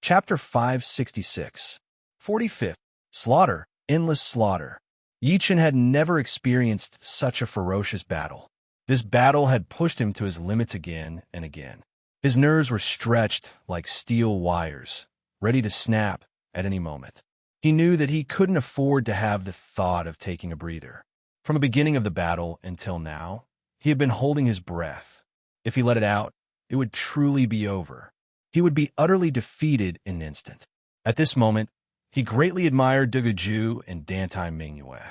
Chapter 566. 45th. Slaughter. Endless slaughter. Yichen had never experienced such a ferocious battle. This battle had pushed him to his limits again and again. His nerves were stretched like steel wires, ready to snap at any moment. He knew that he couldn't afford to have the thought of taking a breather. From the beginning of the battle until now, he had been holding his breath. If he let it out, it would truly be over. He would be utterly defeated in an instant. At this moment, he greatly admired Dugaju and Dantai Mingyue.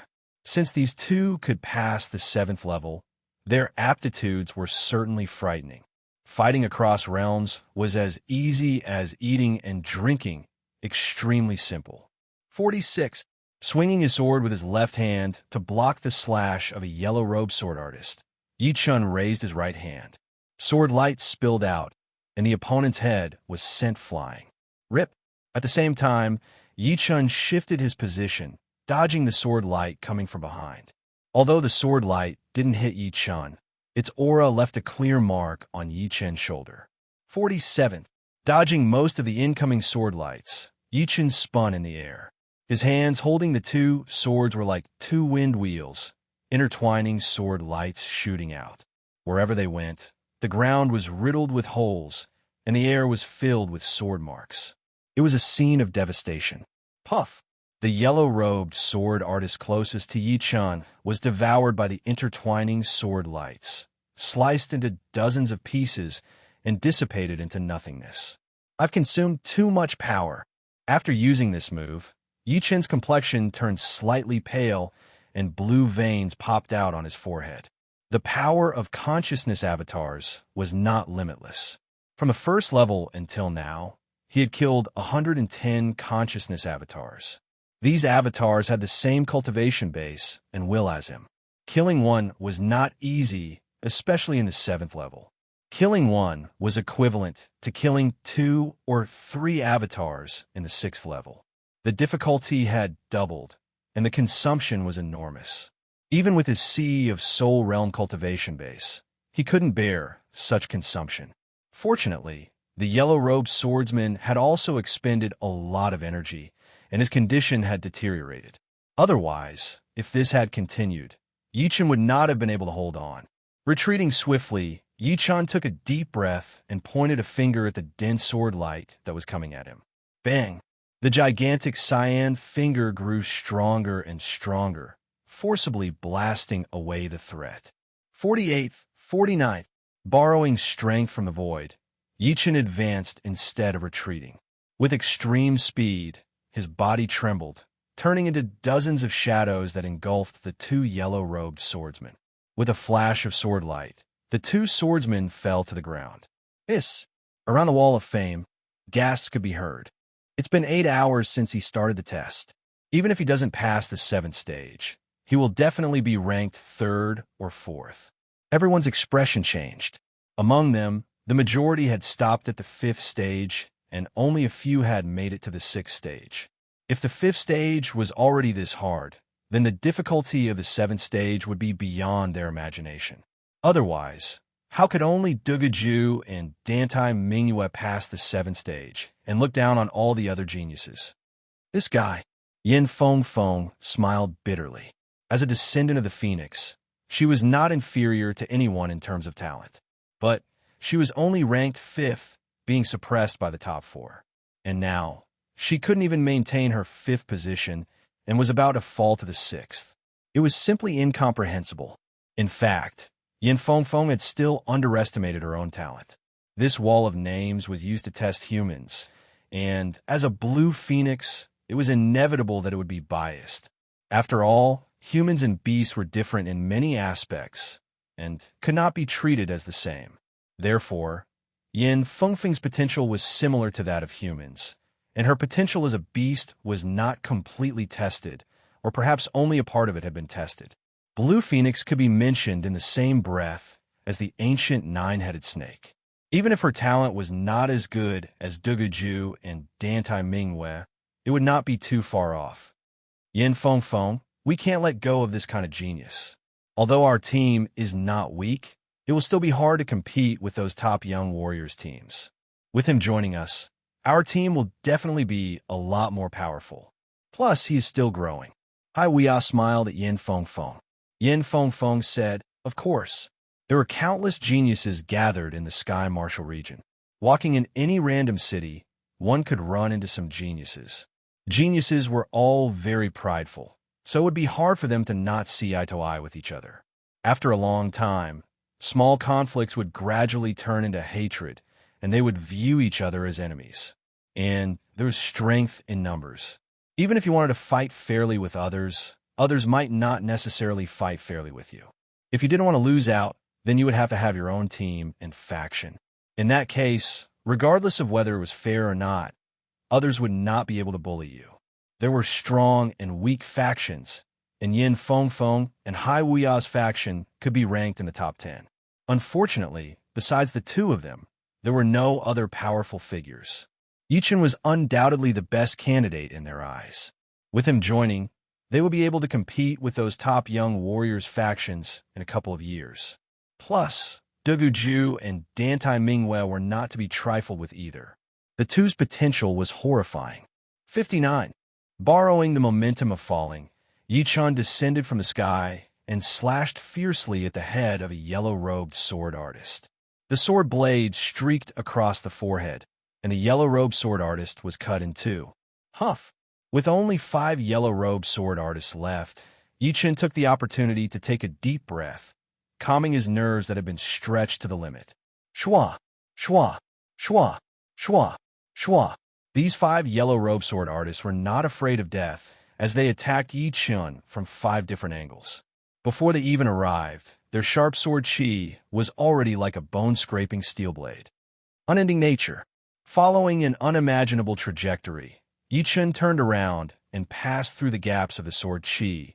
Since these two could pass the 7th level, their aptitudes were certainly frightening. Fighting across realms was as easy as eating and drinking, extremely simple. 46. Swinging his sword with his left hand to block the slash of a yellow-robed sword artist, Yichun raised his right hand. Sword light spilled out, and the opponent's head was sent flying. Rip! At the same time, Yichun shifted his position, dodging the sword light coming from behind. Although the sword light didn't hit Yichun, its aura left a clear mark on Yichen's shoulder. 47th. Dodging most of the incoming sword lights, Yichen spun in the air. His hands holding the two swords were like two wind wheels, intertwining sword lights shooting out. Wherever they went, the ground was riddled with holes, and the air was filled with sword marks. It was a scene of devastation. Puff! The yellow-robed sword artist closest to Yichun was devoured by the intertwining sword lights, sliced into dozens of pieces, and dissipated into nothingness. I've consumed too much power. After using this move, Yichun's complexion turned slightly pale, and blue veins popped out on his forehead. The power of consciousness avatars was not limitless. From the first level until now, he had killed 110 consciousness avatars. These avatars had the same cultivation base and will as him. Killing one was not easy, especially in the 7th level. Killing one was equivalent to killing 2 or 3 avatars in the 6th level. The difficulty had doubled, and the consumption was enormous. Even with his Sea of Soul Realm cultivation base, he couldn't bear such consumption. Fortunately, the yellow-robed swordsman had also expended a lot of energy, and his condition had deteriorated. Otherwise, if this had continued, Yichun would not have been able to hold on. Retreating swiftly, Yichun took a deep breath and pointed a finger at the dense sword light that was coming at him. Bang! The gigantic cyan finger grew stronger and stronger, forcibly blasting away the threat. 48th, 49th. Borrowing strength from the void, Yichun advanced instead of retreating. With extreme speed, his body trembled, turning into dozens of shadows that engulfed the two yellow-robed swordsmen. With a flash of sword light, the two swordsmen fell to the ground. Hiss! Around the Wall of Fame, gasps could be heard. It's been 8 hours since he started the test. Even if he doesn't pass the 7th stage, he will definitely be ranked 3rd or 4th. Everyone's expression changed. Among them, the majority had stopped at the 5th stage, and only a few had made it to the 6th stage. If the 5th stage was already this hard, then the difficulty of the 7th stage would be beyond their imagination. Otherwise, how could only Dugaju and Dantai Mingyue pass the 7th stage and look down on all the other geniuses? This guy, Yin Feng smiled bitterly. As a descendant of the Phoenix, she was not inferior to anyone in terms of talent. But she was only ranked 5th, being suppressed by the top 4. And now, she couldn't even maintain her 5th position and was about to fall to the 6th. It was simply incomprehensible. In fact, Yin Feng had still underestimated her own talent. This wall of names was used to test humans, and as a blue phoenix, it was inevitable that it would be biased. After all, humans and beasts were different in many aspects and could not be treated as the same. Therefore, Yin Feng's potential was similar to that of humans, and her potential as a beast was not completely tested, or perhaps only a part of it had been tested. Blue Phoenix could be mentioned in the same breath as the ancient 9-headed snake. Even if her talent was not as good as Dugaju and Dantai Mingyue, it would not be too far off. Yin Feng, we can't let go of this kind of genius. Although our team is not weak, it will still be hard to compete with those top young warriors teams. With him joining us, Our team will definitely be a lot more powerful. Plus, he is still growing. Hai Weia smiled at Yin Feng Feng. Yin Feng Feng said, of course. There were countless geniuses gathered in the Sky Martial region. Walking in any random city, one could run into some geniuses. Geniuses were all very prideful, so it would be hard for them to not see eye to eye with each other. After a long time, small conflicts would gradually turn into hatred, and they would view each other as enemies. And there was strength in numbers. Even if you wanted to fight fairly with others, others might not necessarily fight fairly with you. If you didn't want to lose out, then you would have to have your own team and faction. In that case, regardless of whether it was fair or not, others would not be able to bully you. There were strong and weak factions, and Yin Feng Feng and Hai Weiya's faction could be ranked in the top 10. Unfortunately, besides the two of them, there were no other powerful figures. Yichen was undoubtedly the best candidate in their eyes. With him joining, they would be able to compete with those top young warriors factions in a couple of years. Plus, Dugu Ju and Dantai Mingwei were not to be trifled with either. The two's potential was horrifying. 59. Borrowing the momentum of falling, Yichen descended from the sky and slashed fiercely at the head of a yellow-robed sword artist. The sword blade streaked across the forehead, and the yellow-robed sword artist was cut in two. Huff! With only 5 yellow-robed sword artists left, Yichen took the opportunity to take a deep breath, calming his nerves that had been stretched to the limit. Shwa! Shwa! Shwa! Shwa! Shwa! These 5 yellow-robed sword artists were not afraid of death as they attacked Yichen from 5 different angles. Before they even arrived, their sharp sword chi was already like a bone-scraping steel blade. Unending nature. Following an unimaginable trajectory, Yichen turned around and passed through the gaps of the sword chi,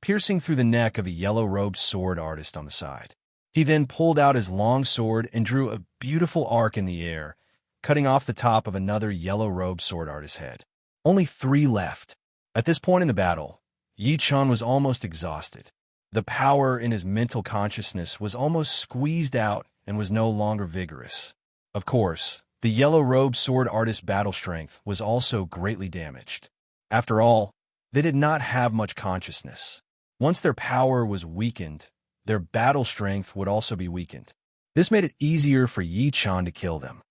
piercing through the neck of a yellow-robed sword artist on the side. He then pulled out his long sword and drew a beautiful arc in the air, cutting off the top of another yellow-robed sword artist's head. Only 3 left. At this point in the battle, Yichen was almost exhausted. The power in his mental consciousness was almost squeezed out and was no longer vigorous. Of course, the yellow-robed sword artist's battle strength was also greatly damaged. After all, they did not have much consciousness. Once their power was weakened, their battle strength would also be weakened. This made it easier for Yichen to kill them.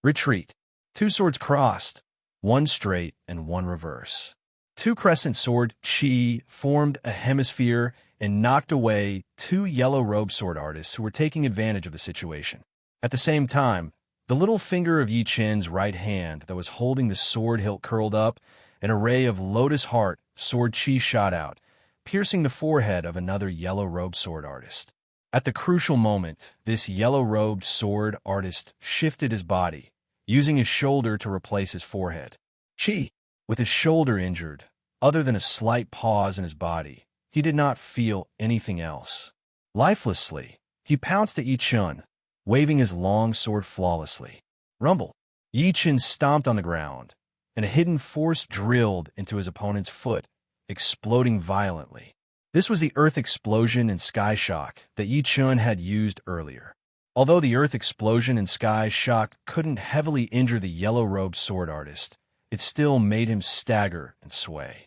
Retreat. 2 swords crossed, 1 straight and 1 reverse. 2 crescent sword chi formed a hemisphere and knocked away 2 yellow-robed sword artists who were taking advantage of the situation. At the same time, the little finger of Yichen's right hand that was holding the sword hilt curled up, an array of lotus heart sword chi shot out, piercing the forehead of another yellow-robed sword artist. At the crucial moment, this yellow-robed sword artist shifted his body, using his shoulder to replace his forehead. Chi, with his shoulder injured, other than a slight pause in his body, he did not feel anything else. Lifelessly, he pounced at Yichen, waving his long sword flawlessly. Rumble. Yichen stomped on the ground, and a hidden force drilled into his opponent's foot, exploding violently. This was the earth explosion and sky shock that Yichen had used earlier. Although the earth explosion and sky shock couldn't heavily injure the yellow-robed sword artist, it still made him stagger and sway.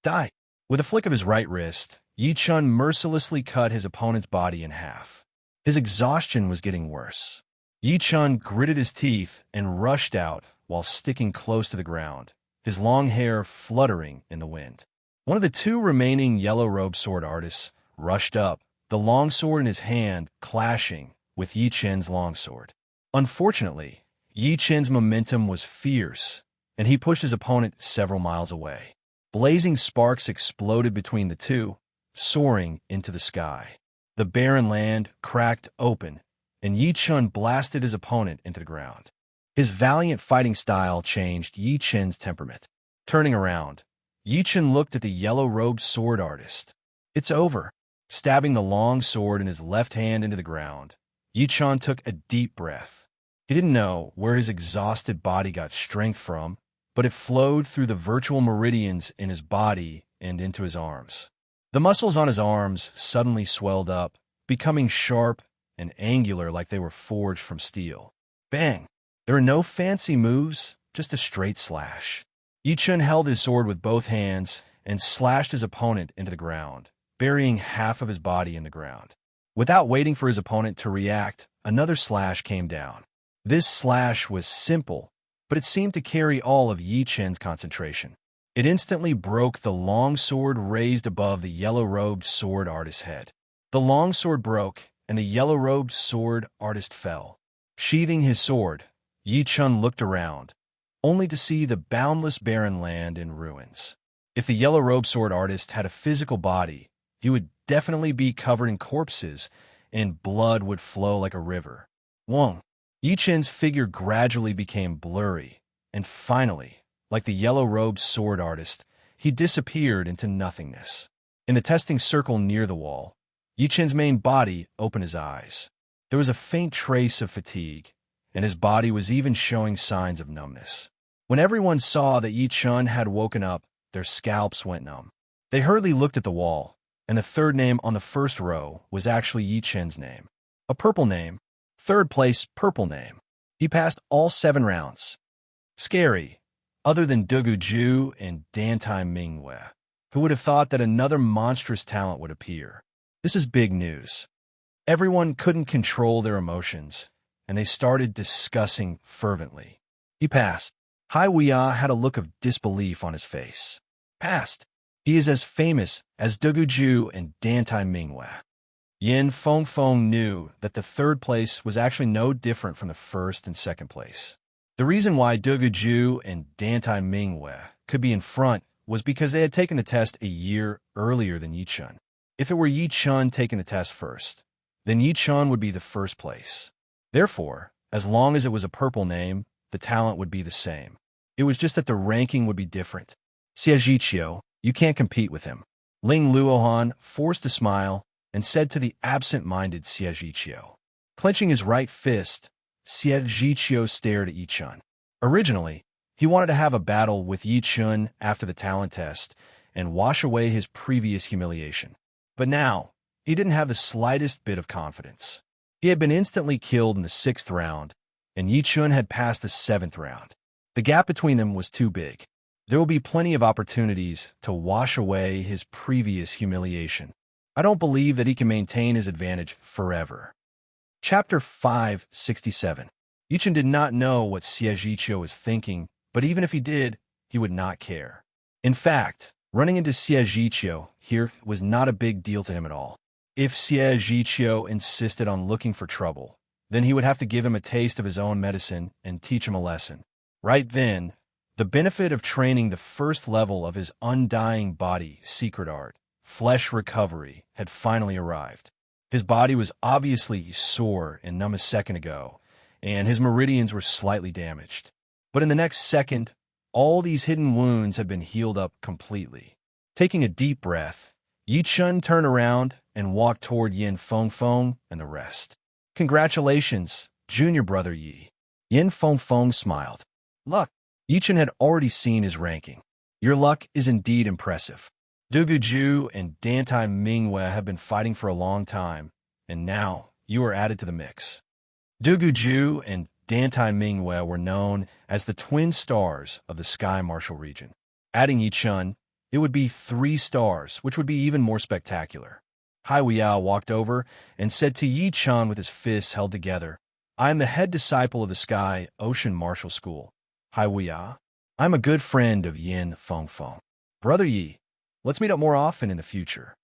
Die! With a flick of his right wrist, Yichen mercilessly cut his opponent's body in half. His exhaustion was getting worse. Yichen gritted his teeth and rushed out while sticking close to the ground, his long hair fluttering in the wind. One of the 2 remaining yellow-robed sword artists rushed up, the longsword in his hand clashing with Yichen's longsword. Unfortunately, Yichen's momentum was fierce, and he pushed his opponent several miles away. Blazing sparks exploded between the 2, soaring into the sky. The barren land cracked open, and Yichen blasted his opponent into the ground. His valiant fighting style changed Yichen's temperament. Turning around, Yichen looked at the yellow-robed sword artist. It's over. Stabbing the long sword in his left hand into the ground, Yichen took a deep breath. He didn't know where his exhausted body got strength from, but it flowed through the virtual meridians in his body and into his arms. The muscles on his arms suddenly swelled up, becoming sharp and angular like they were forged from steel. Bang! There were no fancy moves, just a straight slash. Yi Chun held his sword with both hands and slashed his opponent into the ground, burying half of his body in the ground. Without waiting for his opponent to react, another slash came down. This slash was simple, but it seemed to carry all of Yi Chun's concentration. It instantly broke the long sword raised above the yellow-robed sword artist's head. The long sword broke, and the yellow-robed sword artist fell. Sheathing his sword, Yi Chun looked around, only to see the boundless barren land in ruins. If the yellow-robed sword artist had a physical body, he would definitely be covered in corpses, and blood would flow like a river. Wong. Yi Chun's figure gradually became blurry, and finally, like the yellow-robed sword artist, he disappeared into nothingness. In the testing circle near the wall, Yi Chun's main body opened his eyes. There was a faint trace of fatigue, and his body was even showing signs of numbness. When everyone saw that Yi Chun had woken up, their scalps went numb. They hurriedly looked at the wall, and the third name on the first row was actually Yi Chun's name. A purple name. Third place purple name. He passed all 7 rounds. Scary, other than Dugu Ju and Dantai Mingwei. Who would have thought that another monstrous talent would appear? This is big news. Everyone couldn't control their emotions, and they started discussing fervently. He passed. Hai Wuya had a look of disbelief on his face. Passed. He is as famous as Dugu Ju and Dantai Mingwei. Yin Fengfeng knew that the third place was actually no different from the first and second place. The reason why Dugu Ju and Dantai Mingwei could be in front was because they had taken the test a year earlier than Yi Chun. If it were Yi Chun taking the test first, then Yi Chun would be the first place. Therefore, as long as it was a purple name, the talent would be the same. It was just that the ranking would be different. Xie Zhiqiu, you can't compete with him. Ling Luohan forced a smile and said to the absent-minded Xie Zhiqiu. Clenching his right fist, Xie Zhiqiu stared at Yi Chun. Originally, he wanted to have a battle with Yi Chun after the talent test and wash away his previous humiliation. But now, he didn't have the slightest bit of confidence. He had been instantly killed in the 6th round, and Yi Chun had passed the 7th round. The gap between them was too big. There will be plenty of opportunities to wash away his previous humiliation. I don't believe that he can maintain his advantage forever. Chapter 567. Yi Chun did not know what Xie Zhiqiu was thinking, but even if he did, he would not care. In fact, running into Xie Zhiqiu here was not a big deal to him at all. If Xie Zhiqiu insisted on looking for trouble, then he would have to give him a taste of his own medicine and teach him a lesson. Right then, the benefit of training the first level of his undying body secret art, flesh recovery, had finally arrived. His body was obviously sore and numb a second ago, and his meridians were slightly damaged. But in the next second, all these hidden wounds had been healed up completely. Taking a deep breath, Yi Chun turned around and walked toward Yin Fengfeng and the rest. Congratulations, junior brother Yi. Yin Fengfeng smiled. Luck. Yi Chun had already seen his ranking. Your luck is indeed impressive. Dugu Ju and Dantai Mingwei have been fighting for a long time, and now you are added to the mix. Dugu Ju and Dantai Mingwei were known as the twin stars of the Sky Martial region. Adding Yi Chun, it would be 3 stars, which would be even more spectacular. Hai Wuya walked over and said to Yi Chun with his fists held together, I am the head disciple of the Sky Ocean Martial School. Hai Wuya, I'm a good friend of Yin Fengfeng. Brother Yi, let's meet up more often in the future.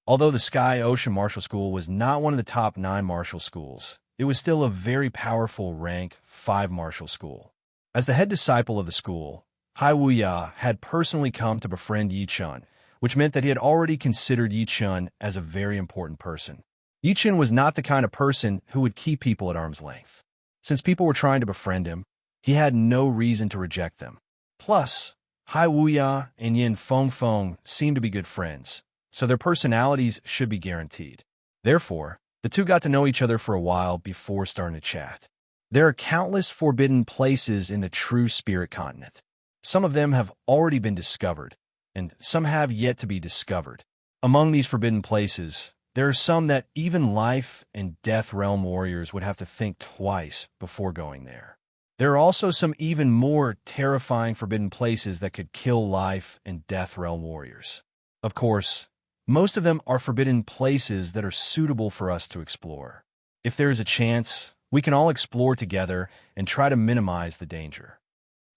Although the Sky Ocean Martial School was not one of the top 9 martial schools, it was still a very powerful rank 5 martial school. As the head disciple of the school, Hai Wuya had personally come to befriend Yi Chun, which meant that he had already considered Yi Chun as a very important person. Yi Chun was not the kind of person who would keep people at arm's length. Since people were trying to befriend him, he had no reason to reject them. Plus, Hai Wuya and Yin Fengfeng seemed to be good friends, so their personalities should be guaranteed. Therefore, the two got to know each other for a while before starting to chat. There are countless forbidden places in the true spirit continent. Some of them have already been discovered, and some have yet to be discovered. Among these forbidden places, there are some that even life and death realm warriors would have to think twice before going there. There are also some even more terrifying forbidden places that could kill life and death realm warriors. Of course, most of them are forbidden places that are suitable for us to explore. If there is a chance, we can all explore together and try to minimize the danger.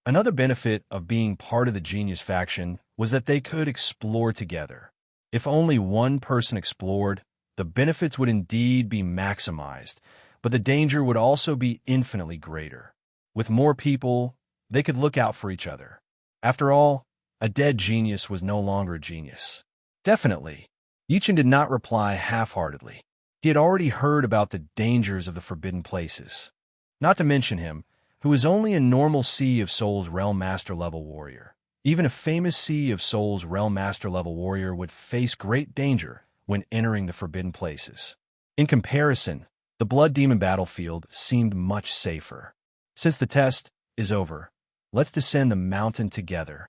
Another benefit of being part of the Genius faction was that they could explore together. If only one person explored, the benefits would indeed be maximized, but the danger would also be infinitely greater. With more people, they could look out for each other. After all, a dead genius was no longer a genius. Definitely. Yichen did not reply half-heartedly. He had already heard about the dangers of the forbidden places. Not to mention him, who was only a normal Sea of Souls Realm Master level warrior. Even a famous Sea of Souls Realm Master level warrior would face great danger when entering the forbidden places. In comparison, the Blood Demon battlefield seemed much safer. Since the test is over, let's descend the mountain together.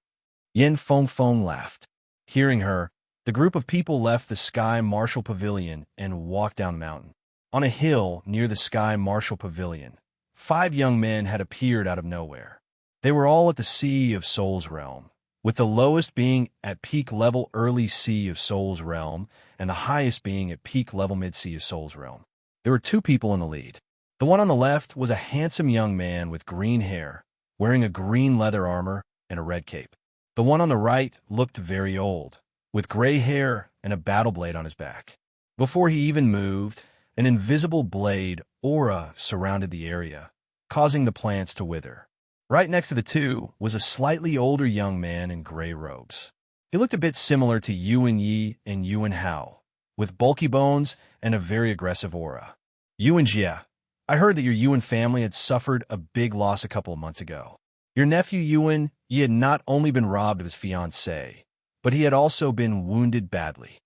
Yin Feng laughed. Hearing her, the group of people left the Sky Martial Pavilion and walked down the mountain. On a hill near the Sky Martial Pavilion, 5 young men had appeared out of nowhere. They were all at the Sea of Souls realm, with the lowest being at peak level early Sea of Souls realm and the highest being at peak level mid Sea of Souls realm. There were 2 people in the lead. The one on the left was a handsome young man with green hair, wearing a green leather armor and a red cape. The one on the right looked very old, with gray hair and a battle blade on his back. Before he even moved, an invisible blade aura surrounded the area, causing the plants to wither. Right next to the 2 was a slightly older young man in gray robes. He looked a bit similar to Yuan Yi and Yuan Hao, with bulky bones and a very aggressive aura. Yuan Jie, I heard that your Yuan family had suffered a big loss a couple of months ago. Your nephew Yuan Yi had not only been robbed of his fiancée, but he had also been wounded badly.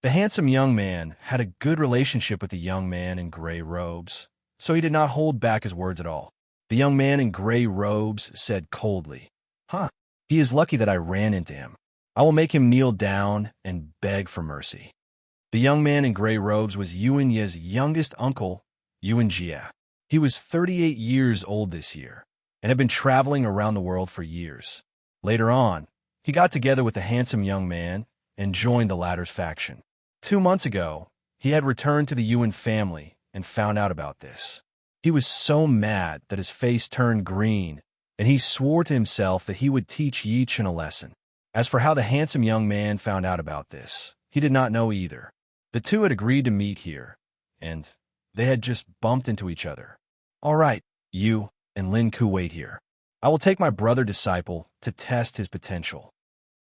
The handsome young man had a good relationship with the young man in gray robes, so he did not hold back his words at all. The young man in gray robes said coldly, He is lucky that I ran into him. I will make him kneel down and beg for mercy. The young man in gray robes was Yuan Ye's youngest uncle, Yuan Jie. He was 38 years old this year, and had been traveling around the world for years. Later on, he got together with the handsome young man and joined the latter's faction. 2 months ago, he had returned to the Yuan family and found out about this. He was so mad that his face turned green, and he swore to himself that he would teach Yichen a lesson. As for how the handsome young man found out about this, he did not know either. The 2 had agreed to meet here, and they had just bumped into each other. All right, you and Lin Ku wait here. I will take my brother disciple to test his potential.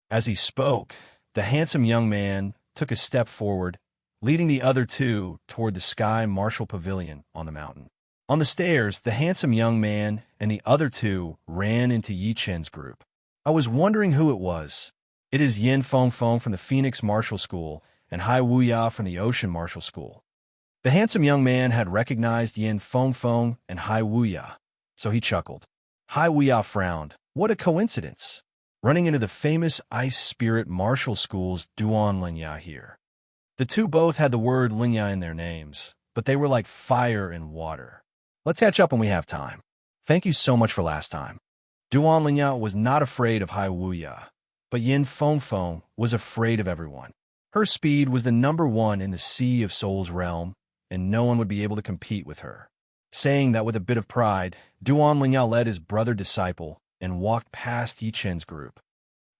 As he spoke, the handsome young man took a step forward, leading the other 2 toward the Sky Martial Pavilion on the mountain. On the stairs, the handsome young man and the other 2 ran into Yichen's group. I was wondering who it was. It is Yin Feng from the Phoenix Martial School and Hai Wuya from the Ocean Martial School. The handsome young man had recognized Yin Feng and Hai Wuya, so he chuckled. Hai Wuya frowned. What a coincidence! Running into the famous Ice Spirit Martial School's Duan Linya here. The 2 both had the word Linya in their names, but they were like fire and water. Let's catch up when we have time. Thank you so much for last time. Duan Linya was not afraid of Hai Wuya, but Yin Feng was afraid of everyone. Her speed was the number 1 in the Sea of Souls realm, and no one would be able to compete with her. Saying that with a bit of pride, Duan Linya led his brother disciple and walked past Yichen's group.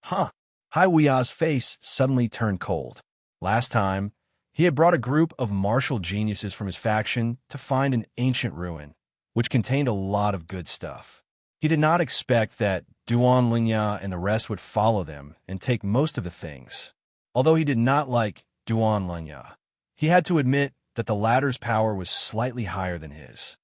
Hai Wuya's face suddenly turned cold. Last time, he had brought a group of martial geniuses from his faction to find an ancient ruin, which contained a lot of good stuff. He did not expect that Duan Linya and the rest would follow them and take most of the things. Although he did not like Duan Linya, he had to admit that the latter's power was slightly higher than his.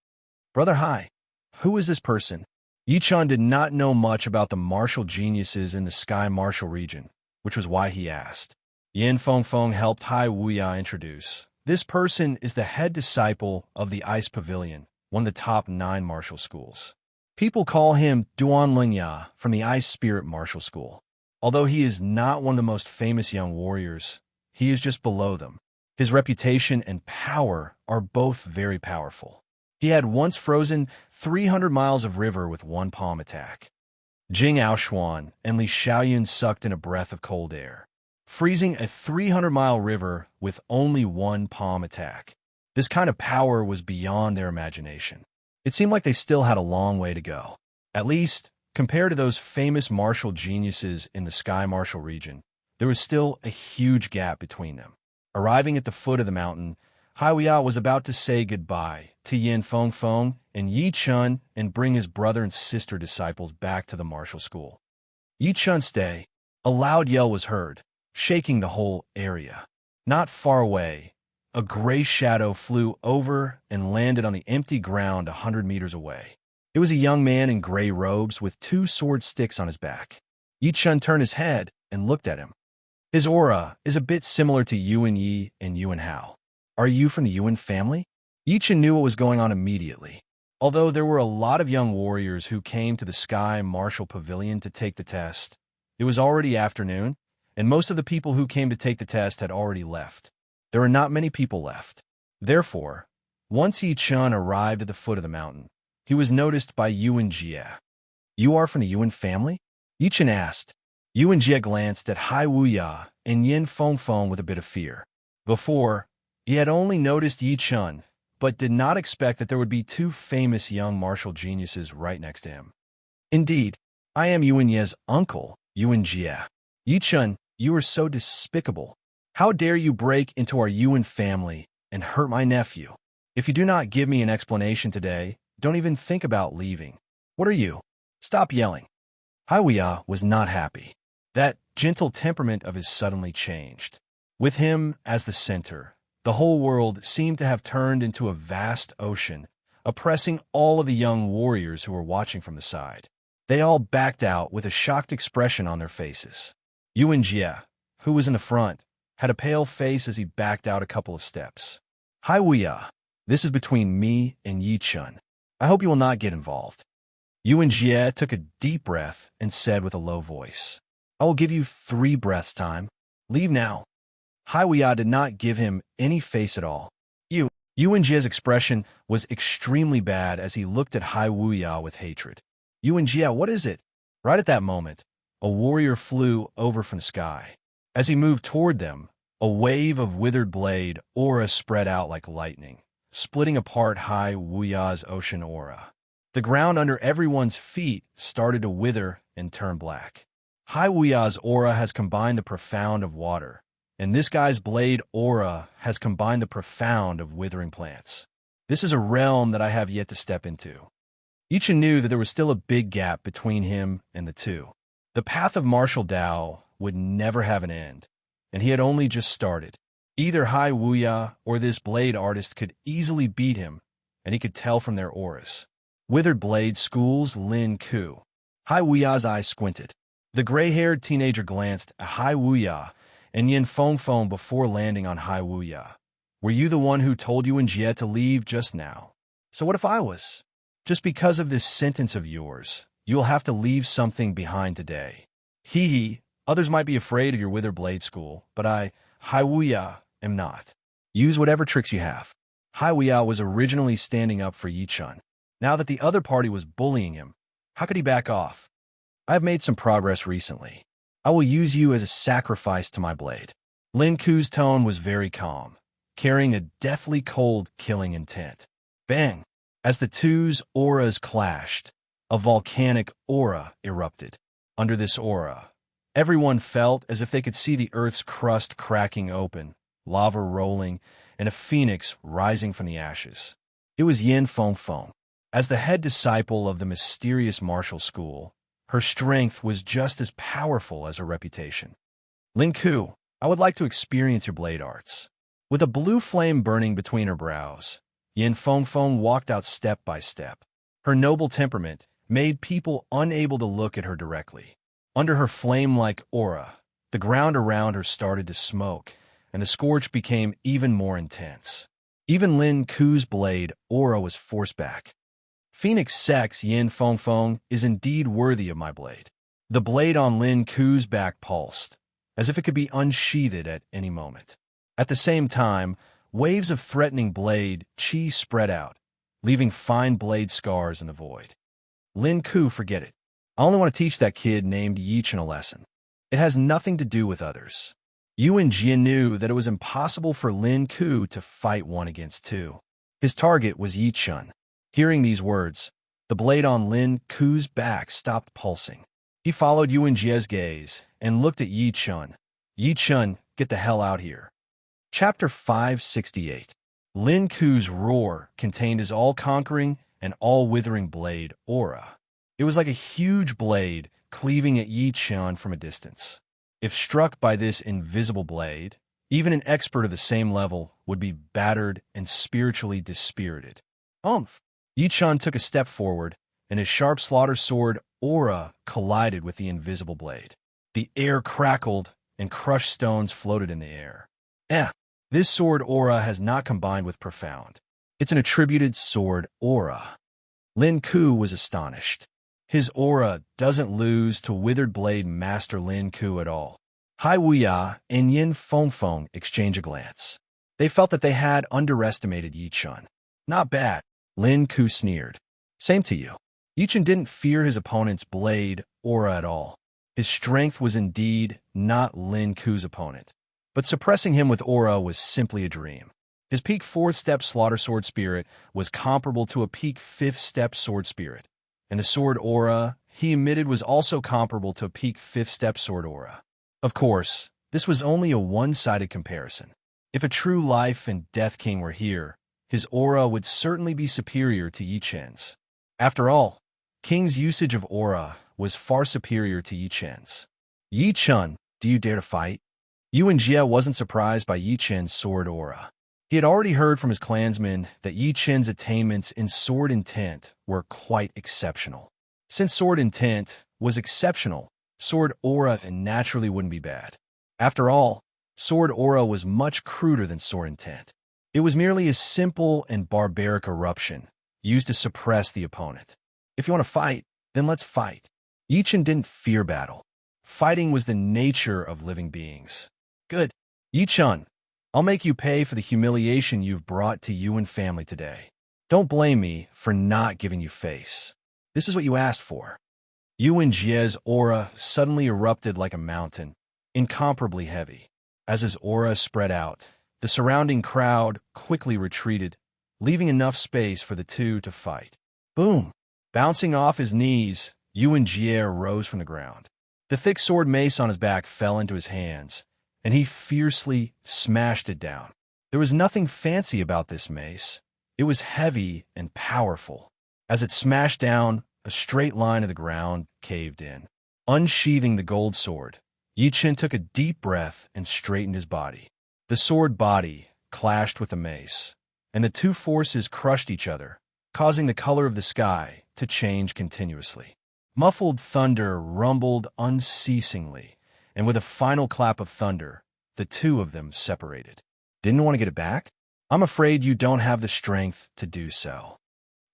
Brother Hai, who is this person? Yichen did not know much about the martial geniuses in the Sky Martial region, which was why he asked. Yin Feng helped Hai Wuya introduce. This person is the head disciple of the Ice Pavilion, one of the top 9 martial schools. People call him Duan Linya from the Ice Spirit Martial School. Although he is not one of the most famous young warriors, he is just below them. His reputation and power are both very powerful. He had once frozen 300 miles of river with one palm attack. Jing Aoshuan and Li Xiaoyun sucked in a breath of cold air, freezing a 300-mile river with only one palm attack. This kind of power was beyond their imagination. It seemed like they still had a long way to go. At least, compared to those famous martial geniuses in the Sky Martial region, there was still a huge gap between them. Arriving at the foot of the mountain, Haiwia was about to say goodbye to Yin Fengfeng and Yi Chun and bring his brother and sister disciples back to the martial school. Yi Chun, stay! A loud yell was heard, shaking the whole area. Not far away, a gray shadow flew over and landed on the empty ground 100 meters away. It was a young man in gray robes with 2 sword sticks on his back. Yi Chun turned his head and looked at him. His aura is a bit similar to Yuan Yi and Yuan Hao. Are you from the Yuan family? Yi Chun knew what was going on immediately. Although there were a lot of young warriors who came to the Sky Martial Pavilion to take the test, it was already afternoon, and most of the people who came to take the test had already left. There were not many people left. Therefore, once Yi Chun arrived at the foot of the mountain, he was noticed by Yuan Jie. You are from the Yuan family? Yi Chun asked. Yuan Jie glanced at Hai Wuya and Yin Fengfeng with a bit of fear. Before, he had only noticed Yi Chun, but did not expect that there would be 2 famous young martial geniuses right next to him. Indeed, I am Yuan Ye's uncle, Yuan Jie. Yi Chun, you are so despicable. How dare you break into our Yuan family and hurt my nephew? If you do not give me an explanation today, don't even think about leaving. What are you? Stop yelling. Haiwia was not happy. That gentle temperament of his suddenly changed. With him as the center, the whole world seemed to have turned into a vast ocean, oppressing all of the young warriors who were watching from the side. They all backed out with a shocked expression on their faces. Yuan Jie, who was in the front, had a pale face as he backed out a couple of steps. Haiwia, this is between me and Yi Chun. I hope you will not get involved. Yuan Jie took a deep breath and said with a low voice, I will give you 3 breaths time. Leave now. Haiwia did not give him any face at all. Yuan Jie's expression was extremely bad as he looked at Haiwia with hatred. Yuan Jie, what is it? Right at that moment, a warrior flew over from the sky. As he moved toward them, a wave of withered blade aura spread out like lightning, splitting apart Haiwia's ocean aura. The ground under everyone's feet started to wither and turn black. Haiwia's aura has combined the profound of water, and this guy's blade aura has combined the profound of withering plants. This is a realm that I have yet to step into. Yi Chun knew that there was still a big gap between him and the 2. The path of martial Tao would never have an end, and he had only just started. Either Haiwia or this blade artist could easily beat him, and he could tell from their auras. Withered Blade schools Lin Ku. Haiwia's eyes squinted. The gray-haired teenager glanced at Haiwia and Yin Fengfeng before landing on Haiwia. Were you the one who told Yuan Jie to leave just now? So what if I was? Just because of this sentence of yours, you will have to leave something behind today. Hee, others might be afraid of your Withered Blade school, but I, Haiwia, am not. Use whatever tricks you have. Haiwia was originally standing up for Yi Chun. Now that the other party was bullying him, how could he back off? I have made some progress recently. I will use you as a sacrifice to my blade. Lin Ku's tone was very calm, carrying a deathly cold, killing intent. Bang! As the 2's auras clashed, a volcanic aura erupted. Under this aura, everyone felt as if they could see the Earth's crust cracking open, lava rolling, and a phoenix rising from the ashes. It was Yin Fengfeng. As the head disciple of the mysterious martial school, her strength was just as powerful as her reputation. Lin Ku, I would like to experience your blade arts. With a blue flame burning between her brows, Yin Fengfeng walked out step by step. Her noble temperament made people unable to look at her directly. Under her flame-like aura, the ground around her started to smoke, and the scorch became even more intense. Even Lin Ku's blade aura was forced back. Phoenix Sex Yin Fengfeng is indeed worthy of my blade. The blade on Lin Ku's back pulsed, as if it could be unsheathed at any moment. At the same time, waves of threatening blade chi spread out, leaving fine blade scars in the void. Lin Ku, forget it. I only want to teach that kid named Yichen a lesson. It has nothing to do with others. Yuan Jie knew that it was impossible for Lin Ku to fight 1 against 2. His target was Yichen. Hearing these words, the blade on Lin Ku's back stopped pulsing. He followed Yuan Jie's gaze and looked at Yichen. Yichen, get the hell out here. Chapter 568. Lin Ku's roar contained his all-conquering and all-withering blade, aura. It was like a huge blade cleaving at Yichen from a distance. If struck by this invisible blade, even an expert of the same level would be battered and spiritually dispirited. Yichen took a step forward, and his sharp slaughter sword aura collided with the invisible blade. The air crackled, and crushed stones floated in the air. This sword aura has not combined with profound. It's an attributed sword aura. Lin Ku was astonished. His aura doesn't lose to Withered Blade Master Lin Ku at all. Hai Wuya and Yin Fengfeng exchanged a glance. They felt that they had underestimated Yichen. Not bad, Lin Ku sneered. Same to you. Yichen didn't fear his opponent's blade aura at all. His strength was indeed not Lin Ku's opponent, but suppressing him with aura was simply a dream. His peak 4th step Slaughter Sword Spirit was comparable to a peak 5th step Sword Spirit, and the sword aura he emitted was also comparable to a peak 5th step sword aura. Of course, this was only a one-sided comparison. If a true life and death king were here, his aura would certainly be superior to Yichen's. After all, King's usage of aura was far superior to Yichen's. Yichen, do you dare to fight? Yuan Jie wasn't surprised by Yichen's sword aura. He had already heard from his clansmen that Yichen's attainments in sword intent were quite exceptional. Since sword intent was exceptional, sword aura naturally wouldn't be bad. After all, sword aura was much cruder than sword intent. It was merely a simple and barbaric eruption used to suppress the opponent. If you want to fight, then let's fight. Yichen didn't fear battle. Fighting was the nature of living beings. Good. Yichen, I'll make you pay for the humiliation you've brought to Yuan family today. Don't blame me for not giving you face. This is what you asked for. Yuan Jie's aura suddenly erupted like a mountain, incomparably heavy. As his aura spread out, the surrounding crowd quickly retreated, leaving enough space for the two to fight. Boom! Bouncing off his knees, Yuan Jie rose from the ground. The thick sword mace on his back fell into his hands, and he fiercely smashed it down. There was nothing fancy about this mace. It was heavy and powerful. As it smashed down, a straight line of the ground caved in. Unsheathing the gold sword, Yichen took a deep breath and straightened his body. The sword body clashed with the mace, and the two forces crushed each other, causing the color of the sky to change continuously. Muffled thunder rumbled unceasingly, and with a final clap of thunder, the two of them separated. Didn't want to get it back? I'm afraid you don't have the strength to do so.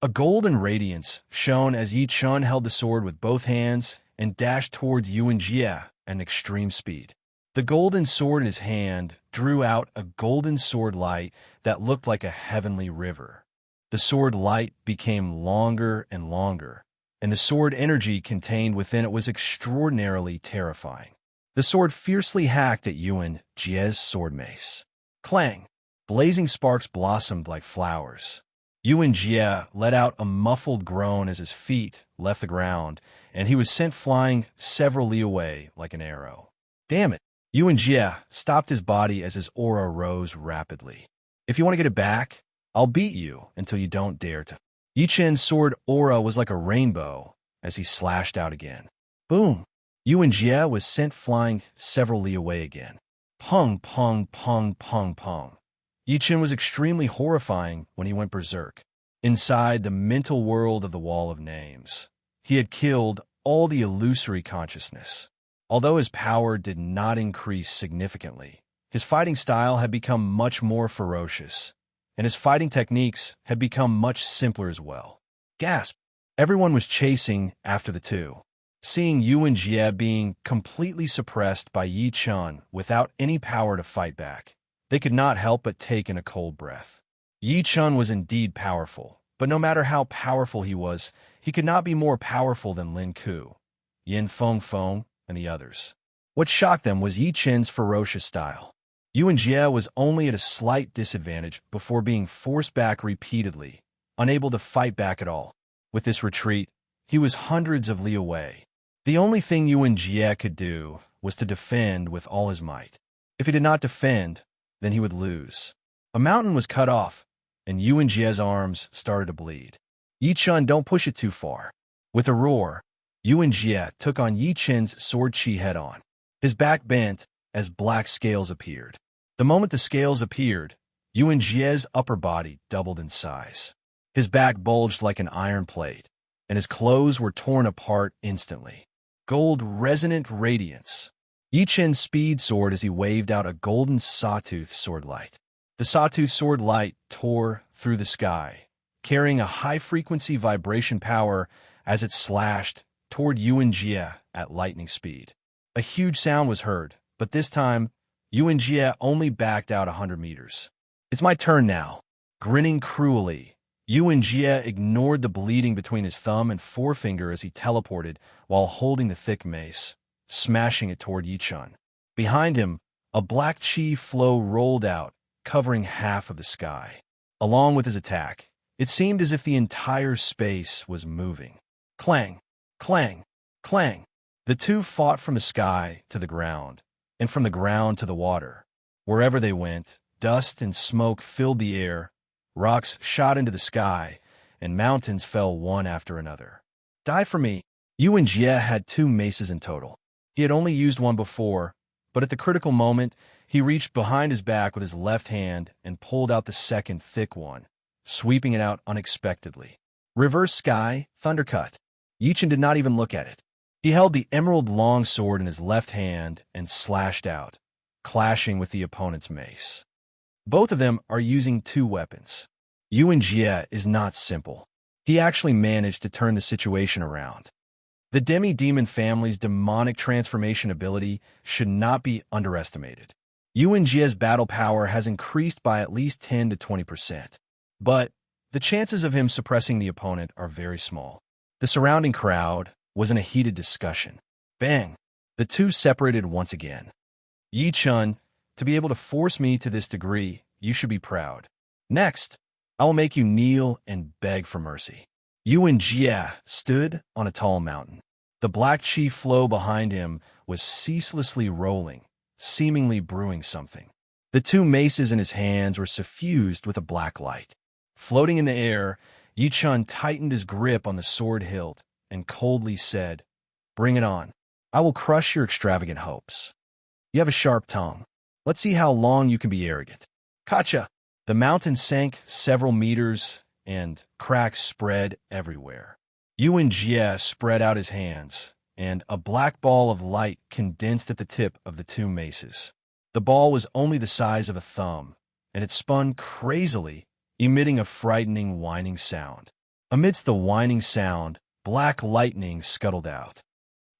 A golden radiance shone as Yichen held the sword with both hands and dashed towards Yuan Jie at an extreme speed. The golden sword in his hand drew out a golden sword light that looked like a heavenly river. The sword light became longer and longer, and the sword energy contained within it was extraordinarily terrifying. The sword fiercely hacked at Yuan Jie's sword mace. Clang! Blazing sparks blossomed like flowers. Yuan Jie let out a muffled groan as his feet left the ground, and he was sent flying several li away like an arrow. Damn it! Yuan Jie stopped his body as his aura rose rapidly. If you want to get it back, I'll beat you until you don't dare to. Yichen's sword aura was like a rainbow as he slashed out again. Boom! Yuan Jie was sent flying several li away again. Pung, pung, pung, pung, pung. Yichen was extremely horrifying when he went berserk. Inside the mental world of the Wall of Names, he had killed all the illusory consciousness. Although his power did not increase significantly, his fighting style had become much more ferocious, and his fighting techniques had become much simpler as well. Gasp! Everyone was chasing after the two. Seeing Yuan Jie being completely suppressed by Yichen without any power to fight back, they could not help but take in a cold breath. Yichen was indeed powerful, But no matter how powerful he could not be more powerful than Lin Ku, Yin Feng, and the others. What shocked them was Yi Chen's ferocious style. Yuan Jie was only at a slight disadvantage before being forced back repeatedly, unable to fight back at all. With this retreat, he was hundreds of li away. The only thing Yuan Jie could do was to defend with all his might. If he did not defend, then he would lose. A mountain was cut off, and Yuan Jie's arms started to bleed. Yi Chen, don't push it too far. With a roar, Yuan Jie took on Yi Chen's sword chi head-on. His back bent as black scales appeared. The moment the scales appeared, Yuan Jie's upper body doubled in size. His back bulged like an iron plate, and his clothes were torn apart instantly. Gold resonant radiance. Yi Chen's speed soared as he waved out a golden sawtooth sword light. The sawtooth sword light tore through the sky, carrying a high-frequency vibration power as it slashed toward Yuan Jie at lightning speed. A huge sound was heard, but this time, Yuan Jie only backed out 100 meters. It's my turn now. Grinning cruelly, Yuan Jie ignored the bleeding between his thumb and forefinger as he teleported while holding the thick mace, smashing it toward Yi Chen. Behind him, a black chi flow rolled out, covering half of the sky. Along with his attack, it seemed as if the entire space was moving. Clang, clang, clang. The two fought from the sky to the ground, and from the ground to the water. Wherever they went, dust and smoke filled the air, rocks shot into the sky, and mountains fell one after another. Die for me. Yuan Jie had 2 maces in total. He had only used one before, but at the critical moment, he reached behind his back with his left hand and pulled out the second thick one, sweeping it out unexpectedly. Reverse sky, thundercut. Yi Chen did not even look at it. He held the emerald long sword in his left hand and slashed out, clashing with the opponent's mace. Both of them are using 2 weapons. Yuan Jie is not simple. He actually managed to turn the situation around. The demi-demon family's demonic transformation ability should not be underestimated. Yuan Jie's battle power has increased by at least 10 to 20%, but the chances of him suppressing the opponent are very small. The surrounding crowd was in a heated discussion. Bang! The two separated once again. Yi Chen, to be able to force me to this degree, you should be proud. Next, I will make you kneel and beg for mercy. Yuan Jie stood on a tall mountain. The black chi flow behind him was ceaselessly rolling, seemingly brewing something. The 2 maces in his hands were suffused with a black light. Floating in the air, Yi Chen tightened his grip on the sword hilt and coldly said, "Bring it on. I will crush your extravagant hopes. You have a sharp tongue. Let's see how long you can be arrogant." Kacha! The mountain sank several meters, and cracks spread everywhere. Yuan Jie spread out his hands, and a black ball of light condensed at the tip of the 2 maces. The ball was only the size of a thumb, and it spun crazily, emitting a frightening whining sound. Amidst the whining sound, black lightning scuttled out.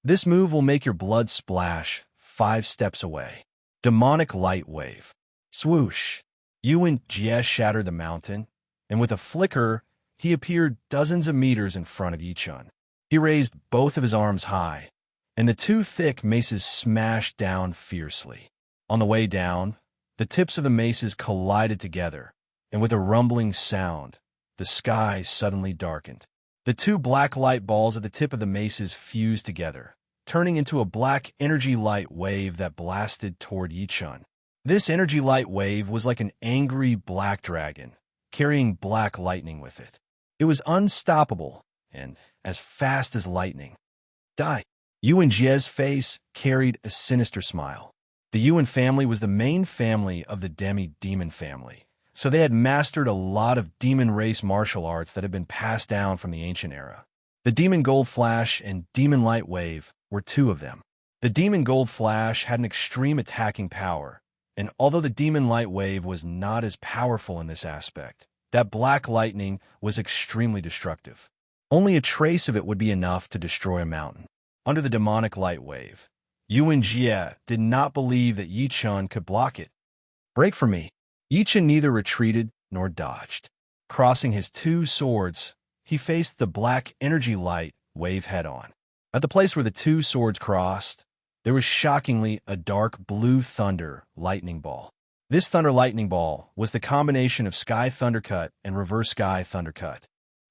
This move will make your blood splash 5 steps away. Demonic light wave. Swoosh! Yuan Jie shattered the mountain, and with a flicker, he appeared dozens of meters in front of Yi Chen. He raised both of his arms high, and the 2 thick maces smashed down fiercely. On the way down, the tips of the maces collided together, and with a rumbling sound, the sky suddenly darkened. The 2 black light balls at the tip of the maces fused together, turning into a black energy light wave that blasted toward Yi Chen. This energy light wave was like an angry black dragon, carrying black lightning with it. It was unstoppable and as fast as lightning. Die! Yuan Jie's face carried a sinister smile. The Yuan family was the main family of the demi-demon family, so they had mastered a lot of demon race martial arts that had been passed down from the ancient era. The Demon Gold Flash and Demon Light Wave were 2 of them. The Demon Gold Flash had an extreme attacking power, and although the Demon Light Wave was not as powerful in this aspect, that black lightning was extremely destructive. Only a trace of it would be enough to destroy a mountain. Under the demonic light wave, Yuan Jie did not believe that Yi Chen could block it. Break from me. Yi Chen neither retreated nor dodged. Crossing his two swords, he faced the black energy light wave head-on. At the place where the two swords crossed, there was shockingly a dark blue thunder lightning ball. This thunder lightning ball was the combination of sky thundercut and reverse sky thundercut.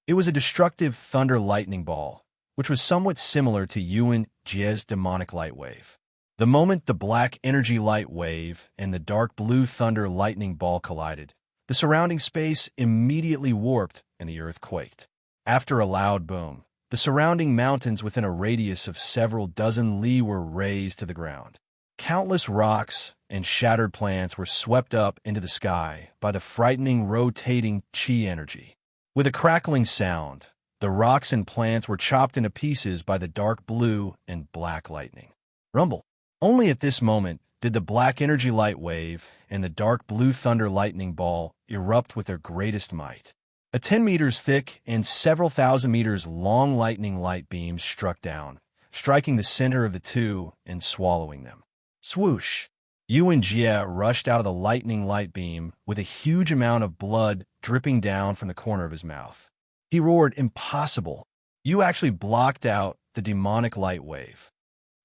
It was a destructive thunder lightning ball, which was somewhat similar to Yuan Jie's demonic light wave. The moment the black energy light wave and the dark blue thunder lightning ball collided, the surrounding space immediately warped and the earth quaked. After a loud boom, the surrounding mountains within a radius of several dozen li were razed to the ground. Countless rocks and shattered plants were swept up into the sky by the frightening rotating chi energy. With a crackling sound, the rocks and plants were chopped into pieces by the dark blue and black lightning. Rumble. Only at this moment did the black energy light wave and the dark blue thunder lightning ball erupt with their greatest might. A 10 meters thick and several thousand meters long lightning light beam struck down, striking the center of the two and swallowing them. Swoosh! Yuan Jie rushed out of the lightning light beam with a huge amount of blood dripping down from the corner of his mouth. He roared, "Impossible! You actually blocked out the demonic light wave."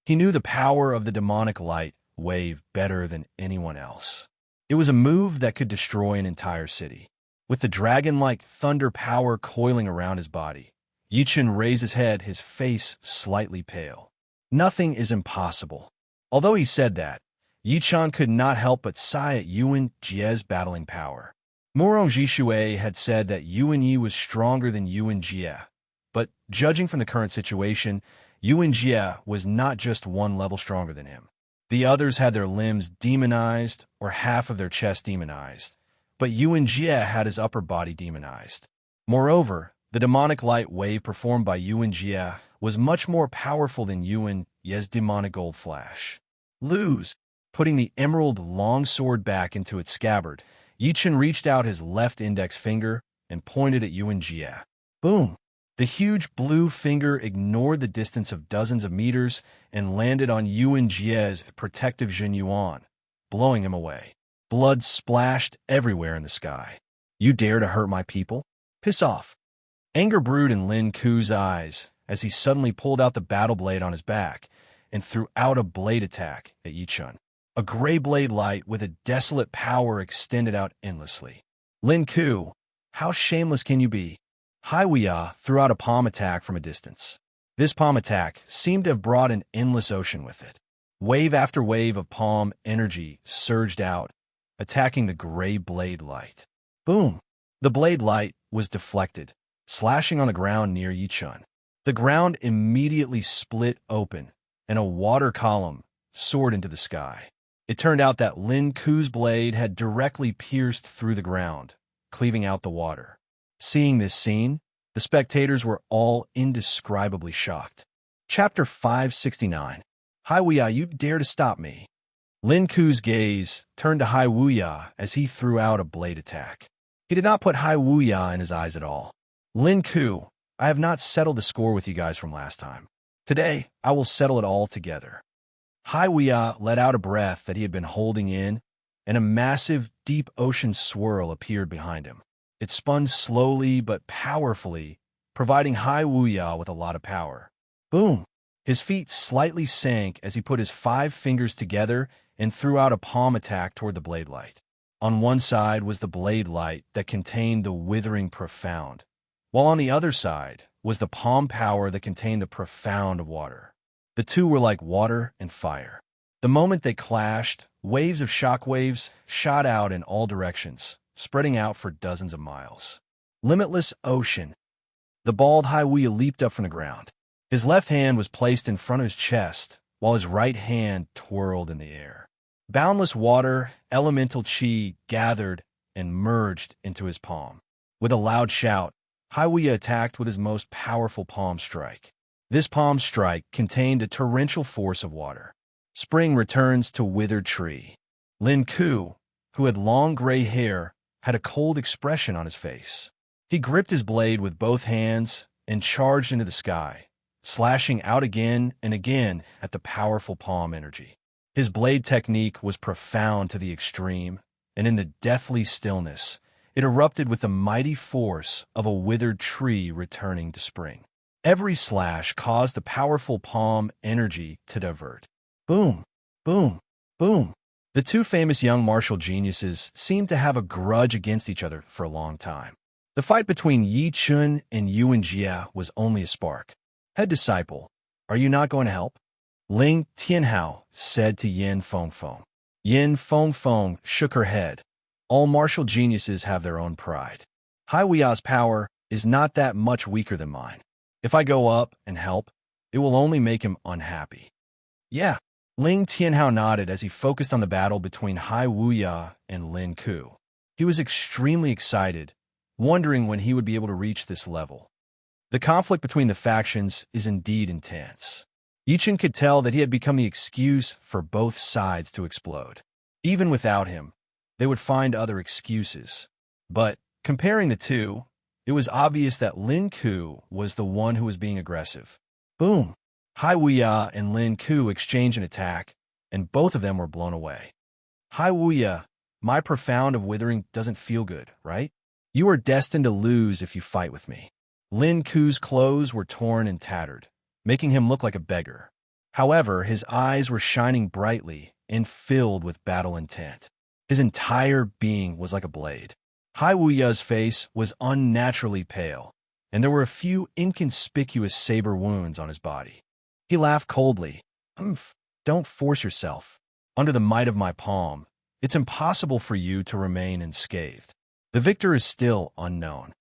He knew the power of the demonic light wave better than anyone else. It was a move that could destroy an entire city. With the dragon-like thunder power coiling around his body, Yichen raised his head, his face slightly pale. Nothing is impossible. Although he said that, Yichen could not help but sigh at Yuan Jie's battling power. Morong Jishui had said that Yuan Yi was stronger than Yuan Jie, but judging from the current situation, Yuan Jie was not just one level stronger than him. The others had their limbs demonized or half of their chest demonized, but Yuan Jie had his upper body demonized. Moreover, the demonic light wave performed by Yuan Jie was much more powerful than Yuan Ye's demonic gold flash. Lose! Putting the emerald longsword back into its scabbard, Yichen reached out his left index finger and pointed at Yuan Jie. Boom! The huge blue finger ignored the distance of dozens of meters and landed on Yuan Jie's protective Zhenyuan, blowing him away. Blood splashed everywhere in the sky. You dare to hurt my people? Piss off. Anger brewed in Lin Ku's eyes as he suddenly pulled out the battle blade on his back and threw out a blade attack at Yichen. A gray blade light with a desolate power extended out endlessly. Lin Ku, how shameless can you be? Hai Wuya threw out a palm attack from a distance. This palm attack seemed to have brought an endless ocean with it. Wave after wave of palm energy surged out, attacking the gray blade light. Boom! The blade light was deflected, slashing on the ground near Yichen. The ground immediately split open, and a water column soared into the sky. It turned out that Lin Ku's blade had directly pierced through the ground, cleaving out the water. Seeing this scene, the spectators were all indescribably shocked. Chapter 569. Hai Wuya, you dare to stop me. Lin Ku's gaze turned to Hai Wuya as he threw out a blade attack. He did not put Hai Wuya in his eyes at all. Lin Ku, I have not settled the score with you guys from last time. Today, I will settle it all together. Hai Wuya let out a breath that he had been holding in, and a massive, deep ocean swirl appeared behind him. It spun slowly but powerfully, providing Hai Wuya with a lot of power. Boom! His feet slightly sank as he put his 5 fingers together and threw out a palm attack toward the blade light. On one side was the blade light that contained the withering profound, while on the other side was the palm power that contained the profound of water. The two were like water and fire. The moment they clashed, waves of shockwaves shot out in all directions, spreading out for dozens of miles. Limitless ocean. The bald Hai Wuya leaped up from the ground. His left hand was placed in front of his chest, while his right hand twirled in the air. Boundless water, elemental chi gathered and merged into his palm. With a loud shout, Hai Wuya attacked with his most powerful palm strike. This palm strike contained a torrential force of water. Spring returns to withered tree. Lin Ku, who had long gray hair, had a cold expression on his face. He gripped his blade with both hands and charged into the sky, slashing out again and again at the powerful palm energy. His blade technique was profound to the extreme, and in the deathly stillness, It erupted with the mighty force of a withered tree returning to spring. Every slash caused the powerful palm energy to divert. Boom, boom, boom. The two famous young martial geniuses seemed to have a grudge against each other for a long time. The fight between Yi Chun and Yuan Jia was only a spark. Head disciple, are you not going to help? Ling Tianhao said to Yin Fengfeng. Yin Fengfeng shook her head. All martial geniuses have their own pride. Hai Wuya's power is not that much weaker than mine. If I go up and help, it will only make him unhappy. Yeah. Ling Tianhao nodded as he focused on the battle between Hai Wuya and Lin Ku. He was extremely excited, wondering when he would be able to reach this level. The conflict between the factions is indeed intense. Yichen could tell that he had become the excuse for both sides to explode. Even without him, they would find other excuses. But, comparing the two, it was obvious that Lin Ku was the one who was being aggressive. Boom! Hai Wuya and Lin Ku exchanged an attack, and both of them were blown away. Hai Wuya, my profound of withering doesn't feel good, right? You are destined to lose if you fight with me. Lin Ku's clothes were torn and tattered, making him look like a beggar. However, his eyes were shining brightly and filled with battle intent. His entire being was like a blade. Hai Wuya's face was unnaturally pale, and there were a few inconspicuous saber wounds on his body. He laughed coldly. Don't force yourself. Under the might of my palm, it's impossible for you to remain unscathed. The victor is still unknown.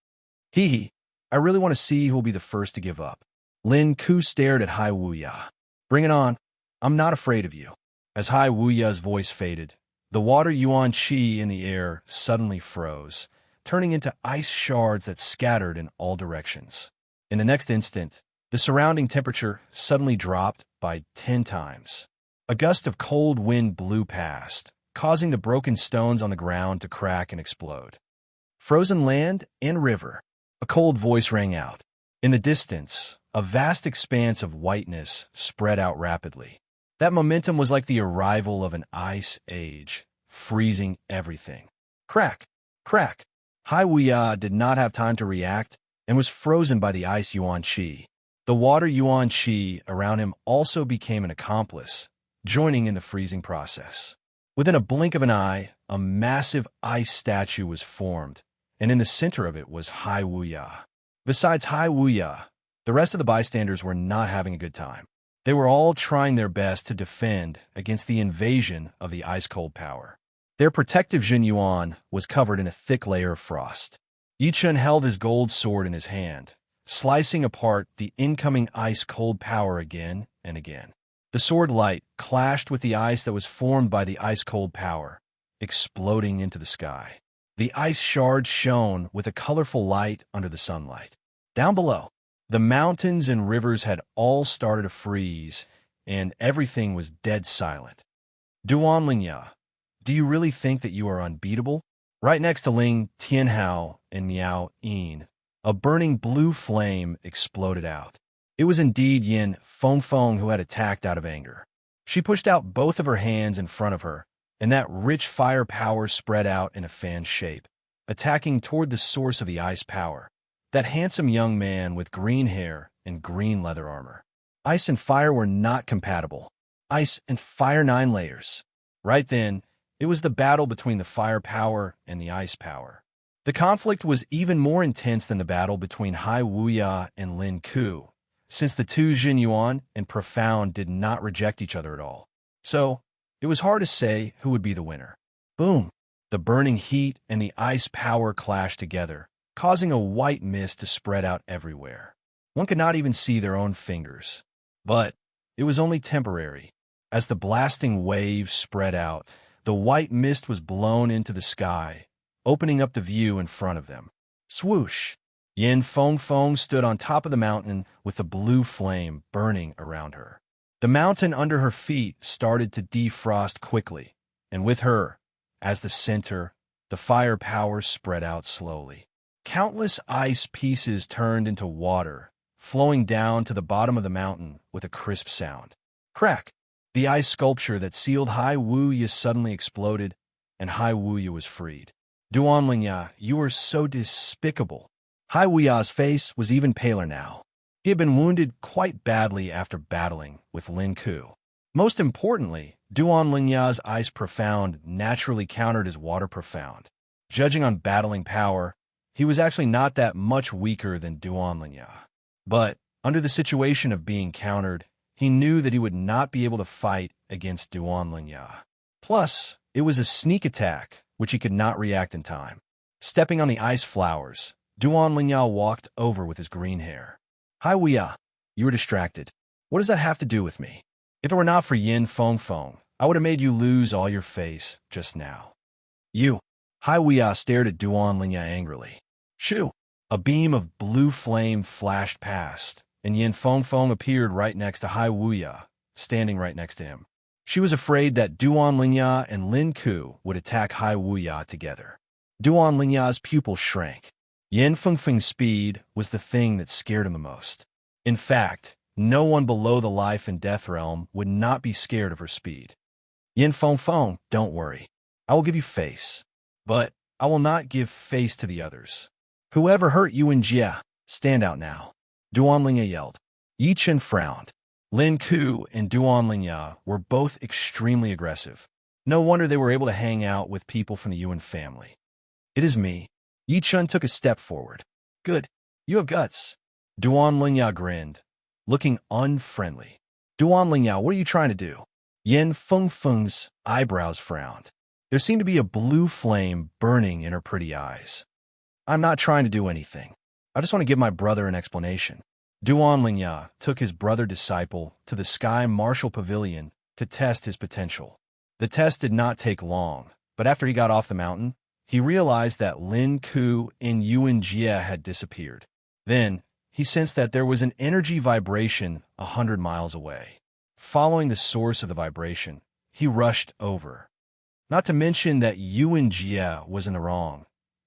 Hee, I really want to see who will be the first to give up. Lin Ku stared at Hai Wuya. Bring it on. I'm not afraid of you. As Hai Wuya's voice faded, the water yuan qi in the air suddenly froze, turning into ice shards that scattered in all directions. In the next instant, the surrounding temperature suddenly dropped by 10 times. A gust of cold wind blew past, causing the broken stones on the ground to crack and explode. Frozen land and river. A cold voice rang out. In the distance, a vast expanse of whiteness spread out rapidly. That momentum was like the arrival of an ice age, freezing everything. Crack! Crack! Hai Wuya did not have time to react and was frozen by the ice yuan qi. The water yuan qi around him also became an accomplice, joining in the freezing process. Within a blink of an eye, a massive ice statue was formed, and in the center of it was Hai Wuya. Besides Hai Wuya, the rest of the bystanders were not having a good time. They were all trying their best to defend against the invasion of the ice-cold power. Their protective Jin Yuan was covered in a thick layer of frost. Yichen held his gold sword in his hand, slicing apart the incoming ice-cold power again and again. The sword light clashed with the ice that was formed by the ice-cold power, exploding into the sky. The ice shards shone with a colorful light under the sunlight. Down below, the mountains and rivers had all started to freeze, and everything was dead silent. Duan Lingya, do you really think that you are unbeatable? Right next to Ling Tianhao and Miao Yin, a burning blue flame exploded out. It was indeed Yin Fengfeng who had attacked out of anger. She pushed out both of her hands in front of her, and that rich fire power spread out in a fan shape, attacking toward the source of the ice power, that handsome young man with green hair and green leather armor. Ice and fire were not compatible. Ice and fire 9 layers. Right then, it was the battle between the fire power and the ice power. The conflict was even more intense than the battle between Hai Wuya and Lin Ku, since the two Jin Yuan and Profound did not reject each other at all. So, it was hard to say who would be the winner. Boom! The burning heat and the ice power clashed together, causing a white mist to spread out everywhere. One could not even see their own fingers. But it was only temporary. As the blasting waves spread out, the white mist was blown into the sky, opening up the view in front of them. Swoosh! Yin Fengfeng stood on top of the mountain with the blue flame burning around her. The mountain under her feet started to defrost quickly, and with her, as the center, the fire power spread out slowly. Countless ice pieces turned into water, flowing down to the bottom of the mountain with a crisp sound. Crack! The ice sculpture that sealed Hai Wuya suddenly exploded, and Hai Wuya was freed. Duan Lingya, you are so despicable. Hai Wuya's face was even paler now. He had been wounded quite badly after battling with Lin Ku. Most importantly, Duan Lingya's ice profound naturally countered his water profound. Judging on battling power, he was actually not that much weaker than Duan Lingya. But, under the situation of being countered, he knew that he would not be able to fight against Duan Lingya. Plus, it was a sneak attack, which he could not react in time. Stepping on the ice flowers, Duan Lingya walked over with his green hair. Hai Wuya, you were distracted. What does that have to do with me? If it were not for Yin Feng Feng, I would have made you lose all your face just now. You. Hai Wuya stared at Duan Lingya angrily. Shoo! A beam of blue flame flashed past, and Yin Feng Feng appeared right next to Hai Wuya, standing right next to him. She was afraid that Duan Lingya and Lin Ku would attack Hai Wuya together. Duan Lingya's pupil shrank. Yin Feng Feng's speed was the thing that scared him the most. In fact, no one below the life and death realm would not be scared of her speed. Yin Feng Feng, don't worry. I will give you face. But I will not give face to the others. Whoever hurt you in Jia, stand out now. Duan Lingya yelled. Yi Chen frowned. Lin Ku and Duan Lingya were both extremely aggressive. No wonder they were able to hang out with people from the Yuan family. It is me. Yi Chen took a step forward. Good. You have guts. Duan Lingya grinned, looking unfriendly. Duan Lingya, what are you trying to do? Yin Feng Feng's eyebrows frowned. There seemed to be a blue flame burning in her pretty eyes. I'm not trying to do anything. I just want to give my brother an explanation. Duan Lingya took his brother disciple to the Sky Martial Pavilion to test his potential. The test did not take long, but after he got off the mountain, he realized that Lin Ku and Yuan Jie had disappeared. Then, he sensed that there was an energy vibration 100 miles away. Following the source of the vibration, he rushed over. Not to mention that Yuan Jie was in the wrong.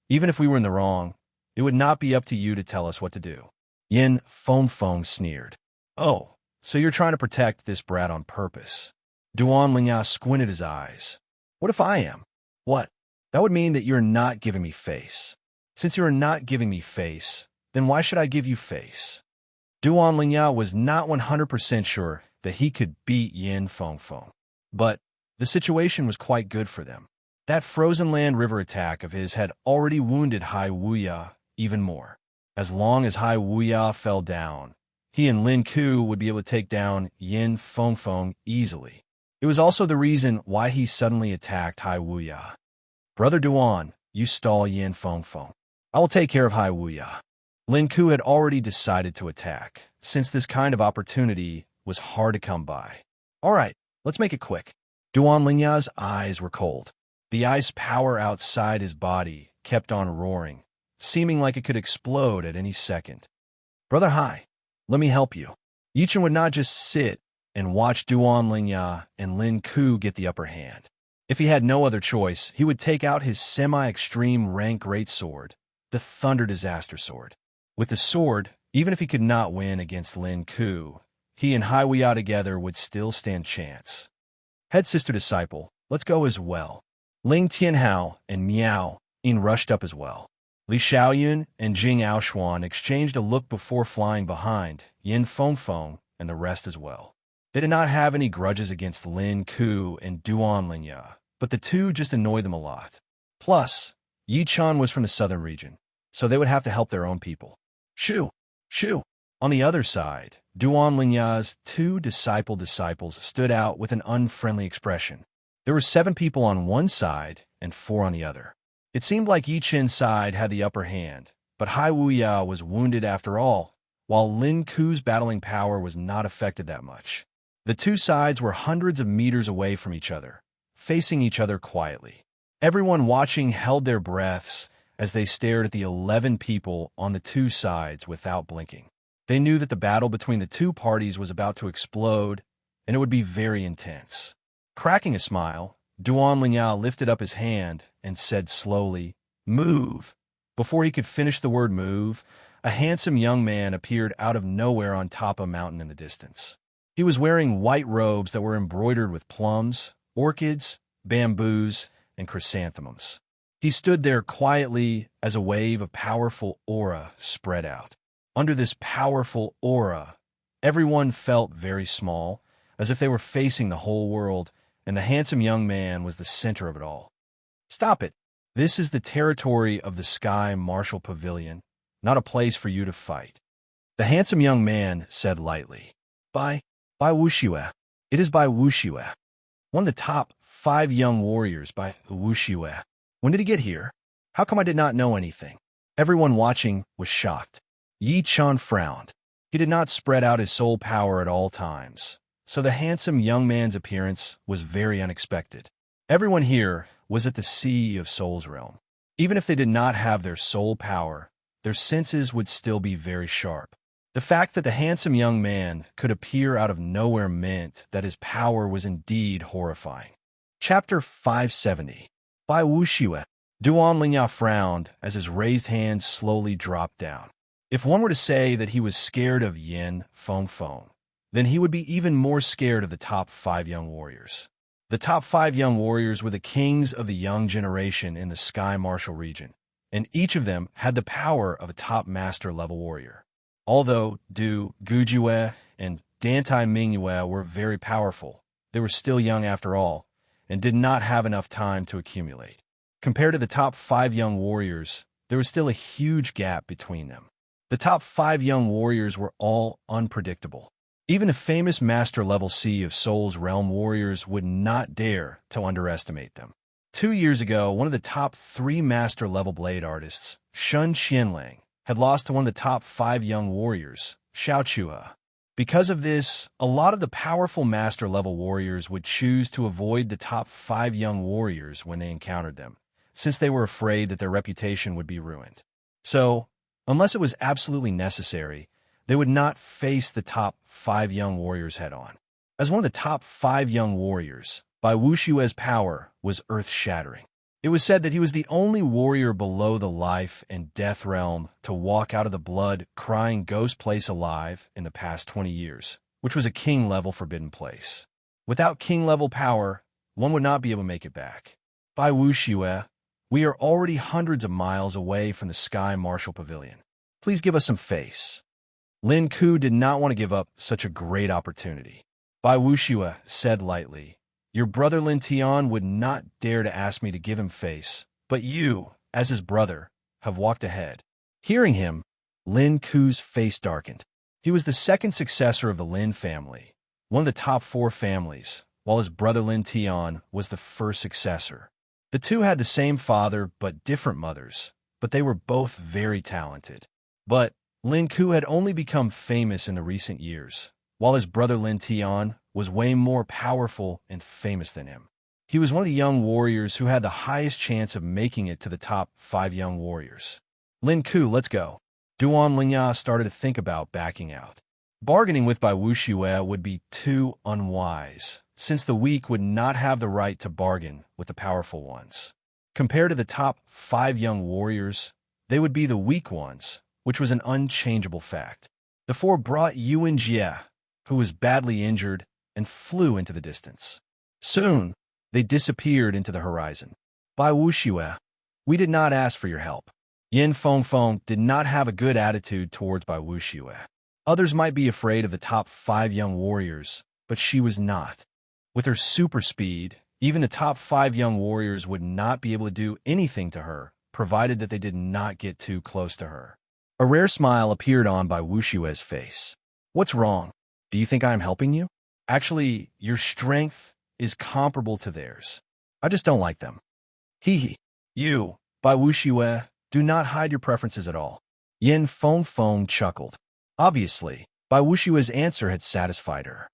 Even if we were in the wrong, it would not be up to you to tell us what to do. Yin Feng Feng sneered. Oh, so you're trying to protect this brat on purpose. Duan Lingya squinted his eyes. What if I am? What? That would mean that you're not giving me face. Since you're not giving me face, then why should I give you face? Duan Lingya was not 100% sure that he could beat Yin Feng Feng. But the situation was quite good for them. That frozen land river attack of his had already wounded Hai Wuya even more. As long as Hai Wuya fell down, he and Lin Ku would be able to take down Yin Feng Feng easily. It was also the reason why he suddenly attacked Hai Wuya. Brother Duan, you stall Yin Feng Feng. I will take care of Hai Wuya. Lin Ku had already decided to attack, since this kind of opportunity was hard to come by. All right, let's make it quick. Duan Lingya's eyes were cold. The ice power outside his body kept on roaring, seeming like it could explode at any second. Brother Hai, let me help you. Yi Chen would not just sit and watch Duan Lingya and Lin Ku get the upper hand. If he had no other choice, he would take out his semi-extreme rank greatsword, the Thunder Disaster Sword. With the sword, even if he could not win against Lin Ku, he and Hai Wuya together would still stand chance. Head sister disciple, let's go as well. Ling Tianhao and Miao Yin rushed up as well. Li Xiaoyun and Jing Aoshuan exchanged a look before flying behind Yin Feng Feng and the rest as well. They did not have any grudges against Lin Ku and Duan Lingya, but the two just annoyed them a lot. Plus, Yi Chen was from the southern region, so they would have to help their own people. Shoo! Shoo! On the other side, Duan Lingya's two disciples stood out with an unfriendly expression. There were 7 people on one side and 4 on the other. It seemed like Yi Chen's side had the upper hand, but Hai Wuya was wounded after all, while Lin Ku's battling power was not affected that much. The two sides were hundreds of meters away from each other, facing each other quietly. Everyone watching held their breaths as they stared at the 11 people on the two sides without blinking. They knew that the battle between the two parties was about to explode, and it would be very intense. Cracking a smile, Duan Lingya lifted up his hand and said slowly, "Move." Before he could finish the word move, a handsome young man appeared out of nowhere on top of a mountain in the distance. He was wearing white robes that were embroidered with plums, orchids, bamboos, and chrysanthemums. He stood there quietly as a wave of powerful aura spread out. Under this powerful aura, everyone felt very small, as if they were facing the whole world, and the handsome young man was the center of it all. Stop it. This is the territory of the Sky Martial Pavilion, not a place for you to fight. The handsome young man said lightly. By Wuxiue. It is by Wuxiue. One of the top 5 young warriors by Wuxiue. When did he get here? How come I did not know anything? Everyone watching was shocked. Yi Chun frowned. He did not spread out his soul power at all times, so the handsome young man's appearance was very unexpected. Everyone here was at the Sea of Souls realm. Even if they did not have their soul power, their senses would still be very sharp. The fact that the handsome young man could appear out of nowhere meant that his power was indeed horrifying. Chapter 570. By Wuxiue. Duan Lingya frowned as his raised hand slowly dropped down. If one were to say that he was scared of Yin Fengfeng, then he would be even more scared of the top 5 young warriors. The top 5 young warriors were the kings of the young generation in the Sky Martial region, and each of them had the power of a top master level warrior. Although Du Gujiue and Dantai Mingyue were very powerful, they were still young after all, and did not have enough time to accumulate. Compared to the top 5 young warriors, there was still a huge gap between them. The top 5 young warriors were all unpredictable. Even the famous master-level Sea of Souls realm warriors would not dare to underestimate them. 2 years ago, one of the top 3 master-level blade artists, Shun Qianlang, had lost to one of the top 5 young warriors, Xiao Chuhe. Because of this, a lot of the powerful master-level warriors would choose to avoid the top 5 young warriors when they encountered them, since they were afraid that their reputation would be ruined. So, unless it was absolutely necessary, they would not face the top 5 young warriors head-on. As one of the top 5 young warriors, Bai Wuxue's power was earth-shattering. It was said that he was the only warrior below the life and death realm to walk out of the blood-crying ghost place alive in the past 20 years, which was a king-level forbidden place. Without king-level power, one would not be able to make it back. Bai Wuxue, we are already hundreds of miles away from the Sky Martial Pavilion. Please give us some face. Lin Ku did not want to give up such a great opportunity. Bai Wuxue said lightly, your brother Lin Tian would not dare to ask me to give him face, but you, as his brother, have walked ahead. Hearing him, Lin Ku's face darkened. He was the second successor of the Lin family, one of the top 4 families, while his brother Lin Tian was the first successor. The two had the same father but different mothers, but they were both very talented. But Lin Ku had only become famous in the recent years, while his brother Lin Tian was way more powerful and famous than him. He was one of the young warriors who had the highest chance of making it to the top 5 young warriors. Lin Ku, let's go. Duan Lingya started to think about backing out. Bargaining with Bai Wuxue would be too unwise, since the weak would not have the right to bargain with the powerful ones. Compared to the top 5 young warriors, they would be the weak ones, which was an unchangeable fact. The 4 brought Yuan Jie, who was badly injured, and flew into the distance. Soon, they disappeared into the horizon. Bai Wuxue, we did not ask for your help. Yin Fengfeng did not have a good attitude towards Bai Wuxue. Others might be afraid of the top 5 young warriors, but she was not. With her super speed, even the top 5 young warriors would not be able to do anything to her, provided that they did not get too close to her. A rare smile appeared on Bai Wuxue's face. What's wrong? Do you think I am helping you? Actually, your strength is comparable to theirs. I just don't like them. Hee. You, Bai Wuxue, do not hide your preferences at all. Yin Fengfeng chuckled. Obviously, Bai Wuxue's answer had satisfied her.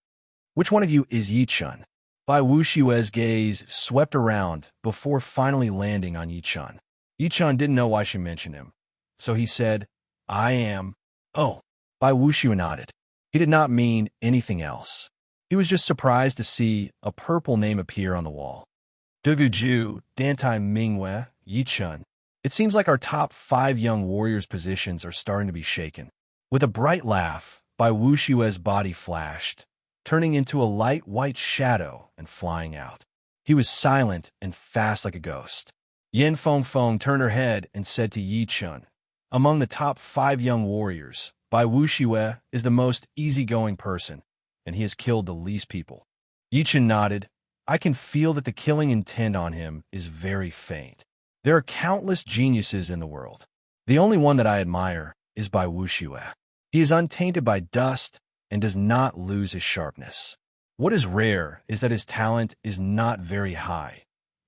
Which one of you is Yi Chun? Bai Wuxue's gaze swept around before finally landing on Yi Chun. Yi Chun didn't know why she mentioned him, so he said, I am. Oh, Bai Wuxue nodded. He did not mean anything else. He was just surprised to see a purple name appear on the wall. Duguju, Dantai Mingyue, Yi Chun. It seems like our top 5 young warriors' positions are starting to be shaken. With a bright laugh, Bai Wuxue's body flashed, turning into a light white shadow and flying out. He was silent and fast like a ghost. Yin Fengfeng turned her head and said to Yi Chun, "Among the top 5 young warriors, Bai Wuxiue is the most easygoing person, and he has killed the least people." Yi Chun nodded. "I can feel that the killing intent on him is very faint. There are countless geniuses in the world. The only one that I admire is Bai Wuxiue. He is untainted by dust and does not lose his sharpness. What is rare is that his talent is not very high.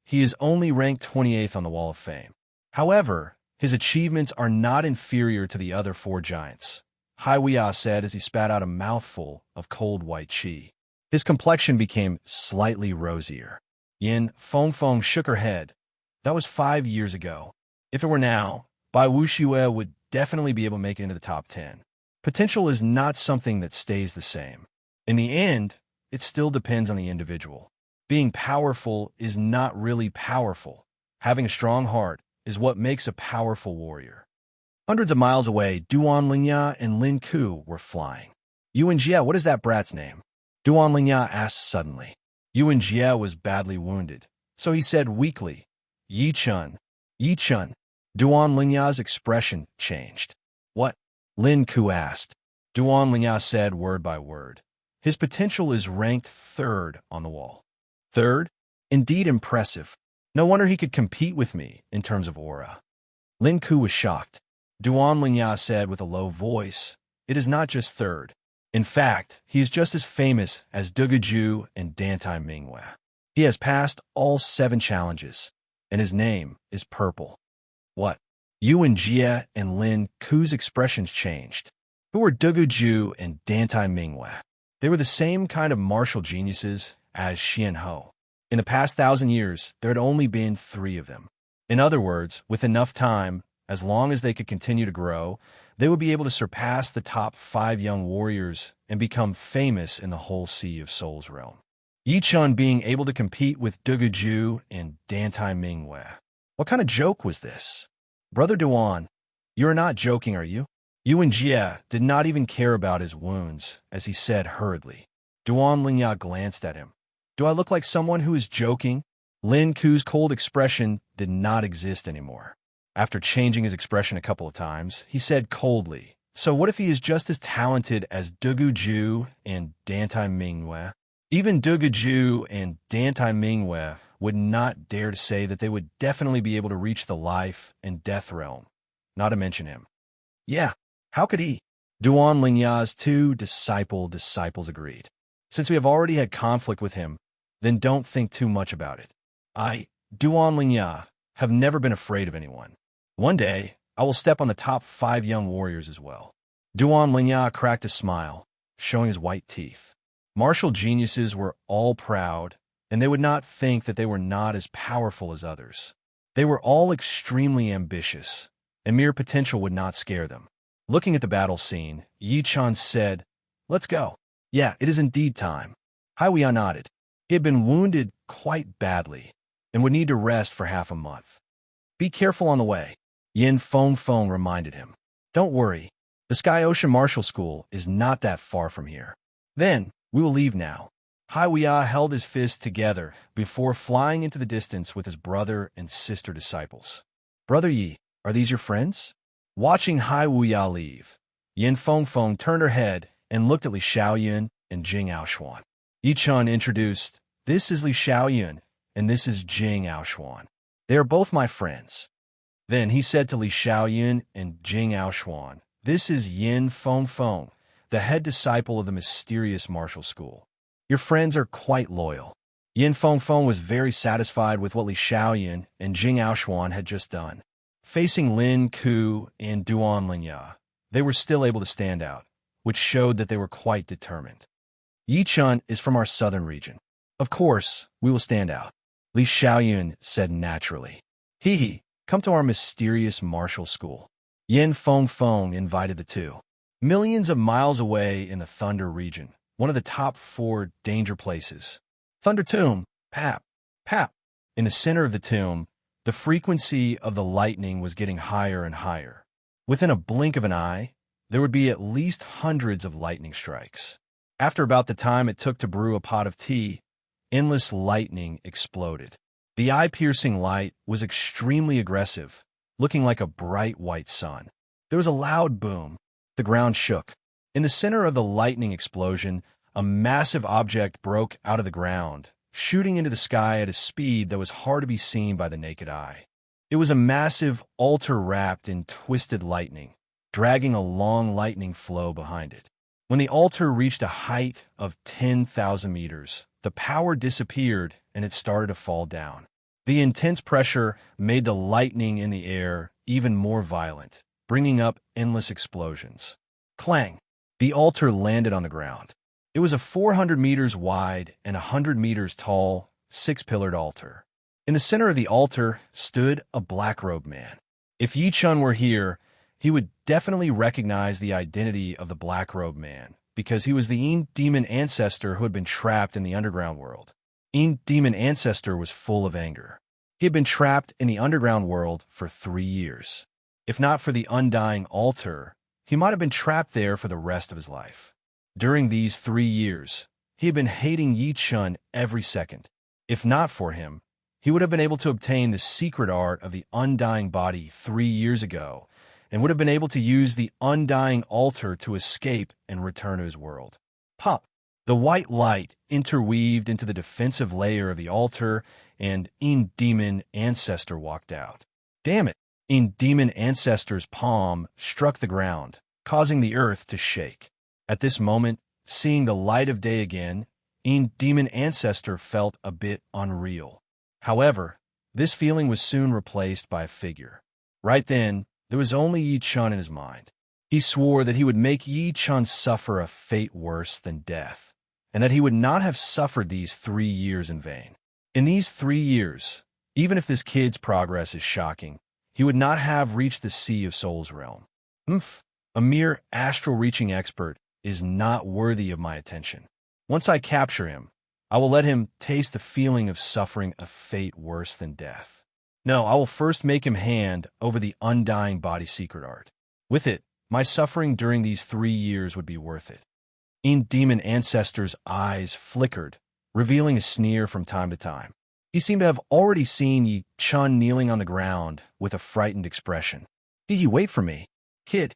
He is only ranked 28th on the Wall of Fame. However, his achievements are not inferior to the other 4 giants," Hai Wuya said as he spat out a mouthful of cold white qi. His complexion became slightly rosier. Yin Fengfeng shook her head. "That was 5 years ago. If it were now, Bai Wuxiue would definitely be able to make it into the top 10. Potential is not something that stays the same. In the end, it still depends on the individual. Being powerful is not really powerful. Having a strong heart is what makes a powerful warrior." Hundreds of miles away, Duan Lingya and Lin Ku were flying. "Yuan Jie, what is that brat's name?" Duan Lingya asked suddenly. Yuan Jie was badly wounded, so he said weakly, "Yi Chun. Yi Chun." Duan Lingya's expression changed. "What?" Lin Ku asked. Duan Lingya said word by word, "His potential is ranked 3rd on the wall." 3rd? Indeed impressive. No wonder he could compete with me in terms of aura. Lin Ku was shocked. Duan Lingya said with a low voice, "It is not just 3rd. In fact, he is just as famous as Duguju and Dantai Mingwe. He has passed all 7 challenges, and his name is Purple." "What?" Yuan Jie and Lin Ku's expressions changed. Who were Duguju and Dantai Mingwe? They were the same kind of martial geniuses as Xian Ho. In the past 1,000 years, there had only been 3 of them. In other words, with enough time, as long as they could continue to grow, they would be able to surpass the top 5 young warriors and become famous in the whole Sea of Souls realm. Yi Chun being able to compete with Duguju and Dantai Mingwe. What kind of joke was this? "Brother Duan, you are not joking, are you?" Yuan Jie did not even care about his wounds as he said hurriedly. Duan Lingya glanced at him. "Do I look like someone who is joking?" Lin Ku's cold expression did not exist anymore. After changing his expression a couple of times, he said coldly, "So what if he is just as talented as Duguju and Dantai Mingwe?" Even Duguju and Dantai Mingwe would not dare to say that they would definitely be able to reach the life and death realm, not to mention him. "Yeah, how could he?" Duan Lingya's 2 disciples agreed. "Since we have already had conflict with him, then don't think too much about it. I, Duan Lingya, have never been afraid of anyone. One day, I will step on the top 5 young warriors as well." Duan Lingya cracked a smile, showing his white teeth. Martial geniuses were all proud, and they would not think that they were not as powerful as others. They were all extremely ambitious, and mere potential would not scare them. Looking at the battle scene, Yi Chun said, "Let's go." "Yeah, it is indeed time." Hai Wuya nodded. He had been wounded quite badly, and would need to rest for half a month. "Be careful on the way," Yin Fengfeng reminded him. "Don't worry, the Sky Ocean Martial School is not that far from here. Then, we will leave now." Hai Wuya held his fists together before flying into the distance with his brother and sister disciples. "Brother Yi, are these your friends?" Watching Hai Wuya leave, Yin Fengfeng turned her head and looked at Li Xiaoyun and Jing Aoshuan. Yi Chun introduced, "This is Li Xiaoyun, and this is Jing Aoshuan. They are both my friends." Then he said to Li Xiaoyun and Jing Aoshuan, "This is Yin Fengfeng, the head disciple of the mysterious martial school. Your friends are quite loyal." Yin Fengfeng was very satisfied with what Li Xiaoyun and Jing Aoshuan had just done. Facing Lin Ku and Duan Lingya, they were still able to stand out, which showed that they were quite determined. "Yi Chun is from our southern region. Of course, we will stand out," Li Xiaoyun said naturally. "He, come to our mysterious martial school." Yin Fengfeng invited the 2. Millions of miles away in the Thunder region, one of the top 4 danger places. Thunder Tomb, pap, pap. In the center of the tomb, the frequency of the lightning was getting higher and higher. Within a blink of an eye, there would be at least hundreds of lightning strikes. After about the time it took to brew a pot of tea, endless lightning exploded. The eye-piercing light was extremely aggressive, looking like a bright white sun. There was a loud boom. The ground shook. In the center of the lightning explosion, a massive object broke out of the ground, shooting into the sky at a speed that was hard to be seen by the naked eye. It was a massive altar wrapped in twisted lightning, dragging a long lightning flow behind it. When the altar reached a height of 10,000 meters, the power disappeared and it started to fall down. The intense pressure made the lightning in the air even more violent, bringing up endless explosions. Clang! The altar landed on the ground. It was a 400 meters wide and 100 meters tall, six-pillared altar. In the center of the altar stood a black-robed man. If Yi Chun were here, he would definitely recognize the identity of the black-robed man, because he was the Yin demon ancestor who had been trapped in the underground world. Yin demon ancestor was full of anger. He had been trapped in the underground world for 3 years. If not for the undying altar, he might have been trapped there for the rest of his life. During these 3 years, he had been hating Yi Chun every second. If not for him, he would have been able to obtain the secret art of the undying body 3 years ago, and would have been able to use the undying altar to escape and return to his world. Pop! The white light interweaved into the defensive layer of the altar, and Yin demon ancestor walked out. Damn it! Yin demon ancestor's palm struck the ground, causing the earth to shake. At this moment, seeing the light of day again, Yin demon ancestor felt a bit unreal. However, this feeling was soon replaced by a figure. Right then, there was only Yi Chun in his mind. He swore that he would make Yi Chun suffer a fate worse than death, and that he would not have suffered these 3 years in vain. In these 3 years, even if this kid's progress is shocking, he would not have reached the Sea of Souls realm. A mere astral-reaching expert is not worthy of my attention. Once I capture him, I will let him taste the feeling of suffering a fate worse than death. No, I will first make him hand over the undying body secret art. With it, my suffering during these 3 years would be worth it. Yin demon ancestor's eyes flickered, revealing a sneer from time to time. He seemed to have already seen Yi Chun kneeling on the ground with a frightened expression. Did you wait for me? Kid,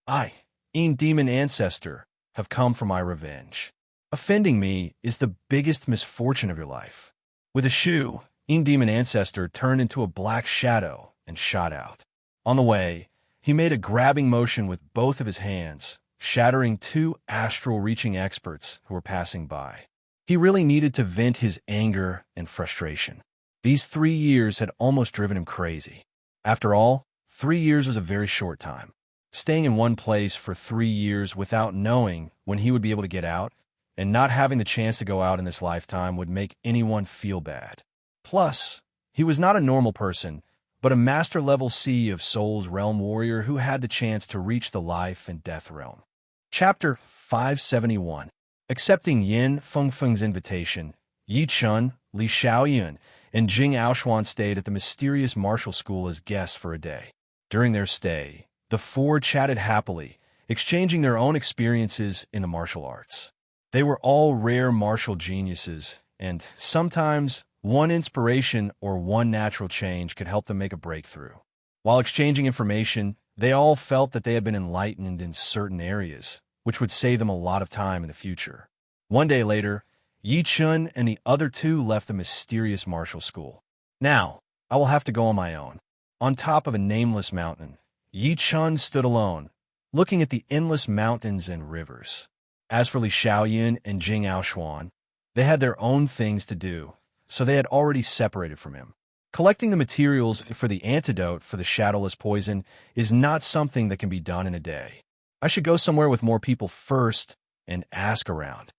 I, Yin demon ancestor, have come for my revenge. Offending me is the biggest misfortune of your life. With a shoe, Yin demon ancestor turned into a black shadow and shot out. On the way, he made a grabbing motion with both of his hands, shattering 2 astral-reaching experts who were passing by. He really needed to vent his anger and frustration. These 3 years had almost driven him crazy. After all, 3 years was a very short time. Staying in one place for 3 years without knowing when he would be able to get out, and not having the chance to go out in this lifetime would make anyone feel bad. Plus, he was not a normal person, but a master-level Sea of Souls realm warrior who had the chance to reach the life and death realm. Chapter 571. Accepting Yin Fengfeng's invitation, Yi Chun, Li Xiaoyun, and Jing Aoshuan stayed at the mysterious martial school as guests for a day. During their stay, the 4 chatted happily, exchanging their own experiences in the martial arts. They were all rare martial geniuses, and sometimes one inspiration or one natural change could help them make a breakthrough. While exchanging information, they all felt that they had been enlightened in certain areas, which would save them a lot of time in the future. One day later, Yi Chun and the other 2 left the mysterious martial school. Now, I will have to go on my own. On top of a nameless mountain, Yi Chun stood alone, looking at the endless mountains and rivers. As for Li Xiaoyun and Jing Aoshuan, they had their own things to do, so they had already separated from him. Collecting the materials for the antidote for the shadowless poison is not something that can be done in a day. I should go somewhere with more people first and ask around.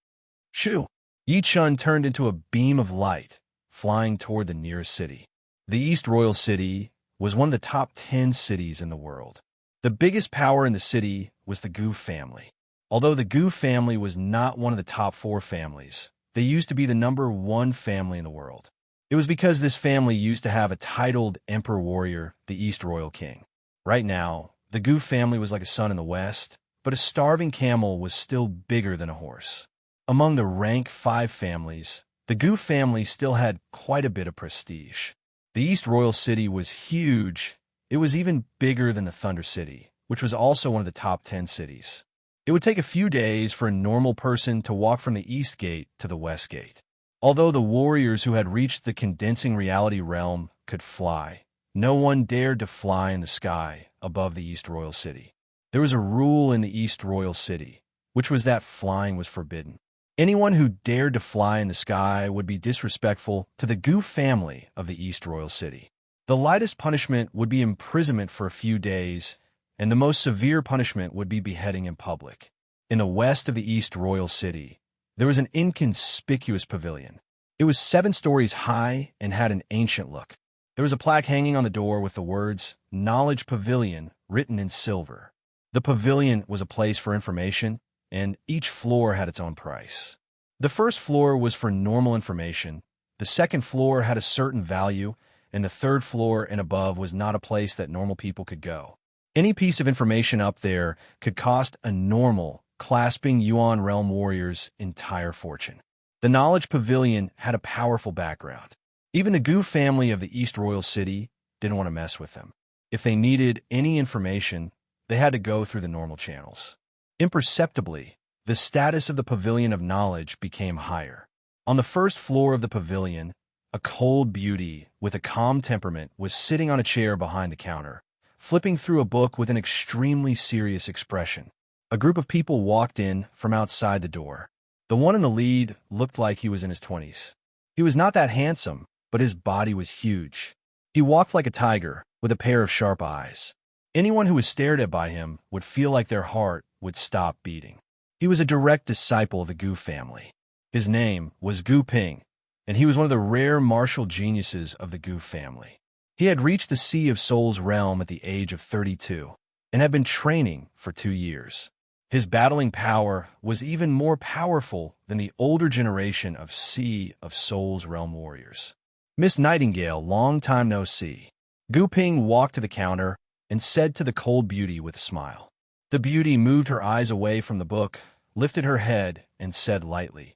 Shoo! Yi Chun turned into a beam of light, flying toward the nearest city. The East Royal City was one of the top 10 cities in the world. The biggest power in the city was the Gu family. Although the Gu family was not one of the top 4 families, they used to be the #1 family in the world. It was because this family used to have a titled emperor warrior, the East Royal King. Right now, the Gu family was like a sun in the west, but a starving camel was still bigger than a horse. Among the rank 5 families, The Gu family still had quite a bit of prestige. The East Royal City was huge. It was even bigger than the Thunder City, which was also one of the top 10 cities. It would take a few days for a normal person to walk from the East Gate to the West Gate. Although the warriors who had reached the condensing reality realm could fly, no one dared to fly in the sky above the East Royal City. There was a rule in the East Royal City, which was that flying was forbidden. Anyone who dared to fly in the sky would be disrespectful to the Gu family of the East Royal City. The lightest punishment would be imprisonment for a few days, and the most severe punishment would be beheading in public. In the west of the East Royal City, there was an inconspicuous pavilion. It was 7 stories high and had an ancient look. There was a plaque hanging on the door with the words, "Knowledge Pavilion," written in silver. The pavilion was a place for information, and each floor had its own price. The first floor was for normal information, the second floor had a certain value, and the third floor and above was not a place that normal people could go. Any piece of information up there could cost a normal, clasping Yuan realm warrior's entire fortune. The Knowledge Pavilion had a powerful background. Even the Gu family of the East Royal City didn't want to mess with them. If they needed any information, they had to go through the normal channels. Imperceptibly, the status of the Pavilion of Knowledge became higher. On the first floor of the pavilion, a cold beauty with a calm temperament was sitting on a chair behind the counter, flipping through a book with an extremely serious expression. A group of people walked in from outside the door. The one in the lead looked like he was in his 20s. He was not that handsome, but his body was huge. He walked like a tiger, with a pair of sharp eyes. Anyone who was stared at by him would feel like their heart would stop beating. He was a direct disciple of the Gu family. His name was Gu Ping, and he was one of the rare martial geniuses of the Gu family. He had reached the Sea of Souls realm at the age of 32, and had been training for 2 years. His battling power was even more powerful than the older generation of Sea of Souls realm warriors. Miss Nightingale, long time no see. Gu Ping walked to the counter and said to the cold beauty with a smile. The beauty moved her eyes away from the book, lifted her head, and said lightly,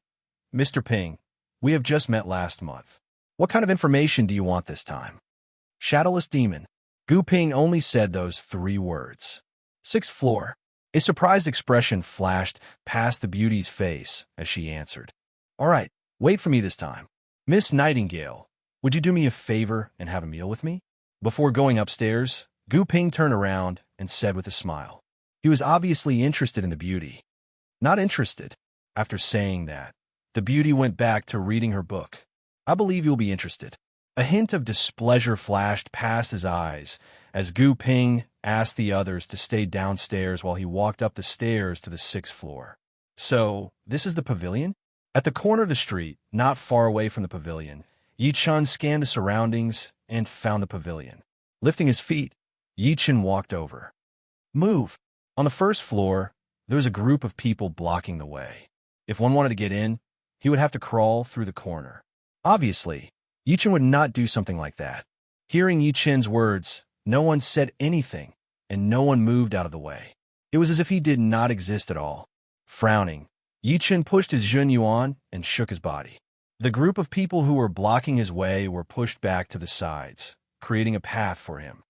"Mr. Ping, we have just met last month. What kind of information do you want this time?" Shadowless demon. Gu Ping only said those 3 words. 6th floor. A surprised expression flashed past the beauty's face as she answered. "All right, wait for me this time. Miss Nightingale, would you do me a favor and have a meal with me?" Before going upstairs, Gu Ping turned around and said with a smile. He was obviously interested in the beauty. Not interested. After saying that, the beauty went back to reading her book. "I believe you'll be interested." A hint of displeasure flashed past his eyes as Gu Ping asked the others to stay downstairs while he walked up the stairs to the 6th floor. "So, this is the pavilion?" At the corner of the street, not far away from the pavilion, Yi Chun scanned the surroundings and found the pavilion. Lifting his feet, Yi Chun walked over. "Move." On the first floor, there was a group of people blocking the way. If one wanted to get in, he would have to crawl through the corner. Obviously, Yi Chun would not do something like that. Hearing Yi Chun's words, no one said anything, and no one moved out of the way. It was as if he did not exist at all. Frowning, Yi Chun pushed his Jun Yuan and shook his body. The group of people who were blocking his way were pushed back to the sides, creating a path for him.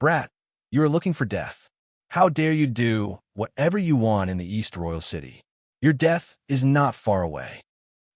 "Brat, you are looking for death. How dare you do whatever you want in the East Royal City? Your death is not far away."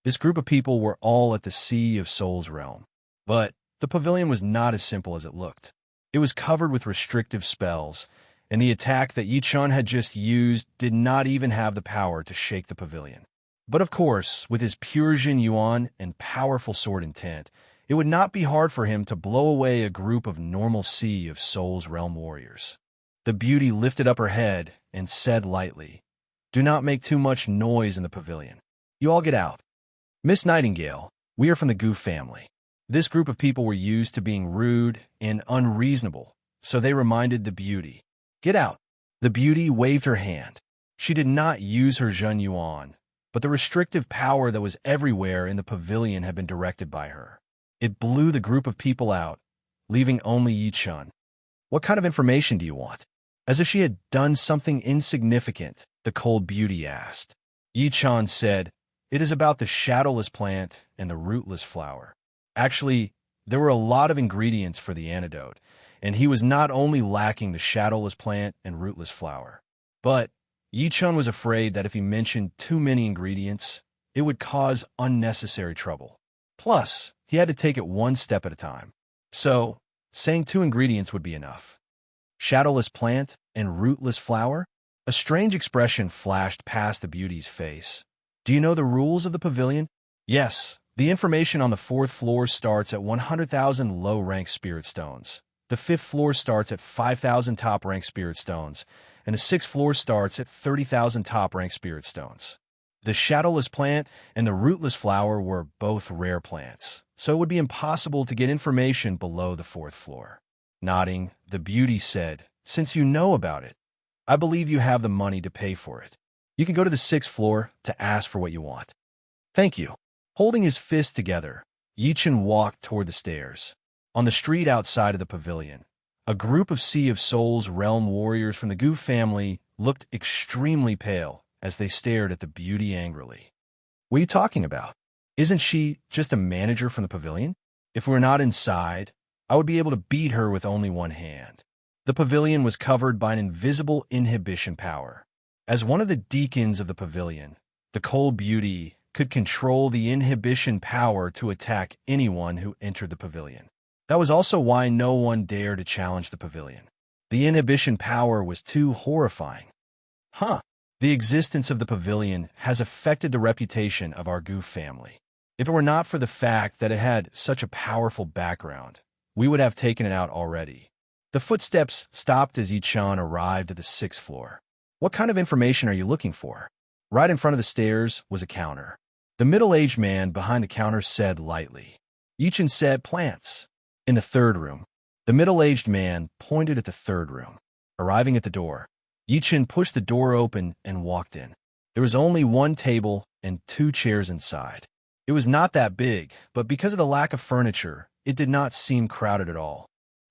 This group of people were all at the Sea of Souls realm. But the pavilion was not as simple as it looked. It was covered with restrictive spells, and the attack that Yi Chun had just used did not even have the power to shake the pavilion. But of course, with his pure Jin Yuan and powerful sword intent, it would not be hard for him to blow away a group of normal Sea of Souls realm warriors. The beauty lifted up her head and said lightly, "Do not make too much noise in the pavilion. You all get out." "Miss Nightingale, we are from the Gu family." This group of people were used to being rude and unreasonable, so they reminded the beauty, "Get out." The beauty waved her hand. She did not use her Jun Yuan, but the restrictive power that was everywhere in the pavilion had been directed by her. It blew the group of people out, leaving only Yi Chun. "What kind of information do you want?" As if she had done something insignificant, the cold beauty asked. Yi Chun said, It is about the shadowless plant and the rootless flower. Actually, there were a lot of ingredients for the antidote, and he was not only lacking the shadowless plant and rootless flower, but Yi-chun was afraid that if he mentioned too many ingredients, it would cause unnecessary trouble. Plus, he had to take it one step at a time. So, saying 2 ingredients would be enough. Shadowless plant and rootless flower? A strange expression flashed past the beauty's face. Do you know the rules of the pavilion? Yes. The information on the 4th floor starts at 100,000 low-rank spirit stones. The 5th floor starts at 5,000 top-rank spirit stones, and the 6th floor starts at 30,000 top-rank spirit stones. The shadowless plant and the rootless flower were both rare plants, so it would be impossible to get information below the 4th floor. Nodding, the beauty said, "Since you know about it, I believe you have the money to pay for it. You can go to the 6th floor to ask for what you want." "Thank you." Holding his fists together, Yi-chun walked toward the stairs. On the street outside of the pavilion, a group of Sea of Souls realm warriors from the Gu family looked extremely pale as they stared at the beauty angrily. "What are you talking about? Isn't she just a manager from the pavilion? If we were not inside, I would be able to beat her with only one hand." The pavilion was covered by an invisible inhibition power. As one of the deacons of the pavilion, the cold beauty could control the inhibition power to attack anyone who entered the pavilion. That was also why no one dared to challenge the pavilion. The inhibition power was too horrifying. The existence of the pavilion has affected the reputation of our Gu family. If it were not for the fact that it had such a powerful background, we would have taken it out already. The footsteps stopped as Yi-chun arrived at the 6th floor. "What kind of information are you looking for?" Right in front of the stairs was a counter. The middle-aged man behind the counter said lightly. Yi-chun said, "Plants." "In the 3rd room." The middle-aged man pointed at the 3rd room. Arriving at the door, Yi-chun pushed the door open and walked in. There was only one table and 2 chairs inside. It was not that big, but because of the lack of furniture, it did not seem crowded at all.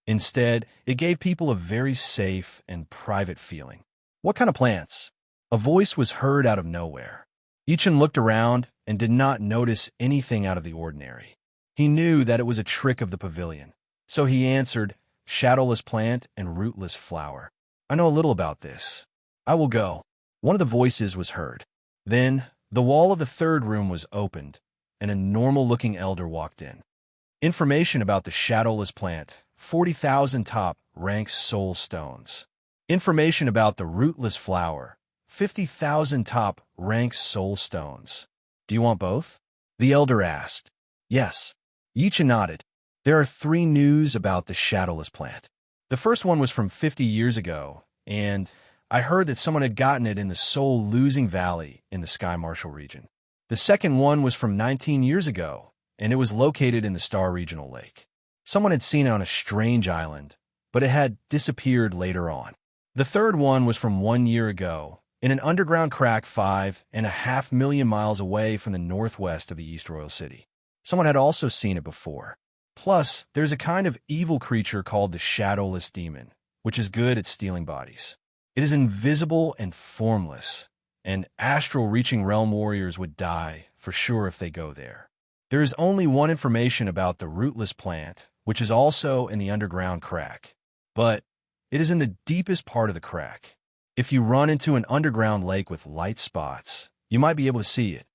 Instead, it gave people a very safe and private feeling. "What kind of plants?" A voice was heard out of nowhere. Yi-chun looked around and did not notice anything out of the ordinary. He knew that it was a trick of the pavilion, so he answered, "Shadowless plant and rootless flower. I know a little about this. I will go." One of the voices was heard. Then, the wall of the 3rd room was opened, and a normal-looking elder walked in. Information about the shadowless plant, 40,000 top-rank soul stones. Information about the rootless flower, 50,000 top-rank soul stones. "Do you want both?" the elder asked. "Yes." Yi-chun nodded. "There are 3 news about the shadowless plant. The first one was from 50 years ago, and I heard that someone had gotten it in the soul-losing valley in the Sky Marshal region. The second one was from 19 years ago, and it was located in the Star Regional Lake. Someone had seen it on a strange island, but it had disappeared later on. The third one was from 1 year ago, in an underground crack 5.5 million miles away from the northwest of the East Royal City. Someone had also seen it before. Plus, there's a kind of evil creature called the Shadowless Demon, which is good at stealing bodies. It is invisible and formless, and astral-reaching realm warriors would die for sure if they go there. There is only one information about the rootless plant, which is also in the underground crack, but it is in the deepest part of the crack. If you run into an underground lake with light spots, you might be able to see it.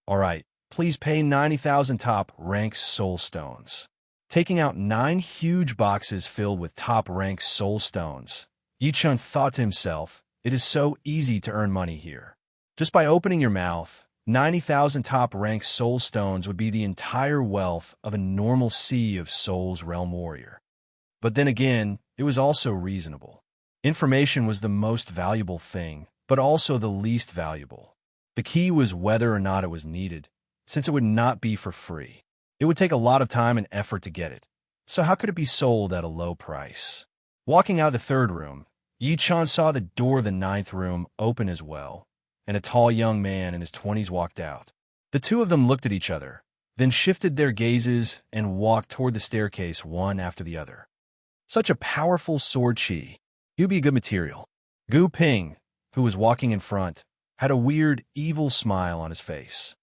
All right, please pay 90,000 top-rank soul stones. Taking out 9 huge boxes filled with top-rank soul stones, Yi-chun thought to himself, it is so easy to earn money here. Just by opening your mouth, 90,000 top-rank soul stones would be the entire wealth of a normal Sea of Souls realm warrior. But then again, it was also reasonable. Information was the most valuable thing, but also the least valuable. The key was whether or not it was needed, since it would not be for free. It would take a lot of time and effort to get it, so how could it be sold at a low price? Walking out of the third room, Yi-chun saw the door of the 9th room open as well, and a tall young man in his 20s walked out. The two of them looked at each other, then shifted their gazes and walked toward the staircase one after the other. Such a powerful sword chi. You'd be a good material. Gu Ping, who was walking in front, had a weird, evil smile on his face.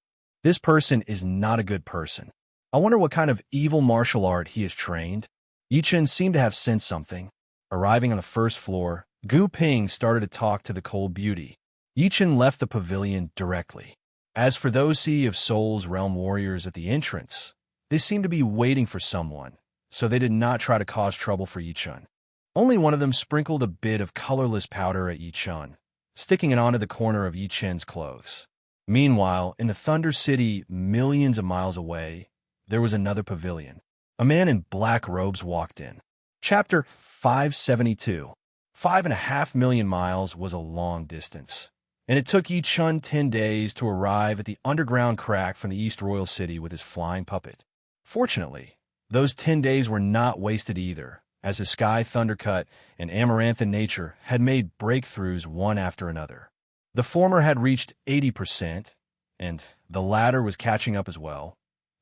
This person is not a good person. I wonder what kind of evil martial art he has trained. Yi Chen seemed to have sensed something. Arriving on the first floor, Gu Ping started to talk to the cold beauty. Yi Chen left the pavilion directly. As for those Sea of Souls realm warriors at the entrance, they seemed to be waiting for someone, so they did not try to cause trouble for Yi Chen. Only one of them sprinkled a bit of colorless powder at Yi Chen, sticking it onto the corner of Yi Chen's clothes. Meanwhile, in the Thunder City, millions of miles away, there was another pavilion. A man in black robes walked in. Chapter 572. 5.5 million miles was a long distance, and it took Yi Chen 10 days to arrive at the underground crack from the East Royal City with his flying puppet. Fortunately, those 10 days were not wasted either, as his Sky Thundercut and Amaranthan nature had made breakthroughs one after another. The former had reached 80%, and the latter was catching up as well,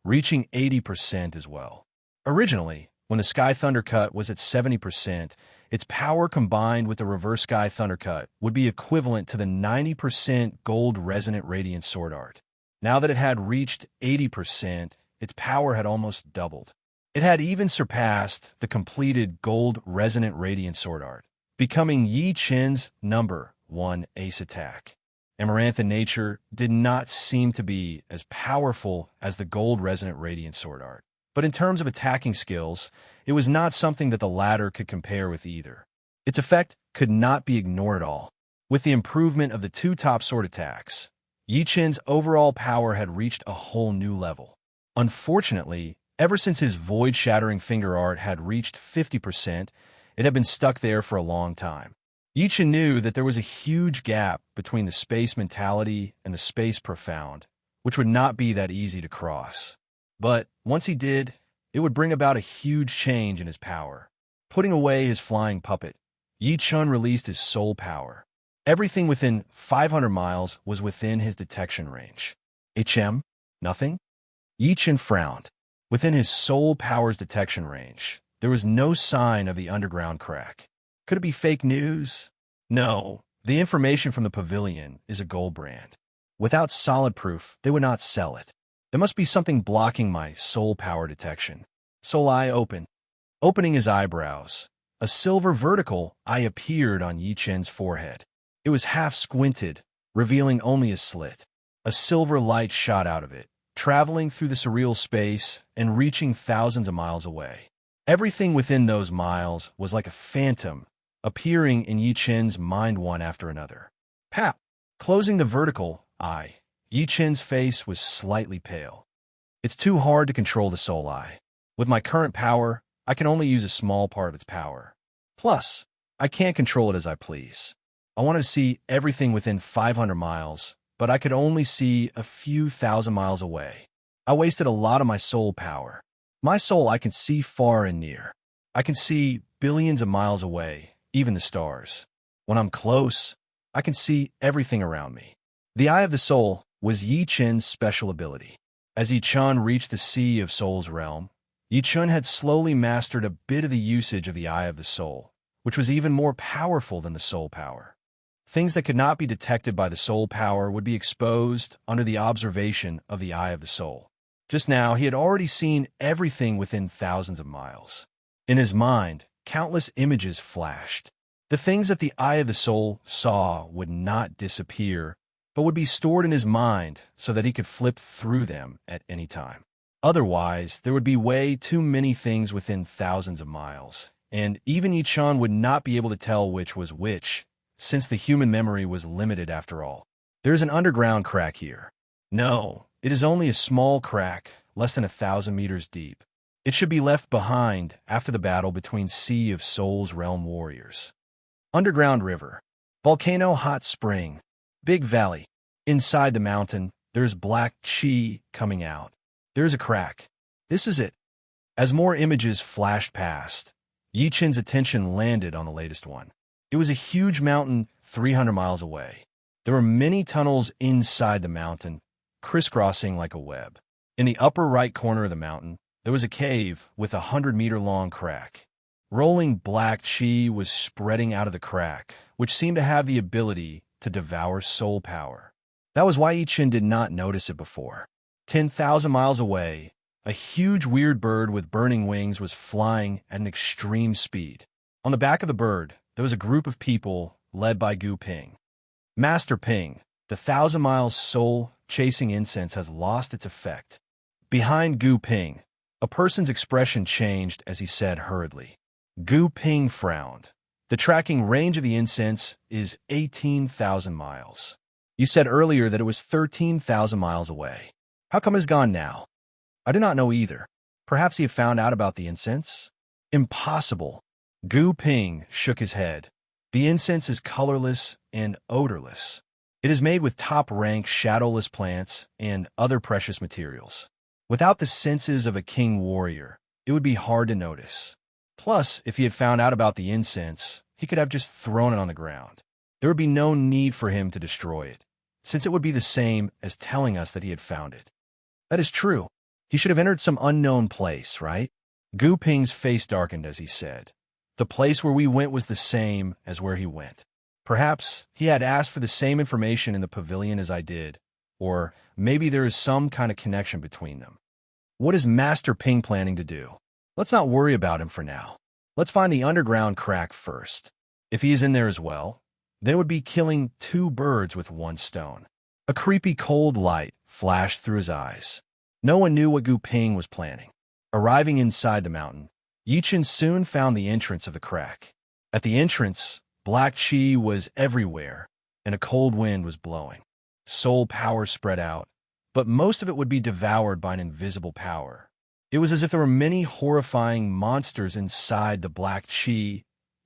reaching 80% as well. Originally, when the Sky Thundercut was at 70%, its power combined with the Reverse Sky Thundercut would be equivalent to the 90% Gold Resonant Radiant Sword Art. Now that it had reached 80%, its power had almost doubled. It had even surpassed the completed Gold Resonant Radiant Sword Art, becoming Yi Chen's number 1 ace attack. Amaranthan nature did not seem to be as powerful as the Gold Resonant Radiant Sword Art, but in terms of attacking skills, it was not something that the latter could compare with either. Its effect could not be ignored at all. With the improvement of the two top sword attacks, Yi Chen's overall power had reached a whole new level. Unfortunately, ever since his void-shattering finger art had reached 50%, it had been stuck there for a long time. Yi Chen knew that there was a huge gap between the space mentality and the space profound, which would not be that easy to cross. But once he did, it would bring about a huge change in his power. Putting away his flying puppet, Yi Chen released his soul power. Everything within 500 miles was within his detection range. HM? Nothing? Yi Chen frowned. Within his soul power's detection range, there was no sign of the underground crack. Could it be fake news? No, the information from the pavilion is a gold brand. Without solid proof, they would not sell it. There must be something blocking my soul power detection. Soul eye open. Opening his eyebrows, a silver vertical eye appeared on Yi Chen's forehead. It was half squinted, revealing only a slit. A silver light shot out of it, traveling through the surreal space and reaching thousands of miles away. Everything within those miles was like a phantom, appearing in Yi Chen's mind one after another. Pap! Closing the vertical eye, Yi Chen's face was slightly pale. It's too hard to control the soul eye. With my current power, I can only use a small part of its power. Plus, I can't control it as I please. I wanted to see everything within 500 miles, but I could only see a few thousand miles away. I wasted a lot of my soul power. My soul I can see far and near. I can see billions of miles away, even the stars. When I'm close, I can see everything around me. The Eye of the Soul was Yi Chen's special ability. As Yi Chen reached the Sea of Souls realm, Yi Chen had slowly mastered a bit of the usage of the Eye of the Soul, which was even more powerful than the soul power. Things that could not be detected by the soul power would be exposed under the observation of the Eye of the Soul. Just now, he had already seen everything within thousands of miles. In his mind, countless images flashed. The things that the Eye of the Soul saw would not disappear, but would be stored in his mind so that he could flip through them at any time. Otherwise, there would be way too many things within thousands of miles, and even Yi Chen would not be able to tell which was which, since the human memory was limited after all. There is an underground crack here. No, it is only a small crack, less than 1,000 meters deep. It should be left behind after the battle between Sea of Souls realm warriors. Underground river. Volcano hot spring. Big valley. Inside the mountain, there is black chi coming out. There is a crack. This is it. As more images flashed past, Yi Chen's attention landed on the latest one. It was a huge mountain 300 miles away. There were many tunnels inside the mountain, crisscrossing like a web. In the upper right corner of the mountain, there was a cave with a 100-meter-long crack. Rolling black chi was spreading out of the crack, which seemed to have the ability to devour soul power. That was why Yi Chen did not notice it before. 10,000 miles away, a huge weird bird with burning wings was flying at an extreme speed. On the back of the bird, there was a group of people led by Gu Ping. Master Ping, the 1,000-mile soul chasing incense has lost its effect. Behind Gu Ping, a person's expression changed as he said hurriedly. Gu Ping frowned. The tracking range of the incense is 18,000 miles. You said earlier that it was 13,000 miles away. How come it's gone now? I do not know either. Perhaps he had found out about the incense? Impossible. Gu Ping shook his head. The incense is colorless and odorless. It is made with top-rank shadowless plants and other precious materials. Without the senses of a king warrior, it would be hard to notice. Plus, if he had found out about the incense, he could have just thrown it on the ground. There would be no need for him to destroy it, since it would be the same as telling us that he had found it. That is true. He should have entered some unknown place, right? Gu Ping's face darkened as he said. The place where we went was the same as where he went. Perhaps he had asked for the same information in the pavilion as I did, or maybe there is some kind of connection between them. What is Master Ping planning to do? Let's not worry about him for now. Let's find the underground crack first. If he is in there as well, then it would be killing two birds with one stone. A creepy cold light flashed through his eyes. No one knew what Gu Ping was planning. Arriving inside the mountain, Yichen soon found the entrance of the crack. At the entrance, black chi was everywhere, and a cold wind was blowing. Soul power spread out, but most of it would be devoured by an invisible power. It was as if there were many horrifying monsters inside the black chi,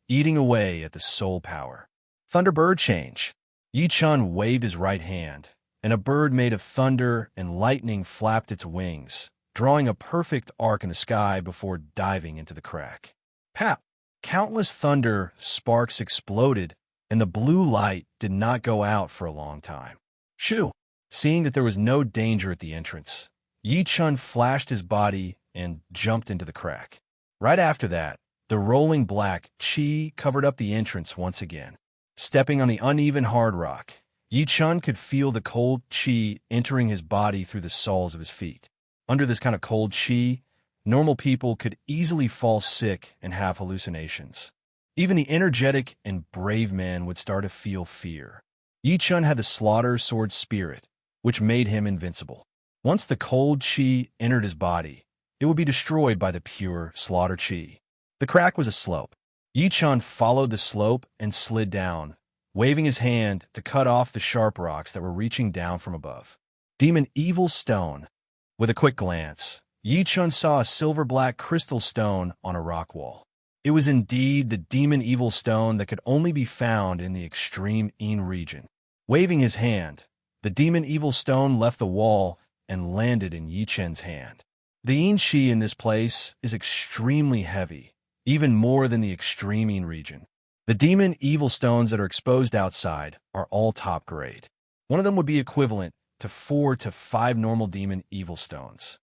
eating away at the soul power. Thunderbird change. Yichen waved his right hand, and a bird made of thunder and lightning flapped its wings, drawing a perfect arc in the sky before diving into the crack. Pap! Countless thunder sparks exploded, and the blue light did not go out for a long time. Shoo! Seeing that there was no danger at the entrance, Yichen flashed his body and jumped into the crack. Right after that, the rolling black chi covered up the entrance once again. Stepping on the uneven hard rock, Yichen could feel the cold chi entering his body through the soles of his feet. Under this kind of cold chi, normal people could easily fall sick and have hallucinations. Even the energetic and brave men would start to feel fear. Yichen had the slaughter sword spirit, which made him invincible. Once the cold chi entered his body, it would be destroyed by the pure slaughter chi. The crack was a slope. Yichen followed the slope and slid down, waving his hand to cut off the sharp rocks that were reaching down from above. Demon Evil Stone. With a quick glance, Yichen saw a silver-black crystal stone on a rock wall. It was indeed the Demon Evil Stone that could only be found in the extreme Yin region. Waving his hand, the Demon Evil Stone left the wall and landed in Yichen's hand. The Yin Qi in this place is extremely heavy, even more than the extreme Yin region. The Demon Evil Stones that are exposed outside are all top grade. One of them would be equivalent to 4 to 5 normal Demon Evil Stones.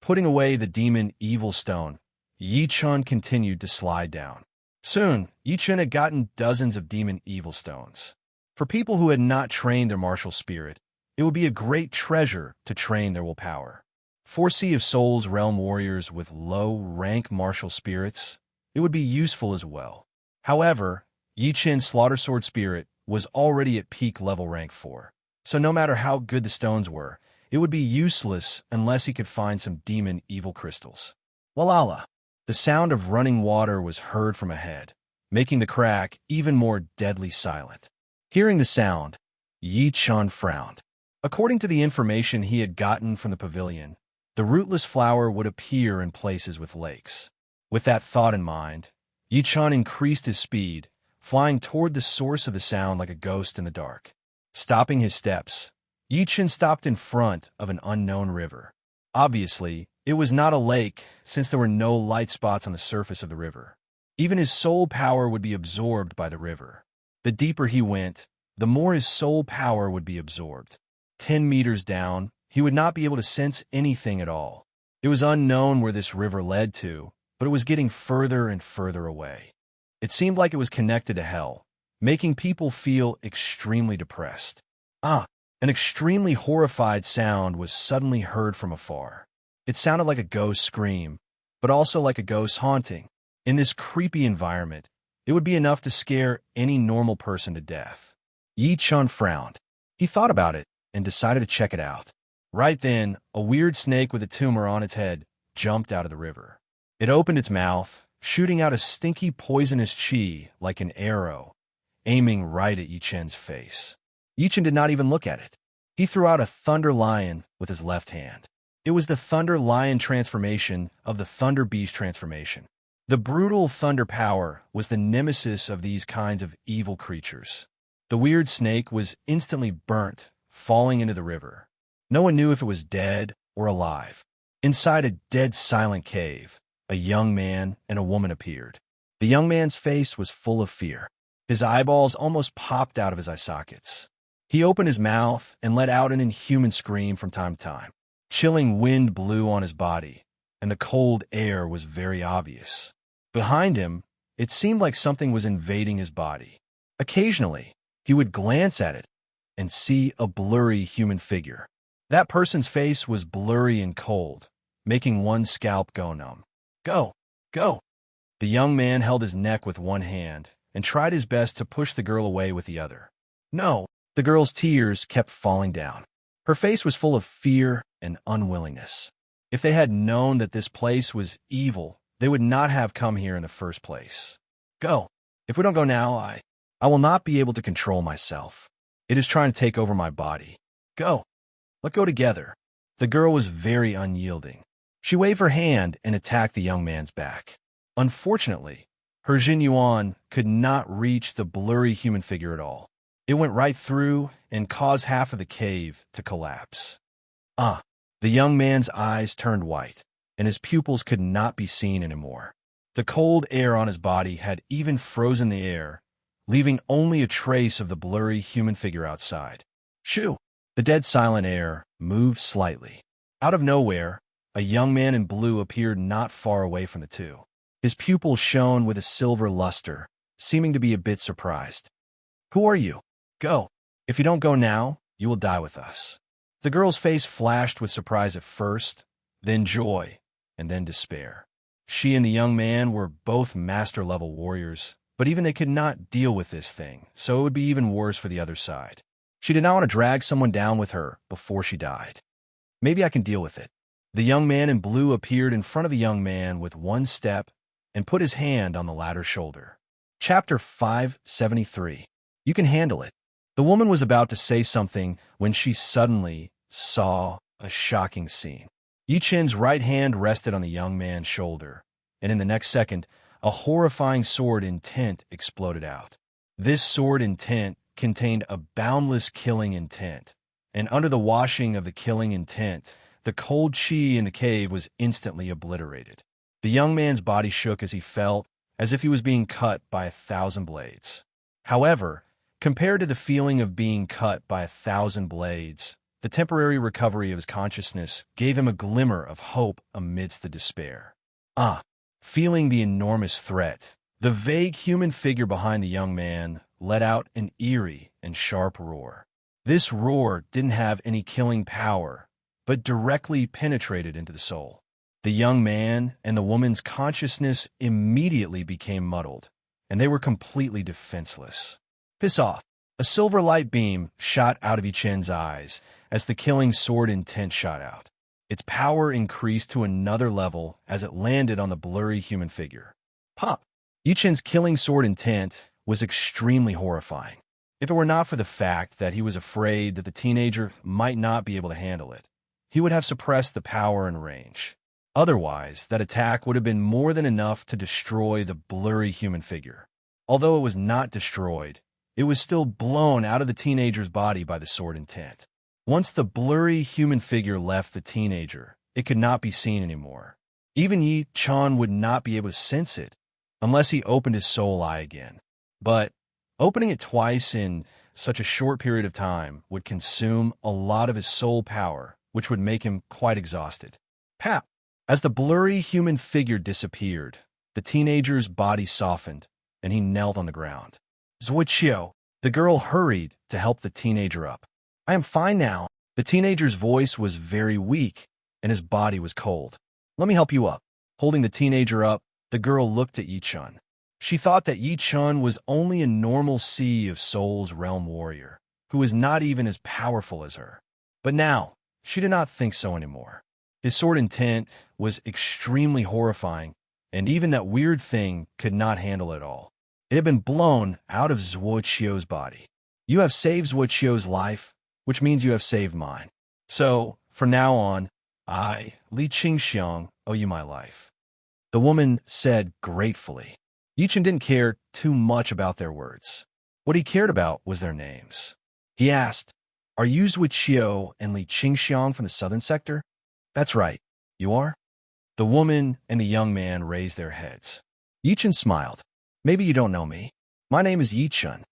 Putting away the Demon Evil Stone, Yichen continued to slide down. Soon, Yichen had gotten dozens of Demon Evil Stones. For people who had not trained their martial spirit, it would be a great treasure to train their willpower. For Sea of Souls realm warriors with low-rank martial spirits, it would be useful as well. However, Yichen's slaughter sword spirit was already at peak level rank 4, so no matter how good the stones were, it would be useless unless he could find some demon evil crystals. Walala! The sound of running water was heard from ahead, making the crack even more deadly silent. Hearing the sound, Yichen frowned. According to the information he had gotten from the pavilion, the rootless flower would appear in places with lakes. With that thought in mind, Yichen increased his speed, flying toward the source of the sound like a ghost in the dark. Stopping his steps, Yichen stopped in front of an unknown river. Obviously, it was not a lake since there were no light spots on the surface of the river. Even his soul power would be absorbed by the river. The deeper he went, the more his soul power would be absorbed. 10 meters down, he would not be able to sense anything at all. It was unknown where this river led to, but it was getting further and further away. It seemed like it was connected to hell, making people feel extremely depressed. An extremely horrified sound was suddenly heard from afar. It sounded like a ghost scream, but also like a ghost haunting. In this creepy environment, it would be enough to scare any normal person to death. Yi Chun frowned. He thought about it and decided to check it out. Right then, a weird snake with a tumor on its head jumped out of the river. It opened its mouth, shooting out a stinky poisonous chi like an arrow, aiming right at Yi Chen's face. Yi Chen did not even look at it. He threw out a thunder lion with his left hand. It was the thunder lion transformation of the thunder beast transformation. The brutal thunder power was the nemesis of these kinds of evil creatures. The weird snake was instantly burnt, falling into the river. No one knew if it was dead or alive. Inside a dead silent cave, a young man and a woman appeared. The young man's face was full of fear. His eyeballs almost popped out of his eye sockets. He opened his mouth and let out an inhuman scream from time to time. Chilling wind blew on his body, and the cold air was very obvious. Behind him, it seemed like something was invading his body. Occasionally, he would glance at it and see a blurry human figure. That person's face was blurry and cold, making one's scalp go numb. Go, go. The young man held his neck with one hand and tried his best to push the girl away with the other. No, the girl's tears kept falling down. Her face was full of fear and unwillingness. If they had known that this place was evil, they would not have come here in the first place. Go. If we don't go now, I will not be able to control myself. It is trying to take over my body. Go. Let's go together. The girl was very unyielding. She waved her hand and attacked the young man's back. Unfortunately, her Jin Yuan could not reach the blurry human figure at all. It went right through and caused half of the cave to collapse. The young man's eyes turned white, and his pupils could not be seen anymore. The cold air on his body had even frozen the air, leaving only a trace of the blurry human figure outside. Shoo! The dead silent air moved slightly. Out of nowhere, a young man in blue appeared not far away from the two. His pupils shone with a silver luster, seeming to be a bit surprised. Who are you? Go. If you don't go now, you will die with us. The girl's face flashed with surprise at first, then joy, and then despair. She and the young man were both master-level warriors, but even they could not deal with this thing, so it would be even worse for the other side. She did not want to drag someone down with her before she died. Maybe I can deal with it. The young man in blue appeared in front of the young man with one step and put his hand on the latter's shoulder. Chapter 573. You can handle it. The woman was about to say something when she suddenly saw a shocking scene. Yi Chen's right hand rested on the young man's shoulder, and in the next second, a horrifying sword intent exploded out. This sword intent contained a boundless killing intent, and under the washing of the killing intent, the cold chi in the cave was instantly obliterated. The young man's body shook as he felt as if he was being cut by 1,000 blades. However, compared to the feeling of being cut by 1,000 blades, the temporary recovery of his consciousness gave him a glimmer of hope amidst the despair. Feeling the enormous threat, the vague human figure behind the young man let out an eerie and sharp roar. This roar didn't have any killing power, but directly penetrated into the soul. The young man and the woman's consciousness immediately became muddled, and they were completely defenseless. Piss off! A silver light beam shot out of Yi Chen's eyes as the killing sword intent shot out. Its power increased to another level as it landed on the blurry human figure. Pop! Yi Chen's killing sword intent was extremely horrifying. If it were not for the fact that he was afraid that the teenager might not be able to handle it, he would have suppressed the power and range. Otherwise, that attack would have been more than enough to destroy the blurry human figure. Although it was not destroyed, it was still blown out of the teenager's body by the sword intent. Once the blurry human figure left the teenager, it could not be seen anymore. Even Yi Chen would not be able to sense it, unless he opened his soul eye again. But opening it twice in such a short period of time would consume a lot of his soul power, which would make him quite exhausted. Pap! As the blurry human figure disappeared, the teenager's body softened, and he knelt on the ground. Zuiqiu, the girl hurried to help the teenager up. I am fine now. The teenager's voice was very weak, and his body was cold. Let me help you up. Holding the teenager up, the girl looked at Yi-chun. She thought that Yi-chun was only a normal Sea of Souls realm warrior, who was not even as powerful as her. But now, she did not think so anymore. His sword intent was extremely horrifying, and even that weird thing could not handle it all. It had been blown out of Zhuoqiu's body. You have saved Zhuoqiu's life, which means you have saved mine. So, from now on, I, Li Qingxiang, owe you my life. The woman said gratefully. Yi-chun didn't care too much about their words. What he cared about was their names. He asked, "Are you Zhuoqiu and Li Qingxiang from the southern sector?" "That's right. You are?" The woman and the young man raised their heads. Yi-chun smiled. "Maybe you don't know me. My name is Yi-chun."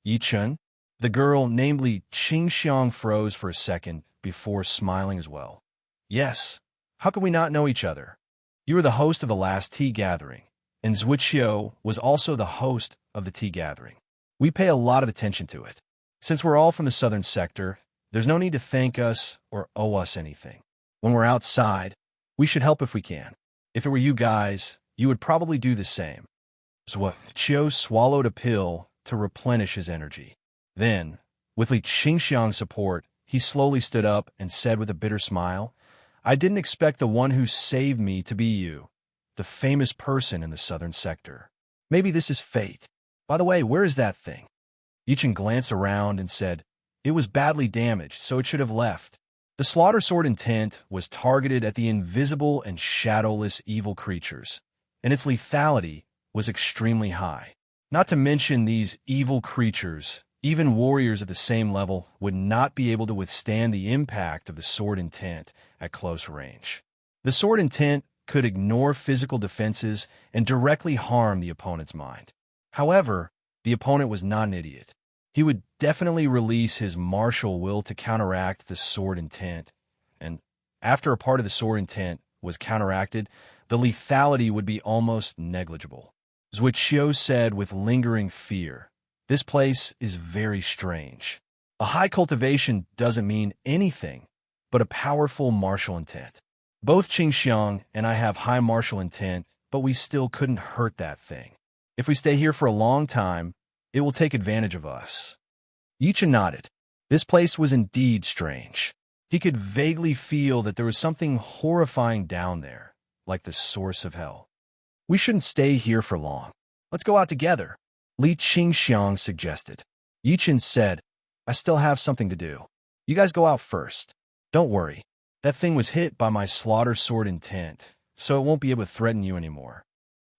"Yi-chun?" The girl, named Li Qingxiang, froze for a second before smiling as well. "Yes. How could we not know each other? You were the host of the last tea gathering, and Zhuoqiu was also the host of the tea gathering. We pay a lot of attention to it. Since we're all from the southern sector, there's no need to thank us or owe us anything. When we're outside, we should help if we can. If it were you guys, you would probably do the same." Zhuoqiu swallowed a pill to replenish his energy. Then, with Li Qingxiang's support, he slowly stood up and said with a bitter smile, "I didn't expect the one who saved me to be you, the famous person in the southern sector. Maybe this is fate. By the way, where is that thing?" Yi-chun glanced around and said, "It was badly damaged, so it should have left." The slaughter sword intent was targeted at the invisible and shadowless evil creatures, and its lethality was extremely high. Not to mention these evil creatures, even warriors at the same level would not be able to withstand the impact of the sword intent at close range. The sword intent could ignore physical defenses and directly harm the opponent's mind. However, the opponent was not an idiot. He would definitely release his martial will to counteract the sword intent, and after a part of the sword intent was counteracted, the lethality would be almost negligible. Zhuoqiu said with lingering fear, "This place is very strange. A high cultivation doesn't mean anything but a powerful martial intent. Both Qingxiang and I have high martial intent, but we still couldn't hurt that thing. If we stay here for a long time, it will take advantage of us." Yi-chun nodded. This place was indeed strange. He could vaguely feel that there was something horrifying down there, like the source of hell. "We shouldn't stay here for long. Let's go out together," Li Qingxiang suggested. Yi-chun said, "I still have something to do. You guys go out first. Don't worry. That thing was hit by my slaughter sword intent, so it won't be able to threaten you anymore.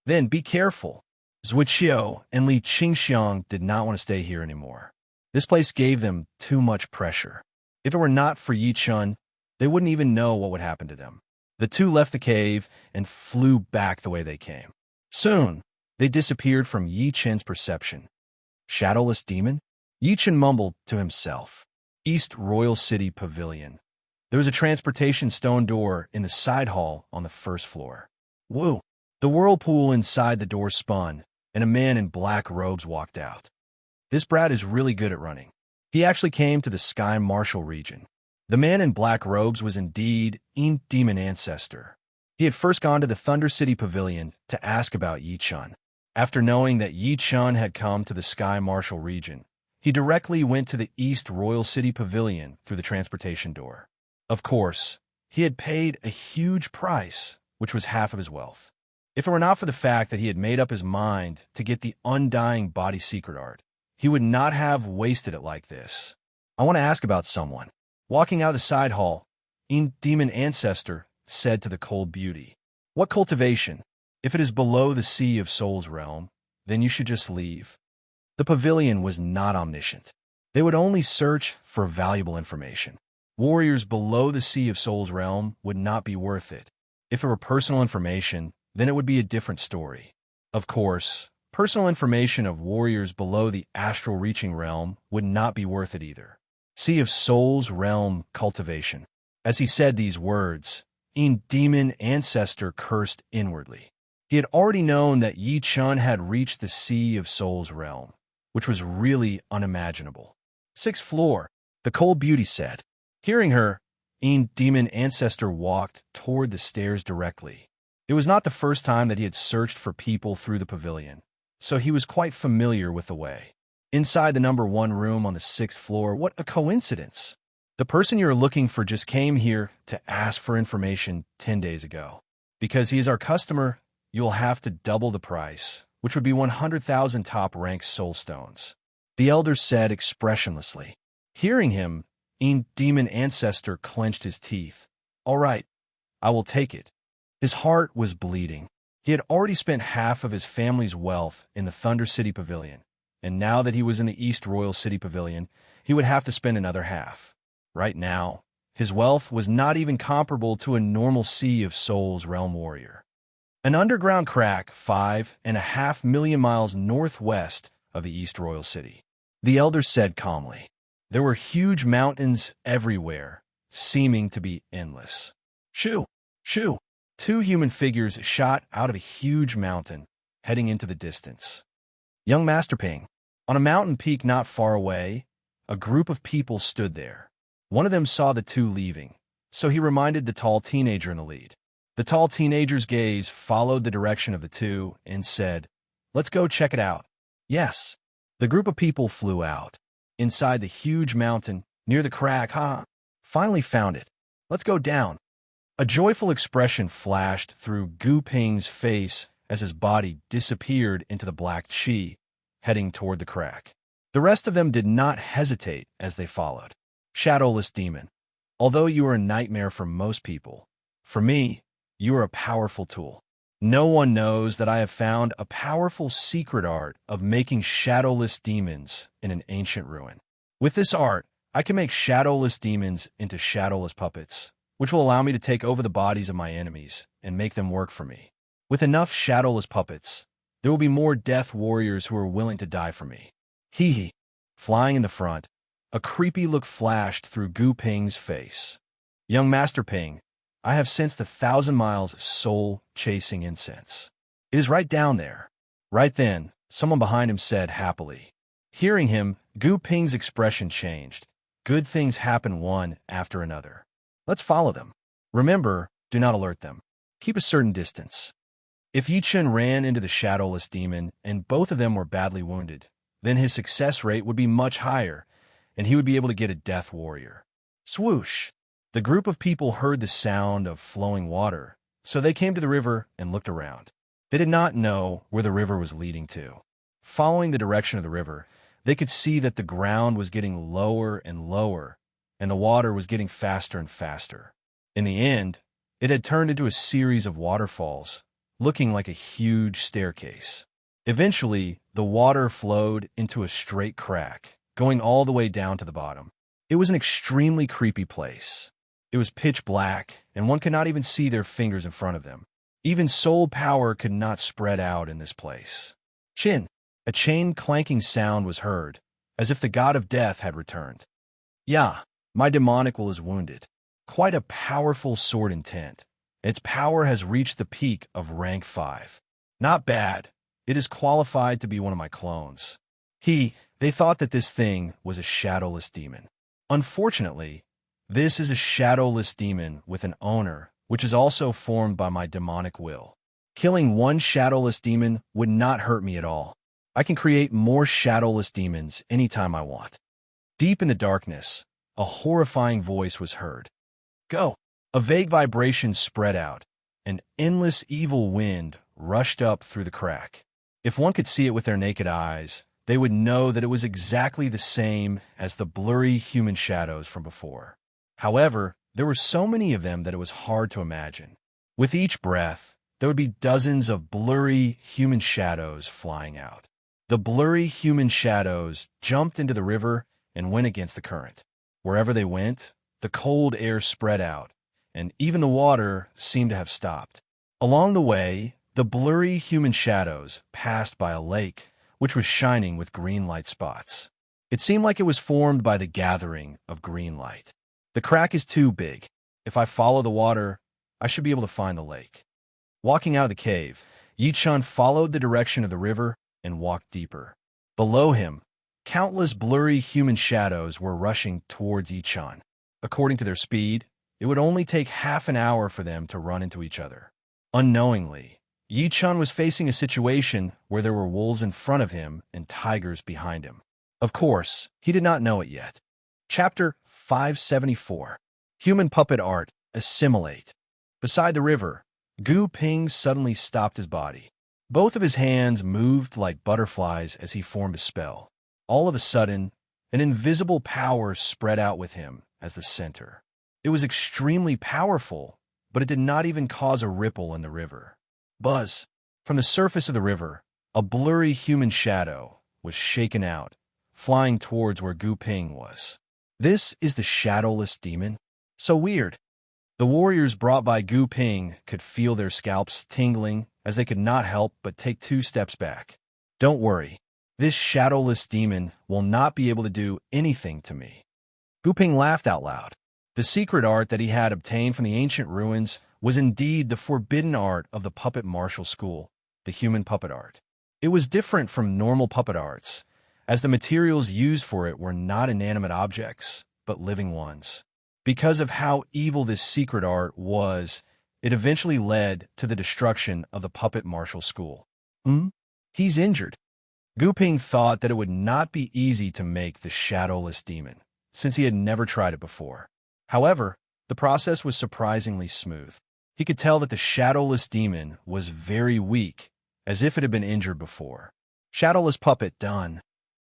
Then be careful." Zhuoqiu and Li Qingxiang did not want to stay here anymore. This place gave them too much pressure. If it were not for Yi-chun, they wouldn't even know what would happen to them. The two left the cave and flew back the way they came. Soon, they disappeared from Yi-chun's perception. Shadowless demon? Yi-chun mumbled to himself. East Royal City Pavilion. There was a transportation stone door in the side hall on the first floor. Woo! The whirlpool inside the door spun, and a man in black robes walked out. This brat is really good at running. He actually came to the Sky Martial region. The man in black robes was indeed Demon Ancestor. He had first gone to the Thunder City Pavilion to ask about Yi-chun. After knowing that Yi-chun had come to the Sky Martial region, he directly went to the East Royal City Pavilion through the transportation door. Of course, he had paid a huge price, which was half of his wealth. If it were not for the fact that he had made up his mind to get the undying body secret art, he would not have wasted it like this. "I want to ask about someone." Walking out of the side hall, Demon Ancestor said to the cold beauty, "What cultivation? If it is below the Sea of Souls realm, then you should just leave." The pavilion was not omniscient. They would only search for valuable information. Warriors below the Sea of Souls realm would not be worth it. If it were personal information, then it would be a different story. Of course, personal information of warriors below the astral reaching realm would not be worth it either. Sea of Souls realm cultivation. As he said these words, Demon Ancestor cursed inwardly. He had already known that Yi-chun had reached the Sea of Souls realm, which was really unimaginable. Sixth floor. the cold beauty said. Hearing her, demon ancestor walked toward the stairs directly. It was not the first time that he had searched for people through the pavilion, so he was quite familiar with the way. Inside the #1 room on the 6th floor, what a coincidence! The person you're looking for just came here to ask for information 10 days ago. Because he is our customer, you'll have to double the price, which would be 100,000 top-ranked soul stones. The elder said expressionlessly. Hearing him, demon ancestor clenched his teeth. All right, I will take it. His heart was bleeding. He had already spent half of his family's wealth in the Thunder City Pavilion, and now that he was in the East Royal City Pavilion, he would have to spend another half. Right now, his wealth was not even comparable to a normal Sea of Souls realm warrior. An underground crack 5.5 million miles northwest of the East Royal City. The elder said calmly. There were huge mountains everywhere, seeming to be endless. Shoo! Shoo! 2 human figures shot out of a huge mountain, heading into the distance. Young Master Ping. On a mountain peak not far away, a group of people stood there. One of them saw the 2 leaving, so he reminded the tall teenager in the lead. The tall teenager's gaze followed the direction of the 2 and said, Let's go check it out. Yes. The group of people flew out. Inside the huge mountain, near the crack, finally found it. Let's go down. A joyful expression flashed through Gu Ping's face as his body disappeared into the black chi, heading toward the crack. The rest of them did not hesitate as they followed. Shadowless Demon. Although you are a nightmare for most people, for me, you are a powerful tool. No one knows that I have found a powerful secret art of making shadowless demons in an ancient ruin. With this art, I can make shadowless demons into shadowless puppets, which will allow me to take over the bodies of my enemies and make them work for me. With enough shadowless puppets, there will be more death warriors who are willing to die for me. Hee hee. Flying in the front, a creepy look flashed through Gu Ping's face. Young Master Ping, I have sensed 1,000 miles of soul-chasing incense. It is right down there. Right then, someone behind him said happily. Hearing him, Gu Ping's expression changed. Good things happen one after another. Let's follow them. Remember, do not alert them. Keep a certain distance. If Yi Chen ran into the shadowless demon and both of them were badly wounded, then his success rate would be much higher, and he would be able to get a death warrior. Swoosh! The group of people heard the sound of flowing water, so they came to the river and looked around. They did not know where the river was leading to. Following the direction of the river, they could see that the ground was getting lower and lower, and the water was getting faster and faster. In the end, it had turned into a series of waterfalls, looking like a huge staircase. Eventually, the water flowed into a straight crack, going all the way down to the bottom. It was an extremely creepy place. It was pitch black, and one could not even see their fingers in front of them. Even soul power could not spread out in this place. Chin! A chain clanking sound was heard, as if the god of death had returned. Yeah, my demonic will is wounded. Quite a powerful sword intent. Its power has reached the peak of rank 5. Not bad. It is qualified to be one of my clones. They thought that this thing was a shadowless demon. Unfortunately, this is a shadowless demon with an owner, which is also formed by my demonic will. Killing one shadowless demon would not hurt me at all. I can create more shadowless demons anytime I want. Deep in the darkness, a horrifying voice was heard. Go! A vague vibration spread out. An endless evil wind rushed up through the crack. If one could see it with their naked eyes, they would know that it was exactly the same as the blurry human shadows from before. However, there were so many of them that it was hard to imagine. With each breath, there would be dozens of blurry human shadows flying out. The blurry human shadows jumped into the river and went against the current. Wherever they went, the cold air spread out, and even the water seemed to have stopped. Along the way, the blurry human shadows passed by a lake, which was shining with green light spots. It seemed like it was formed by the gathering of green light. The crack is too big. If I follow the water, I should be able to find the lake. Walking out of the cave, Yi Chun followed the direction of the river and walked deeper. Below him, Countless blurry human shadows were rushing towards Yichun. According to their speed, it would only take half an hour for them to run into each other. Unknowingly, Yichun was facing a situation where there were wolves in front of him and tigers behind him. Of course, he did not know it yet. Chapter 574. Human Puppet Art, Assimilate. Beside the river, Gu Ping suddenly stopped his body. Both of his hands moved like butterflies as he formed a spell. All of a sudden, an invisible power spread out with him as the center. It was extremely powerful, but it did not even cause a ripple in the river. Buzz! From the surface of the river, a blurry human shadow was shaken out, flying towards where Gu Ping was. This is the shadowless demon? So weird. The warriors brought by Gu Ping could feel their scalps tingling as they could not help but take 2 steps back. Don't worry, this shadowless demon will not be able to do anything to me. Gu Ping laughed out loud. The secret art that he had obtained from the ancient ruins was indeed the forbidden art of the puppet martial school, the human puppet art. It was different from normal puppet arts, as the materials used for it were not inanimate objects, but living ones. Because of how evil this secret art was, it eventually led to the destruction of the puppet martial school. He's injured. Gu Ping thought that it would not be easy to make the shadowless demon, since he had never tried it before. However, the process was surprisingly smooth. He could tell that the shadowless demon was very weak, as if it had been injured before. Shadowless puppet done.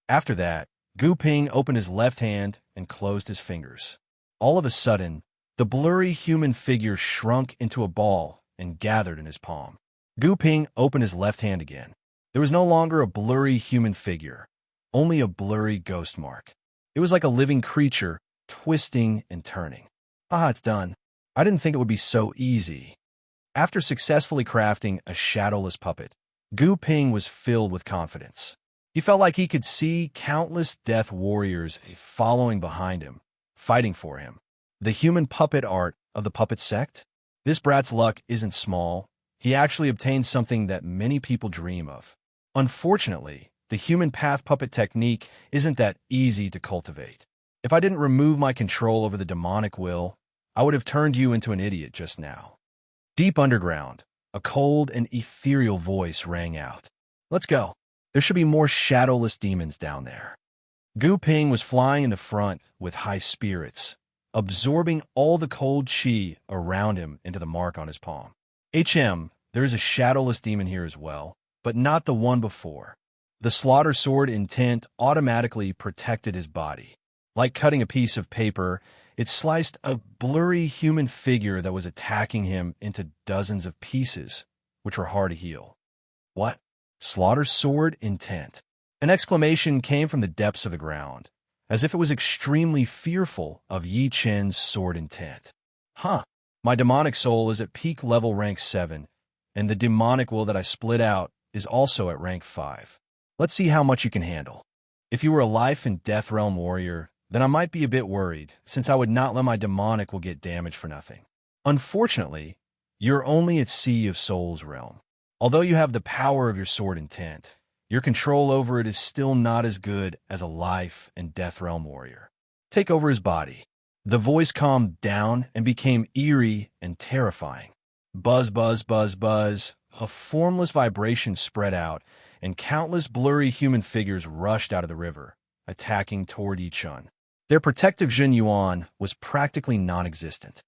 After that, Gu Ping opened his left hand and closed his fingers. All of a sudden, the blurry human figure shrunk into a ball and gathered in his palm. Gu Ping opened his left hand again. There was no longer a blurry human figure, only a blurry ghost mark. It was like a living creature, twisting and turning. It's done. I didn't think it would be so easy. After successfully crafting a shadowless puppet, Gu Ping was filled with confidence. He felt like he could see countless death warriors following behind him, fighting for him. The human puppet art of the puppet sect? This brat's luck isn't small. He actually obtained something that many people dream of. Unfortunately, the human path puppet technique isn't that easy to cultivate. If I didn't remove my control over the demonic will, I would have turned you into an idiot just now. Deep underground, a cold and ethereal voice rang out. Let's go. There should be more shadowless demons down there. Gu Ping was flying in the front with high spirits, absorbing all the cold chi around him into the mark on his palm. There is a shadowless demon here as well, but not the one before. The slaughter sword intent automatically protected his body. Like cutting a piece of paper, it sliced a blurry human figure that was attacking him into dozens of pieces, which were hard to heal. What? Slaughter sword intent? An exclamation came from the depths of the ground, as if it was extremely fearful of Yi Chen's sword intent. My demonic soul is at peak level rank 7, and the demonic will that I split out is also at rank 5. Let's see how much you can handle. If you were a life and death realm warrior, then I might be a bit worried, since I would not let my demonic will get damaged for nothing. Unfortunately, you're only at Sea of Souls realm. Although you have the power of your sword intent, your control over it is still not as good as a life and death realm warrior. Take over his body. The voice calmed down and became eerie and terrifying. Buzz, buzz, buzz, buzz. A formless vibration spread out, and countless blurry human figures rushed out of the river, attacking toward Yichun. Their protective Jin Yuan was practically non-existent.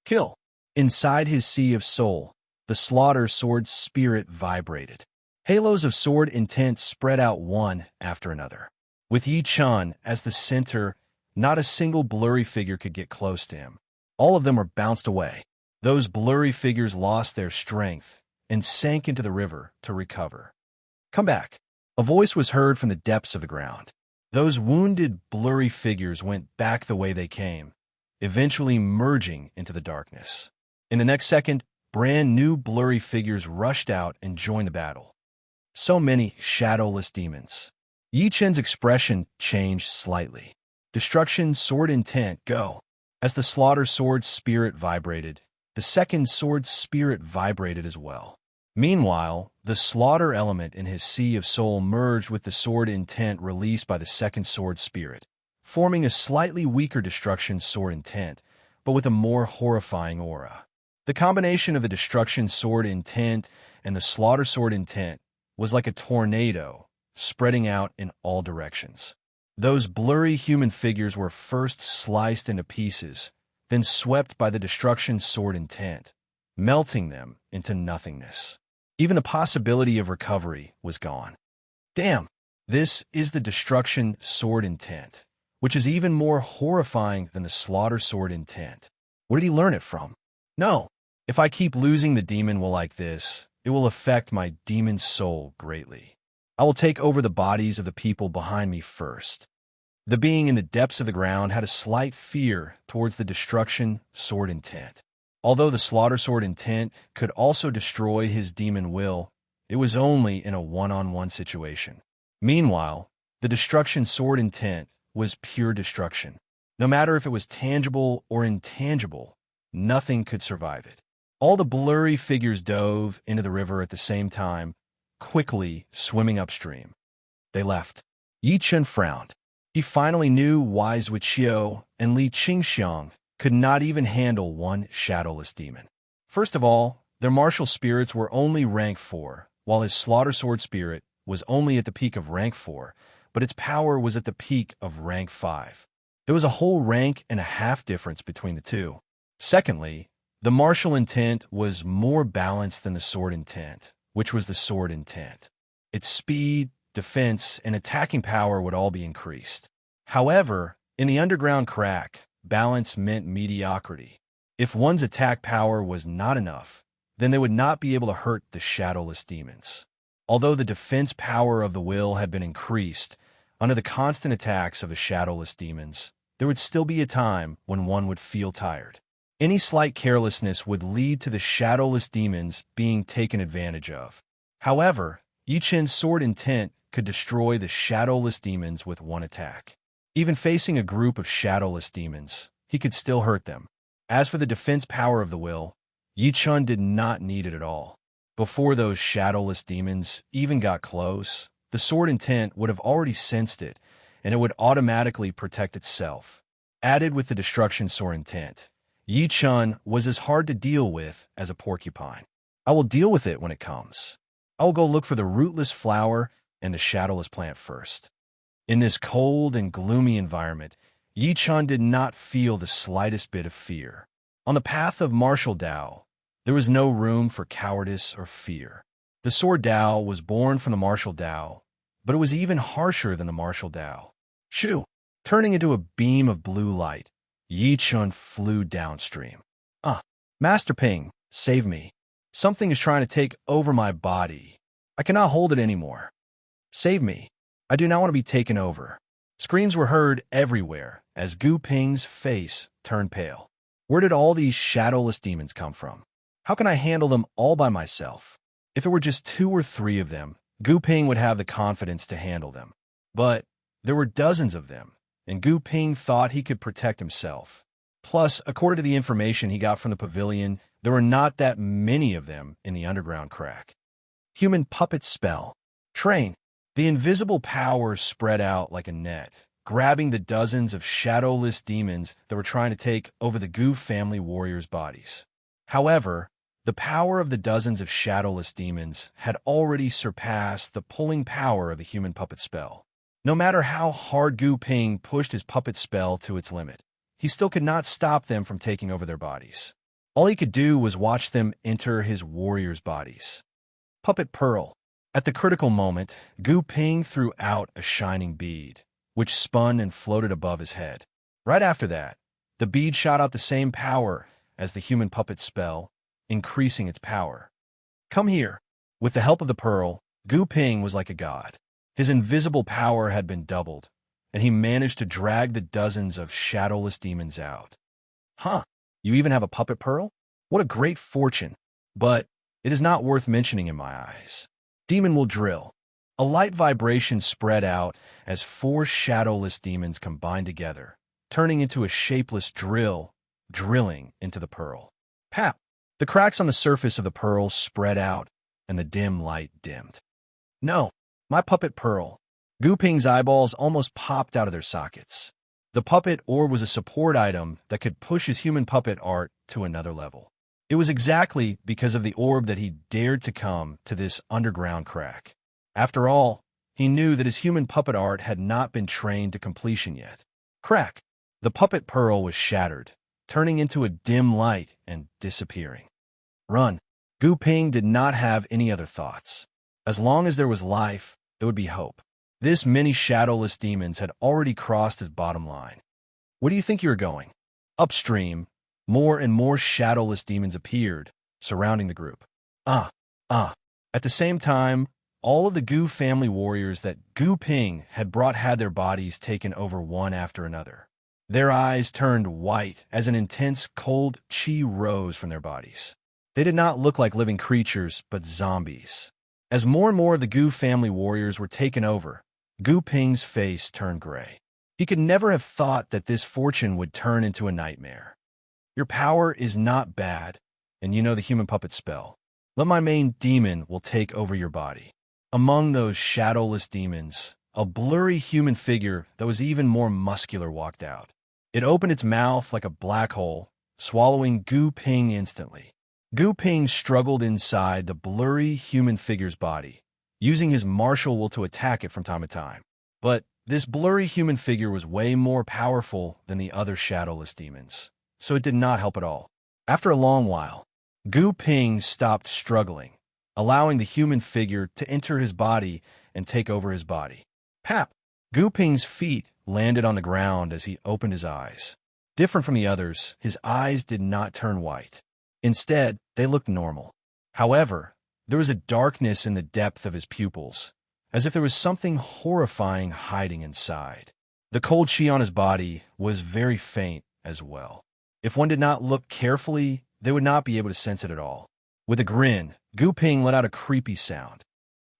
Kill. Inside his sea of soul, the slaughter sword spirit vibrated. Halos of sword intent spread out one after another. With Yichun as the center, not a single blurry figure could get close to him. All of them were bounced away. Those blurry figures lost their strength and sank into the river to recover. Come back. A voice was heard from the depths of the ground. Those wounded, blurry figures went back the way they came, eventually merging into the darkness. In the next second, brand new blurry figures rushed out and joined the battle. So many shadowless demons. Yi Chen's expression changed slightly. Destruction, sword intent, go. As the slaughter sword spirit vibrated, the second sword spirit vibrated as well. Meanwhile, the slaughter element in his sea of soul merged with the sword intent released by the second sword spirit, forming a slightly weaker destruction sword intent, but with a more horrifying aura. The combination of the destruction sword intent and the slaughter sword intent was like a tornado, spreading out in all directions. Those blurry human figures were first sliced into pieces, then swept by the destruction sword intent, melting them into nothingness. Even the possibility of recovery was gone. Damn, this is the destruction sword intent, which is even more horrifying than the slaughter sword intent. Where did he learn it from? No, if I keep losing the demon will like this, it will affect my demon soul greatly. I will take over the bodies of the people behind me first. The being in the depths of the ground had a slight fear towards the destruction sword intent. Although the slaughter sword intent could also destroy his demon will, it was only in a one-on-one situation. Meanwhile, the destruction sword intent was pure destruction. No matter if it was tangible or intangible, nothing could survive it. All the blurry figures dove into the river at the same time, quickly swimming upstream. They left. Yi Chen frowned. He finally knew why Zuiqiu and Li Qingxiang could not even handle one shadowless demon. First of all, their martial spirits were only rank 4, while his slaughter sword spirit was only at the peak of rank 4, but its power was at the peak of rank 5. There was a whole rank and a half difference between the two. Secondly, the martial intent was more balanced than the sword intent, which was the sword intent. Its speed, defense, and attacking power would all be increased. However, in the underground crack, balance meant mediocrity. If one's attack power was not enough, then they would not be able to hurt the shadowless demons. Although the defense power of the will had been increased, under the constant attacks of the shadowless demons, there would still be a time when one would feel tired. Any slight carelessness would lead to the shadowless demons being taken advantage of. However, Yi Chen's sword intent could destroy the shadowless demons with one attack. Even facing a group of shadowless demons, he could still hurt them. As for the defense power of the will, Yi Chen did not need it at all. Before those shadowless demons even got close, the sword intent would have already sensed it, and it would automatically protect itself. Added with the destruction sword intent, Yi Chen was as hard to deal with as a porcupine. I will deal with it when it comes. I will go look for the rootless flower and the shadowless plant first. In this cold and gloomy environment, Yi Chen did not feel the slightest bit of fear. On the path of martial Dao, there was no room for cowardice or fear. The sword Dao was born from the martial Dao, but it was even harsher than the martial Dao. Shoo! Turning into a beam of blue light, Yi Chen flew downstream. Master Ping, save me. Something is trying to take over my body. I cannot hold it anymore. Save me. I do not want to be taken over. Screams were heard everywhere as Gu Ping's face turned pale. Where did all these shadowless demons come from? How can I handle them all by myself? If it were just 2 or 3 of them, Gu Ping would have the confidence to handle them. But there were dozens of them, and Gu Ping thought he could protect himself. Plus, according to the information he got from the pavilion, there were not that many of them in the underground crack. Human puppet spell. Train. The invisible power spread out like a net, grabbing the dozens of shadowless demons that were trying to take over the Gu family warriors' bodies. However, the power of the dozens of shadowless demons had already surpassed the pulling power of the human puppet spell. No matter how hard Gu Ping pushed his puppet spell to its limit, he still could not stop them from taking over their bodies. All he could do was watch them enter his warriors' bodies. Puppet Pearl. At the critical moment, Gu Ping threw out a shining bead, which spun and floated above his head. Right after that, the bead shot out the same power as the human puppet spell, increasing its power. Come here. With the help of the pearl, Gu Ping was like a god. His invisible power had been doubled, and he managed to drag the dozens of shadowless demons out. You even have a puppet pearl? What a great fortune! But it is not worth mentioning in my eyes. Demon will drill. A light vibration spread out as 4 shadowless demons combined together, turning into a shapeless drill, drilling into the pearl. Pap! The cracks on the surface of the pearl spread out, and the dim light dimmed. No, my puppet Pearl. Gu Ping's eyeballs almost popped out of their sockets. The puppet orb was a support item that could push his human puppet art to another level. It was exactly because of the orb that he dared to come to this underground crack. After all, he knew that his human puppet art had not been trained to completion yet. Crack! The puppet Pearl was shattered, turning into a dim light and disappearing. Run! Gu Ping did not have any other thoughts. As long as there was life, there would be hope. This many shadowless demons had already crossed his bottom line. Where do you think you are going? Upstream, more and more shadowless demons appeared, surrounding the group. At the same time, all of the Gu family warriors that Gu Ping had brought had their bodies taken over one after another. Their eyes turned white as an intense cold chi rose from their bodies. They did not look like living creatures, but zombies. As more and more of the Gu family warriors were taken over, Gu Ping's face turned gray. He could never have thought that this fortune would turn into a nightmare. Your power is not bad, and you know the human puppet spell. Let my main demon will take over your body. Among those shadowless demons, a blurry human figure that was even more muscular walked out. It opened its mouth like a black hole, swallowing Gu Ping instantly. Gu Ping struggled inside the blurry human figure's body, using his martial will to attack it from time to time. But this blurry human figure was way more powerful than the other shadowless demons, so it did not help at all. After a long while, Gu Ping stopped struggling, allowing the human figure to enter his body and take over his body. Pap! Gu Ping's feet landed on the ground as he opened his eyes. Different from the others, his eyes did not turn white. Instead, they looked normal. However, there was a darkness in the depth of his pupils, as if there was something horrifying hiding inside. The cold chi on his body was very faint as well. If one did not look carefully, they would not be able to sense it at all. With a grin, Gu Ping let out a creepy sound.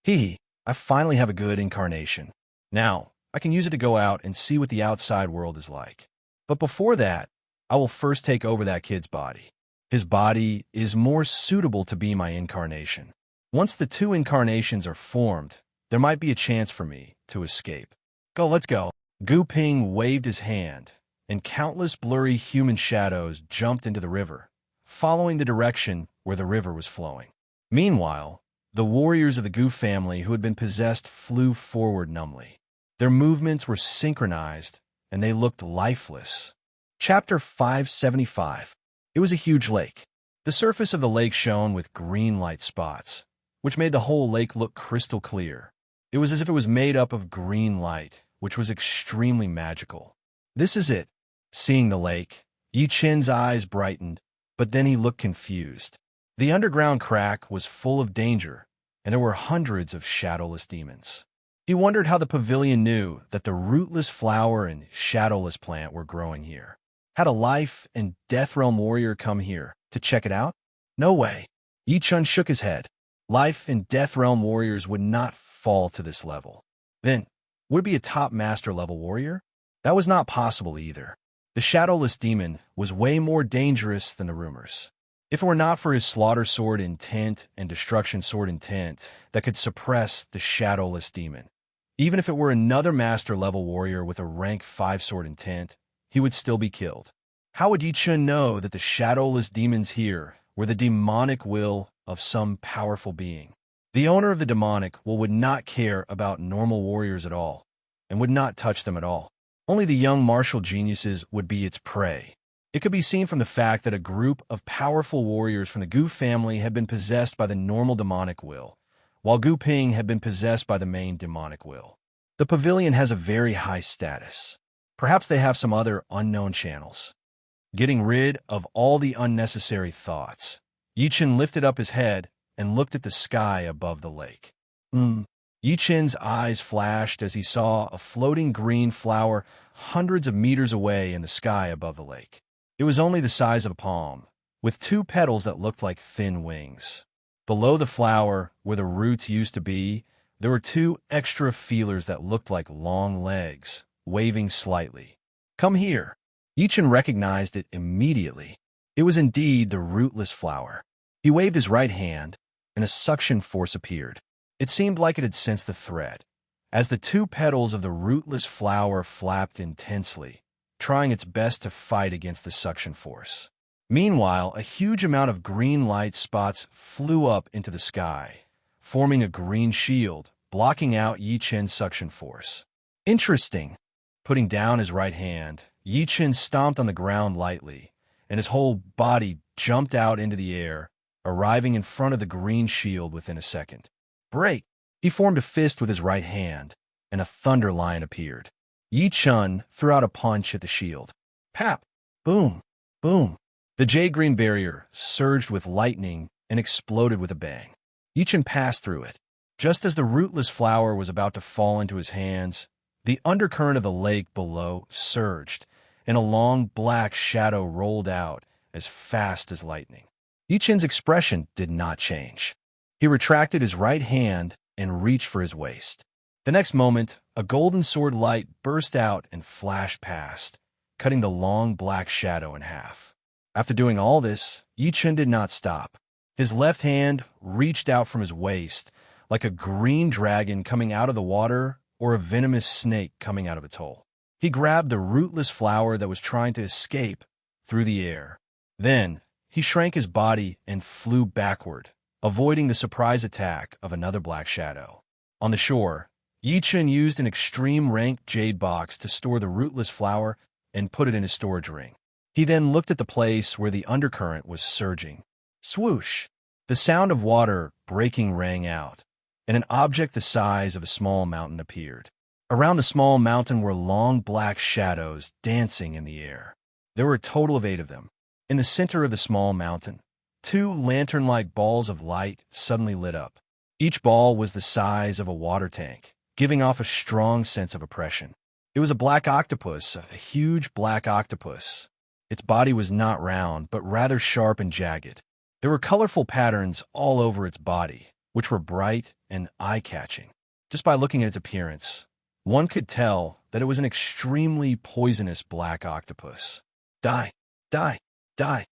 I finally have a good incarnation. Now, I can use it to go out and see what the outside world is like. But before that, I will first take over that kid's body. His body is more suitable to be my incarnation. Once the two incarnations are formed, there might be a chance for me to escape. Let's go. Gu Ping waved his hand, and countless blurry human shadows jumped into the river, following the direction where the river was flowing. Meanwhile, the warriors of the Gu family who had been possessed flew forward numbly. Their movements were synchronized, and they looked lifeless. Chapter 575. It was a huge lake. The surface of the lake shone with green light spots, which made the whole lake look crystal clear. It was as if it was made up of green light, which was extremely magical. This is it. Seeing the lake, Yi Chen's eyes brightened, but then he looked confused. The underground crack was full of danger, and there were hundreds of shadowless demons. He wondered how the pavilion knew that the rootless flower and shadowless plant were growing here. Had a life and death realm warrior come here to check it out? No way. Yi Chen shook his head. Life and death realm warriors would not fall to this level. Then, would it be a top master level warrior? That was not possible either. The shadowless demon was way more dangerous than the rumors. If it were not for his slaughter sword intent and destruction sword intent that could suppress the shadowless demon, even if it were another master level warrior with a rank 5 sword intent, he would still be killed. How would Yi Chen know that the shadowless demons here were the demonic will of some powerful being? The owner of the demonic will would not care about normal warriors at all, and would not touch them at all. Only the young martial geniuses would be its prey. It could be seen from the fact that a group of powerful warriors from the Gu family had been possessed by the normal demonic will, while Gu Ping had been possessed by the main demonic will. The pavilion has a very high status. Perhaps they have some other unknown channels. Getting rid of all the unnecessary thoughts, Yi Chen lifted up his head and looked at the sky above the lake. Yi Chen's eyes flashed as he saw a floating green flower hundreds of meters away in the sky above the lake. It was only the size of a palm, with 2 petals that looked like thin wings. Below the flower, where the roots used to be, there were 2 extra feelers that looked like long legs, waving slightly. Come here. Yi Chen recognized it immediately. It was indeed the rootless flower. He waved his right hand, and a suction force appeared. It seemed like it had sensed the threat, as the two petals of the rootless flower flapped intensely, trying its best to fight against the suction force. Meanwhile, a huge amount of green light spots flew up into the sky, forming a green shield, blocking out Yi Chen's suction force. Interesting. Putting down his right hand, Yi Chen stomped on the ground lightly, and his whole body jumped out into the air, arriving in front of the green shield within a second. Break! He formed a fist with his right hand, and a thunder line appeared. Yi Chen threw out a punch at the shield. Pap! Boom! Boom! The jade-green barrier surged with lightning and exploded with a bang. Yi Chen passed through it. Just as the rootless flower was about to fall into his hands, the undercurrent of the lake below surged, and a long black shadow rolled out as fast as lightning. Yi Chen's expression did not change. He retracted his right hand and reached for his waist. The next moment, a golden sword light burst out and flashed past, cutting the long black shadow in half. After doing all this, Yi Chen did not stop. His left hand reached out from his waist like a green dragon coming out of the water or a venomous snake coming out of its hole. He grabbed the rootless flower that was trying to escape through the air. Then, he shrank his body and flew backward, avoiding the surprise attack of another black shadow. On the shore, Yi Chen used an extreme rank jade box to store the rootless flower and put it in his storage ring. He then looked at the place where the undercurrent was surging. Swoosh! The sound of water breaking rang out, and an object the size of a small mountain appeared. Around the small mountain were long black shadows dancing in the air. There were a total of 8 of them. In the center of the small mountain, 2 lantern-like balls of light suddenly lit up. Each ball was the size of a water tank, giving off a strong sense of oppression. It was a black octopus, a huge black octopus. Its body was not round, but rather sharp and jagged. There were colorful patterns all over its body, which were bright and eye-catching. Just by looking at its appearance, one could tell that it was an extremely poisonous black octopus. Die! Die! Die!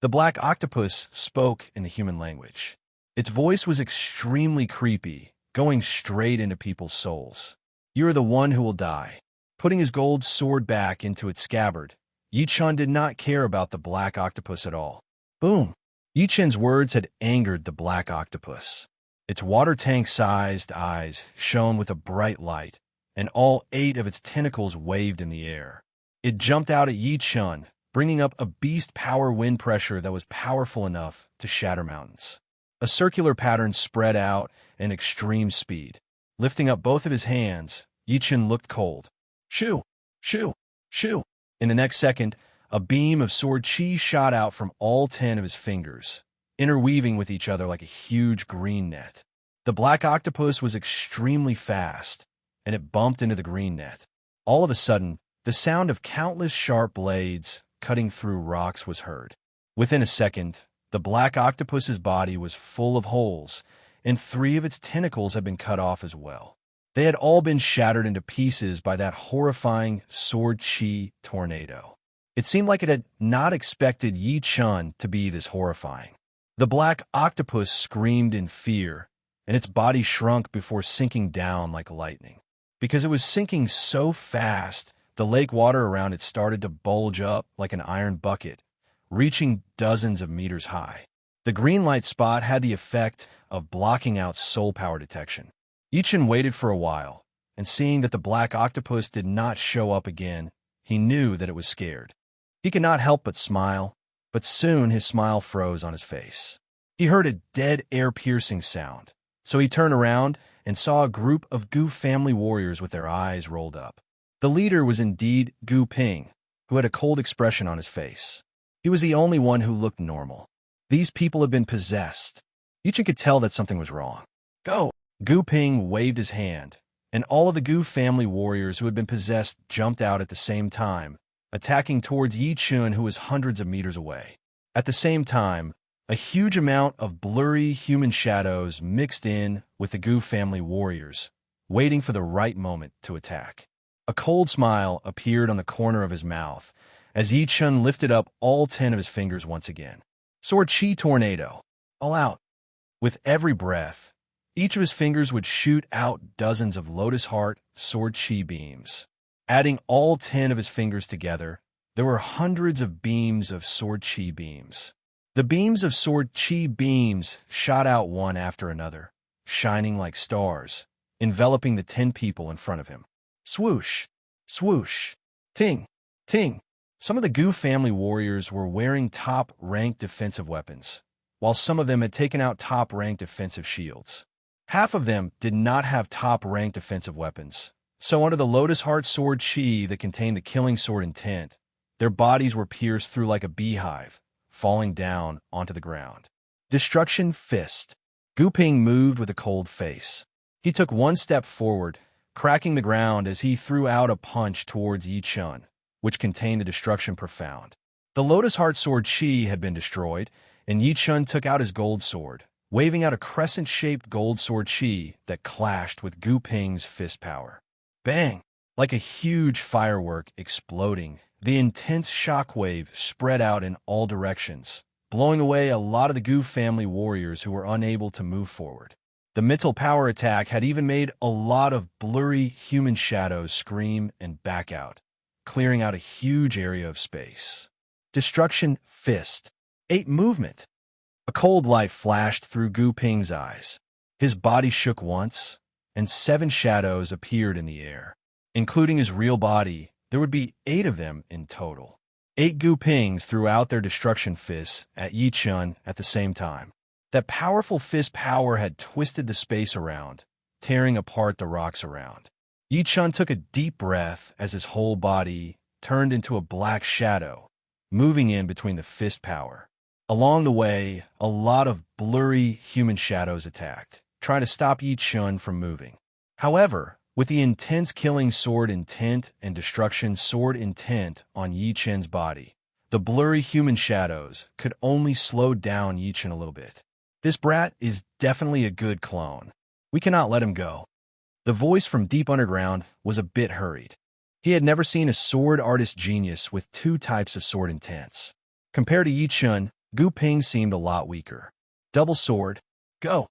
The black octopus spoke in the human language. Its voice was extremely creepy, going straight into people's souls. You are the one who will die. Putting his gold sword back into its scabbard, Yi Chen did not care about the black octopus at all. Boom! Yi Chen's words had angered the black octopus. Its water tank-sized eyes shone with a bright light, and all 8 of its tentacles waved in the air. It jumped out at Yi Chen, bringing up a beast power wind pressure that was powerful enough to shatter mountains. A circular pattern spread out in extreme speed. Lifting up both of his hands, Yi Chen looked cold. Shoo! Shoo! Shoo! In the next second, a beam of sword chi shot out from all 10 of his fingers, interweaving with each other like a huge green net. The black octopus was extremely fast, and it bumped into the green net. All of a sudden, the sound of countless sharp blades cutting through rocks was heard. Within a second, the black octopus's body was full of holes, and 3 of its tentacles had been cut off as well. They had all been shattered into pieces by that horrifying sword chi tornado. It seemed like it had not expected Yi Chen to be this horrifying. The black octopus screamed in fear, and its body shrunk before sinking down like lightning. Because it was sinking so fast, the lake water around it started to bulge up like an iron bucket, reaching dozens of meters high. The green light spot had the effect of blocking out soul power detection. Yi Chen waited for a while, and seeing that the black octopus did not show up again, he knew that it was scared. He could not help but smile, but soon his smile froze on his face. He heard a dead air-piercing sound, so he turned around and saw a group of Gu family warriors with their eyes rolled up. The leader was indeed Gu Ping, who had a cold expression on his face. He was the only one who looked normal. These people had been possessed. Yi Chen could tell that something was wrong. Go! Gu Ping waved his hand, and all of the Gu family warriors who had been possessed jumped out at the same time, attacking towards Yi Chen, who was hundreds of meters away. At the same time, a huge amount of blurry human shadows mixed in with the Gu family warriors, waiting for the right moment to attack. A cold smile appeared on the corner of his mouth as Yi Chen lifted up all 10 of his fingers once again. Sword Chi Tornado. All out. With every breath, each of his fingers would shoot out dozens of Lotus Heart sword chi beams. Adding all 10 of his fingers together, there were hundreds of beams of sword chi beams. The beams of sword chi beams shot out one after another, shining like stars, enveloping the 10 people in front of him. Swoosh, swoosh, ting, ting. Some of the Gu family warriors were wearing top-ranked defensive weapons, while some of them had taken out top-ranked defensive shields. Half of them did not have top-ranked defensive weapons, so under the Lotus Heart sword chi that contained the killing sword intent, their bodies were pierced through like a beehive, falling down onto the ground. Destruction Fist. Gu Ping moved with a cold face. He took one step forward, cracking the ground as he threw out a punch towards Yi Chun, which contained a destruction profound. The Lotus Heart sword chi had been destroyed, and Yi Chun took out his gold sword, waving out a crescent-shaped gold sword chi that clashed with Gu Ping's fist power. Bang! Like a huge firework exploding, the intense shockwave spread out in all directions, blowing away a lot of the Gu family warriors who were unable to move forward. The mental power attack had even made a lot of blurry human shadows scream and back out, clearing out a huge area of space. Destruction Fist. 8 movement. A cold light flashed through Gu Ping's eyes. His body shook once, and 7 shadows appeared in the air. Including his real body, there would be 8 of them in total. 8 Gu Pings threw out their destruction fists at Yi Chun at the same time. That powerful fist power had twisted the space around, tearing apart the rocks around. Yi Chun took a deep breath as his whole body turned into a black shadow, moving in between the fist power. Along the way, a lot of blurry human shadows attacked, trying to stop Yi Chun from moving. However, with the intense killing sword intent and destruction sword intent on Yi Chun's body, the blurry human shadows could only slow down Yi Chun a little bit. This brat is definitely a good clone. We cannot let him go. The voice from deep underground was a bit hurried. He had never seen a sword artist genius with 2 types of sword intents. Compared to Yi Chun, Gu Ping seemed a lot weaker. Double sword, go!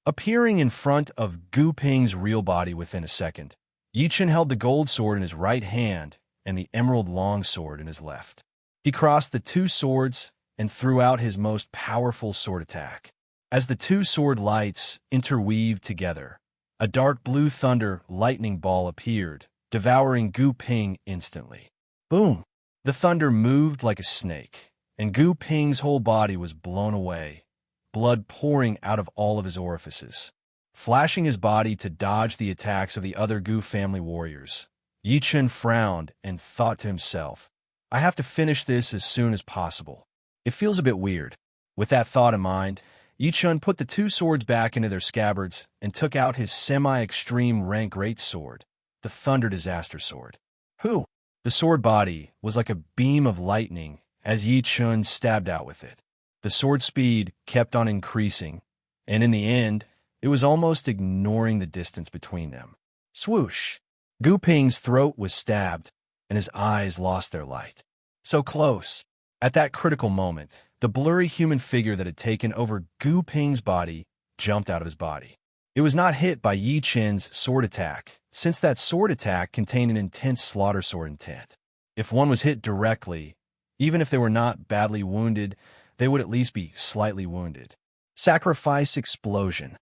Appearing in front of Gu Ping's real body within a second, Yi Chun held the gold sword in his right hand and the emerald long sword in his left. He crossed the 2 swords and threw out his most powerful sword attack. As the 2 sword lights interweaved together, a dark blue thunder lightning ball appeared, devouring Gu Ping instantly. Boom! The thunder moved like a snake, and Gu Ping's whole body was blown away, blood pouring out of all of his orifices. Flashing his body to dodge the attacks of the other Gu family warriors, Yi Chun frowned and thought to himself, I have to finish this as soon as possible. It feels a bit weird. With that thought in mind, Yi Chun put the 2 swords back into their scabbards and took out his semi-extreme rank great sword, the Thunder Disaster Sword. Whew! The sword body was like a beam of lightning as Yi Chun stabbed out with it. The sword speed kept on increasing, and in the end, it was almost ignoring the distance between them. Swoosh! Gu Ping's throat was stabbed, and his eyes lost their light. So close! At that critical moment, the blurry human figure that had taken over Gu Ping's body jumped out of his body. It was not hit by Yi Chun's sword attack, since that sword attack contained an intense slaughter sword intent. If one was hit directly, even if they were not badly wounded, they would at least be slightly wounded. Sacrifice Explosion.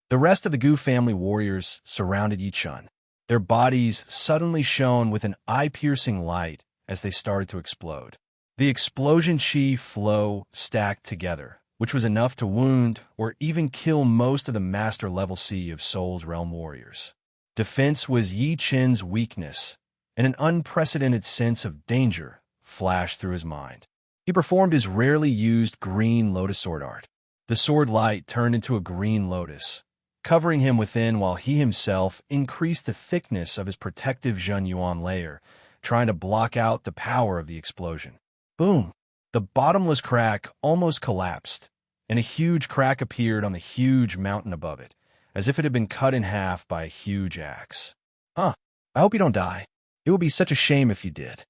The rest of the Gu family warriors surrounded Yi Chun. Their bodies suddenly shone with an eye-piercing light as they started to explode. The explosion chi flow stacked together, which was enough to wound or even kill most of the master-level Sea of Souls realm warriors. Defense was Yi Chun's weakness, and an unprecedented sense of danger flashed through his mind. He performed his rarely used green lotus sword art. The sword light turned into a green lotus, covering him within while he himself increased the thickness of his protective Zhen Yuan layer, trying to block out the power of the explosion. Boom! The bottomless crack almost collapsed, and a huge crack appeared on the huge mountain above it, as if it had been cut in half by a huge axe. I hope you don't die. It would be such a shame if you did.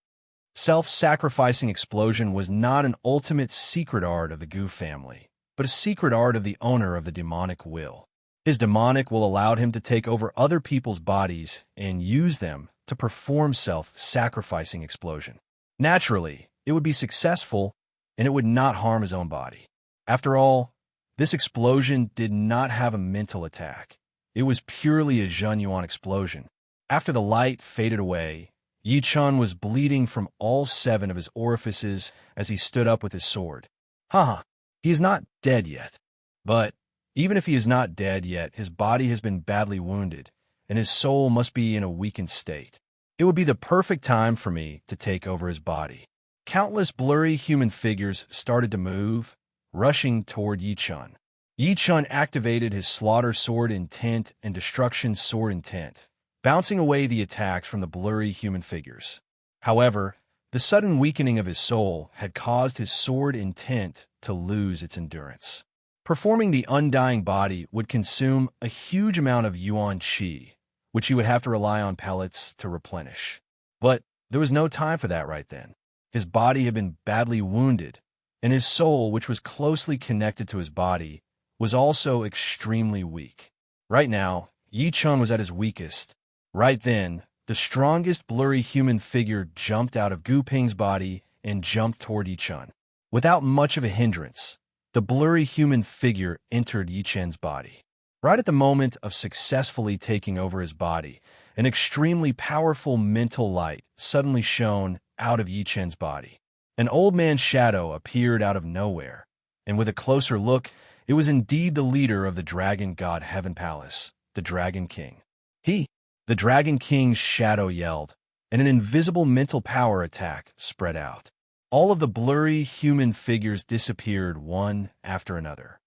Self-sacrificing explosion was not an ultimate secret art of the Gu family, but a secret art of the owner of the demonic will. His demonic will allowed him to take over other people's bodies and use them to perform self-sacrificing explosion. Naturally, it would be successful, and it would not harm his own body. After all, this explosion did not have a mental attack. It was purely a Zhenyuan explosion. After the light faded away, Yi Chun was bleeding from all 7 of his orifices as he stood up with his sword. Haha, he is not dead yet. But even if he is not dead yet, his body has been badly wounded, and his soul must be in a weakened state. It would be the perfect time for me to take over his body. Countless blurry human figures started to move, rushing toward Yi Chun. Yi Chun activated his slaughter sword intent and destruction sword intent, bouncing away the attacks from the blurry human figures. However, the sudden weakening of his soul had caused his sword intent to lose its endurance. Performing the undying body would consume a huge amount of Yuan Qi, which he would have to rely on pellets to replenish. But there was no time for that right then. His body had been badly wounded, and his soul, which was closely connected to his body, was also extremely weak. Right now, Yi Chun was at his weakest. Right then, the strongest blurry human figure jumped out of Gu Ping's body and jumped toward Yi Chun. Without much of a hindrance, the blurry human figure entered Yi Chun's body. Right at the moment of successfully taking over his body, an extremely powerful mental light suddenly shone out of Yi Chun's body. An old man's shadow appeared out of nowhere, and with a closer look, it was indeed the leader of the Dragon God Heaven Palace, the Dragon King. The Dragon King's shadow yelled, and an invisible mental power attack spread out. All of the blurry human figures disappeared one after another.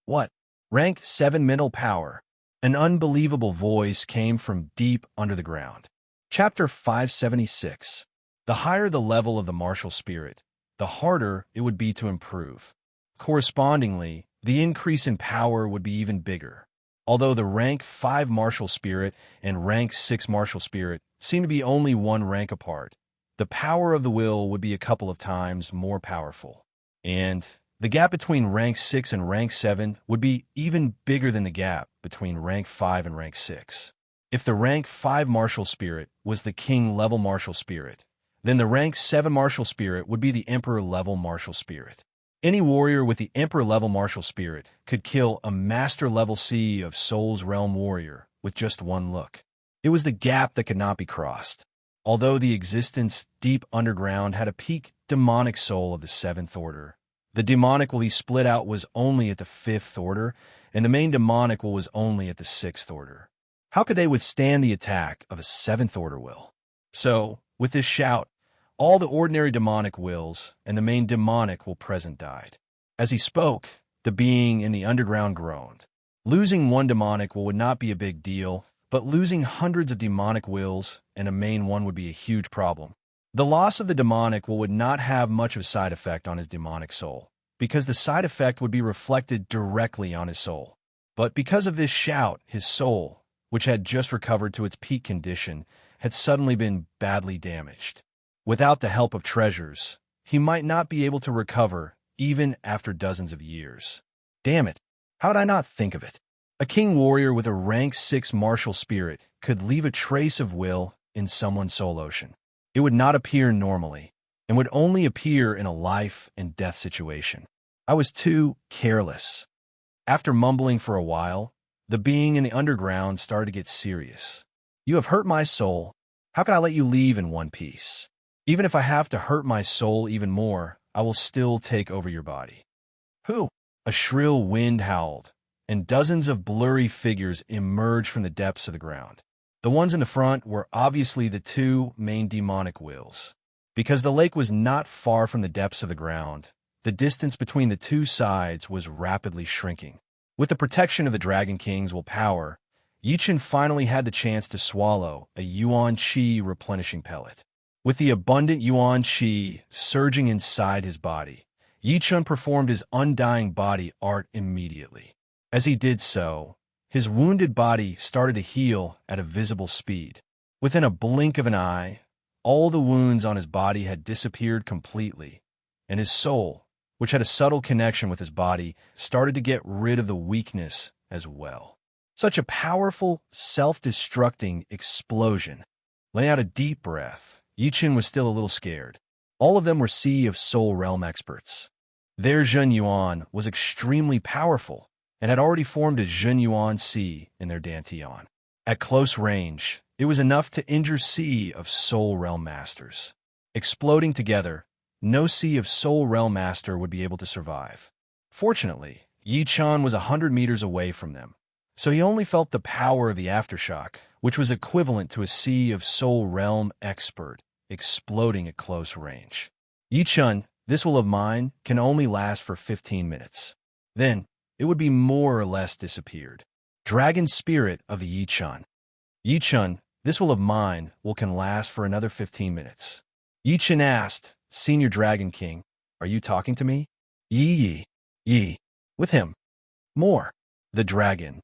What? Rank 7 mental power. An unbelievable voice came from deep under the ground. Chapter 576. The higher the level of the martial spirit, the harder it would be to improve. Correspondingly, the increase in power would be even bigger. Although the rank 5 martial spirit and rank 6 martial spirit seem to be only 1 rank apart, the power of the will would be a couple of times more powerful. And the gap between rank 6 and rank 7 would be even bigger than the gap between rank 5 and rank 6. If the rank 5 martial spirit was the king-level martial spirit, then the rank 7 martial spirit would be the emperor-level martial spirit. Any warrior with the emperor-level martial spirit could kill a master-level C of Soul's Realm warrior with just one look. It was the gap that could not be crossed. Although the existence deep underground had a peak demonic soul of the 7th order, the demonic will he split out was only at the 5th order, and the main demonic will was only at the 6th order. How could they withstand the attack of a 7th order will? So, with this shout, all the ordinary demonic wills and the main demonic will present died. As he spoke, the being in the underground groaned. Losing one demonic will would not be a big deal, but losing hundreds of demonic wills and a main one would be a huge problem. The loss of the demonic will would not have much of a side effect on his demonic soul, because the side effect would be reflected directly on his soul. But because of this shout, his soul, which had just recovered to its peak condition, had suddenly been badly damaged. Without the help of treasures, he might not be able to recover even after dozens of years. Damn it, how did I not think of it? A king warrior with a rank 6 martial spirit could leave a trace of will in someone's soul ocean. It would not appear normally, and would only appear in a life and death situation. I was too careless. After mumbling for a while, the being in the underground started to get serious. You have hurt my soul. How can I let you leave in one piece? Even if I have to hurt my soul even more, I will still take over your body. Who? A shrill wind howled, and dozens of blurry figures emerged from the depths of the ground. The ones in the front were obviously the 2 main demonic wills. Because the lake was not far from the depths of the ground, the distance between the 2 sides was rapidly shrinking. With the protection of the Dragon King's willpower, Yi Chun finally had the chance to swallow a Yuan Qi replenishing pellet. With the abundant Yuan Qi surging inside his body, Yi Chun performed his undying body art immediately. As he did so, his wounded body started to heal at a visible speed. Within a blink of an eye, all the wounds on his body had disappeared completely, and his soul, which had a subtle connection with his body, started to get rid of the weakness as well. Such a powerful, self-destructing explosion. Letting out a deep breath, Yichen was still a little scared. All of them were Sea of Soul Realm experts. Their Zhen Yuan was extremely powerful and had already formed a Zhen Yuan Sea in their Dantian. At close range, it was enough to injure Sea of Soul Realm Masters. Exploding together, no Sea of Soul Realm Master would be able to survive. Fortunately, Yi Chan was 100 meters away from them, so he only felt the power of the aftershock, which was equivalent to a Sea of Soul Realm expert exploding at close range. Yi Chan, this will of mine, can only last for 15 minutes. Then, it would be more or less disappeared. Dragon Spirit of the Yi Chan. Yi Chan, this will of mine can last for another 15 minutes. Yi Chan asked, Senior Dragon King, are you talking to me? Yi. With him. More. The dragon.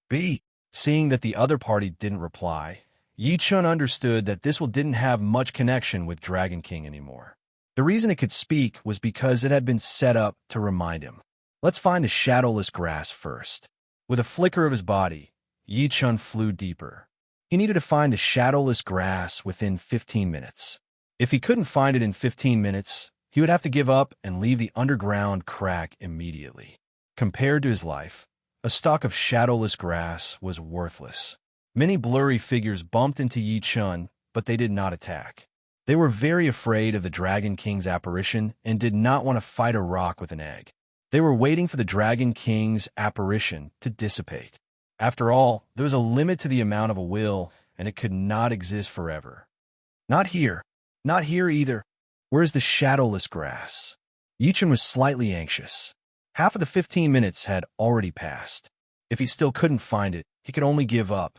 B. Seeing that the other party didn't reply, Yi Chun understood that this didn't have much connection with Dragon King anymore. The reason it could speak was because it had been set up to remind him. Let's find a shadowless grass first. With a flicker of his body, Yi Chun flew deeper. He needed to find a shadowless grass within 15 minutes. If he couldn't find it in 15 minutes, he would have to give up and leave the underground crack immediately. Compared to his life, a stalk of shadowless grass was worthless. Many blurry figures bumped into Yi Chun, but they did not attack. They were very afraid of the Dragon King's apparition and did not want to fight a rock with an egg. They were waiting for the Dragon King's apparition to dissipate. After all, there was a limit to the amount of a will, and it could not exist forever. Not here. Not here either. Where is the shadowless grass? Yi Chun was slightly anxious. Half of the 15 minutes had already passed. If he still couldn't find it, he could only give up.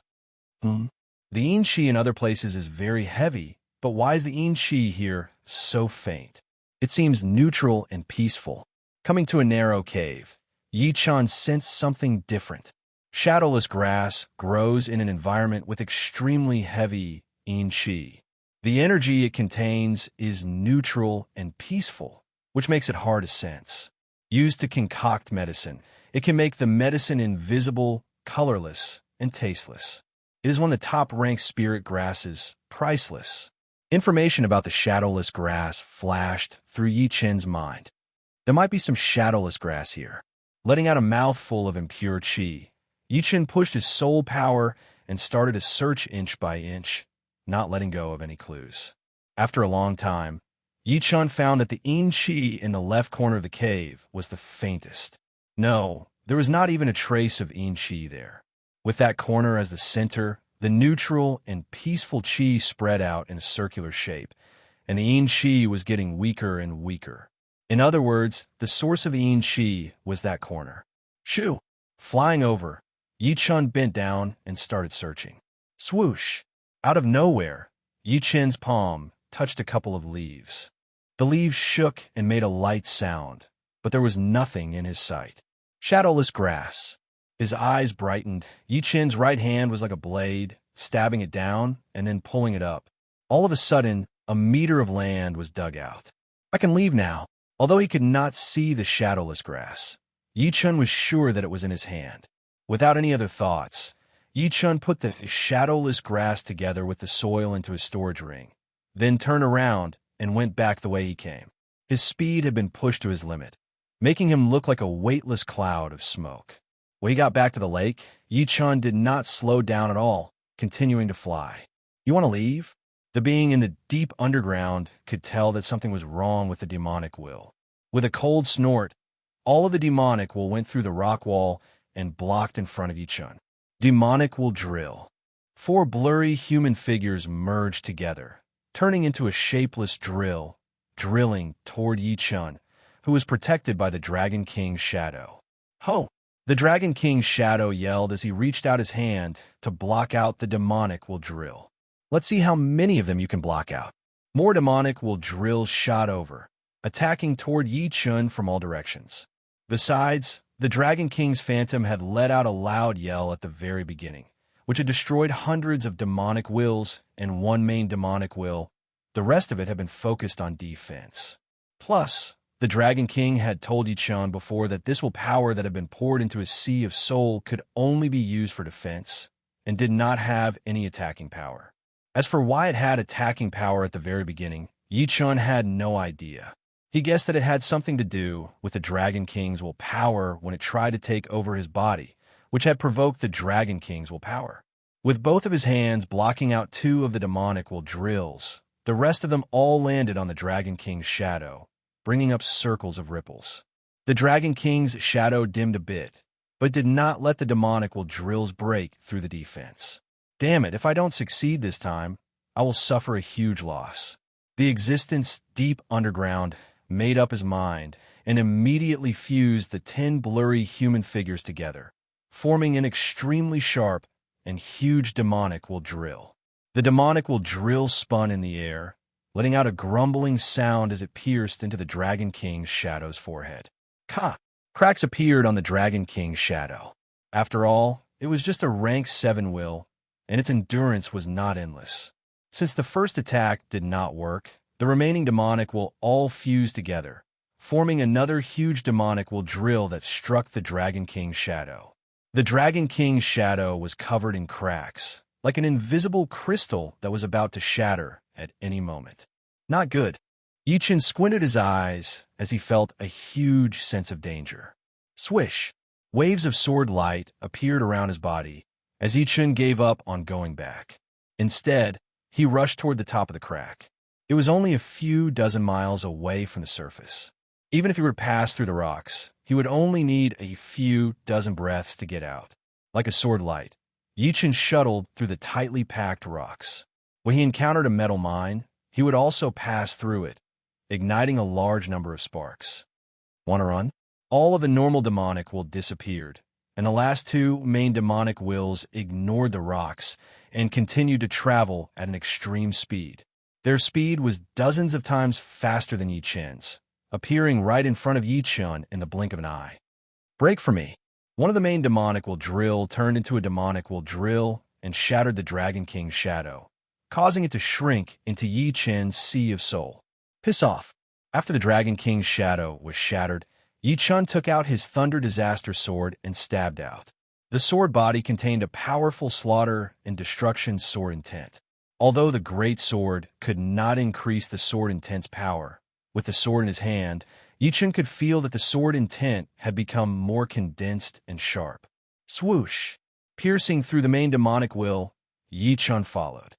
The Yin Qi in other places is very heavy, but why is the Yin Qi here so faint? It seems neutral and peaceful. Coming to a narrow cave, Yi Chan sensed something different. Shadowless grass grows in an environment with extremely heavy Yin Qi. The energy it contains is neutral and peaceful, which makes it hard to sense. Used to concoct medicine, it can make the medicine invisible, colorless, and tasteless. It is one of the top-ranked spirit grasses, priceless. Information about the shadowless grass flashed through Yi Chen's mind. There might be some shadowless grass here. Letting out a mouthful of impure qi, Yi Chen pushed his soul power and started to search inch by inch, not letting go of any clues. After a long time, Yi Chen found that the yin qi in the left corner of the cave was the faintest. No, there was not even a trace of yin qi there. With that corner as the center, the neutral and peaceful qi spread out in a circular shape, and the yin qi was getting weaker and weaker. In other words, the source of the yin qi was that corner. Shoo! Flying over, Yi Chen bent down and started searching. Swoosh! Out of nowhere, Yi Chen's palm touched a couple of leaves. The leaves shook and made a light sound, but there was nothing in his sight. Shadowless grass. His eyes brightened. Yi Chen's right hand was like a blade, stabbing it down and then pulling it up. All of a sudden, a meter of land was dug out. I can leave now. Although he could not see the shadowless grass, Yi Chen was sure that it was in his hand. Without any other thoughts, Yi Chen put the shadowless grass together with the soil into his storage ring, then turned around and went back the way he came. His speed had been pushed to his limit, making him look like a weightless cloud of smoke. When he got back to the lake, Yi Chen did not slow down at all, continuing to fly. You want to leave? The being in the deep underground could tell that something was wrong with the demonic will. With a cold snort, all of the demonic will went through the rock wall and blocked in front of Yi Chen. Demonic will drill. 4 blurry human figures merged together, turning into a shapeless drill, drilling toward Yi Chen, who was protected by the Dragon King's shadow. Ho! The Dragon King's shadow yelled as he reached out his hand to block out the demonic will drill. Let's see how many of them you can block out. More demonic will drill shot over, attacking toward Yi Chen from all directions. Besides, the Dragon King's phantom had let out a loud yell at the very beginning, which had destroyed hundreds of demonic wills and 1 main demonic will. The rest of it had been focused on defense. Plus, The Dragon King had told Yi-chan before that this willpower that had been poured into his sea of soul could only be used for defense and did not have any attacking power. As for why it had attacking power at the very beginning, Yi-chan had no idea. He guessed that it had something to do with the Dragon King's willpower when it tried to take over his body, which had provoked the Dragon King's willpower. With both of his hands blocking out 2 of the demonic will drills, the rest of them all landed on the Dragon King's shadow, bringing up circles of ripples. The Dragon King's shadow dimmed a bit, but did not let the demonic will drills break through the defense. Damn it, if I don't succeed this time, I will suffer a huge loss. The existence deep underground made up his mind and immediately fused the 10 blurry human figures together, forming an extremely sharp and huge demonic will drill. The demonic will drill spun in the air, letting out a grumbling sound as it pierced into the Dragon King's shadow's forehead. Ka! Cracks appeared on the Dragon King's shadow. After all, it was just a rank 7 will, and its endurance was not endless. Since the first attack did not work, the remaining demonic will all fuse together, forming another huge demonic will drill that struck the Dragon King's shadow. The Dragon King's shadow was covered in cracks, like an invisible crystal that was about to shatter at any moment. Not good. Yi-chan squinted his eyes as he felt a huge sense of danger. Swish! Waves of sword light appeared around his body as Yi-chan gave up on going back. Instead, he rushed toward the top of the crack. It was only a few dozen miles away from the surface. Even if he were to pass through the rocks, he would only need a few dozen breaths to get out. Like a sword light, Yi-chan shuttled through the tightly packed rocks. When he encountered a metal mine, he would also pass through it, igniting a large number of sparks. Want to run? All of the normal demonic will disappeared, and the last 2 main demonic wills ignored the rocks and continued to travel at an extreme speed. Their speed was dozens of times faster than Yi-chan's, appearing right in front of Yi-chan in the blink of an eye. Break for me. One of the main demonic will drill turned into a demonic will drill and shattered the Dragon King's shadow, causing it to shrink into Yi-chan's sea of soul. Piss off. After the Dragon King's shadow was shattered, Yi-chan took out his Thunder Disaster sword and stabbed out. The sword body contained a powerful slaughter and destruction sword intent. Although the great sword could not increase the sword intent's power, with the sword in his hand, Yi-chan could feel that the sword intent had become more condensed and sharp. Swoosh! Piercing through the main demonic will, Yi-chan followed.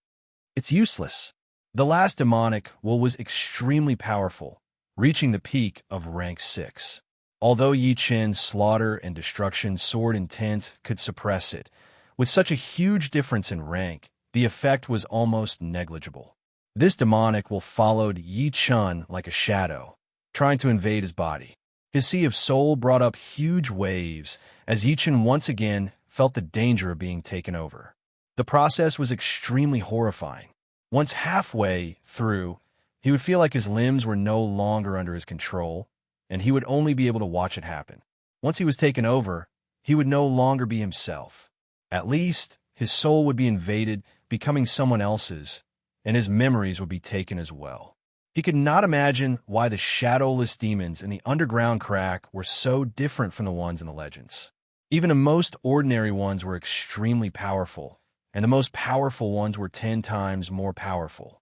It's useless. The last demonic will was extremely powerful, reaching the peak of rank 6. Although Yi-chan's slaughter and destruction sword intent could suppress it, with such a huge difference in rank, the effect was almost negligible. This demonic will followed Yi-chan like a shadow, trying to invade his body. His sea of soul brought up huge waves as Yi-chan once again felt the danger of being taken over. The process was extremely horrifying. Once halfway through, he would feel like his limbs were no longer under his control, and he would only be able to watch it happen. Once he was taken over, he would no longer be himself. At least, his soul would be invaded, becoming someone else's, and his memories would be taken as well. He could not imagine why the shadowless demons in the underground crack were so different from the ones in the legends. Even the most ordinary ones were extremely powerful, and the most powerful ones were 10 times more powerful.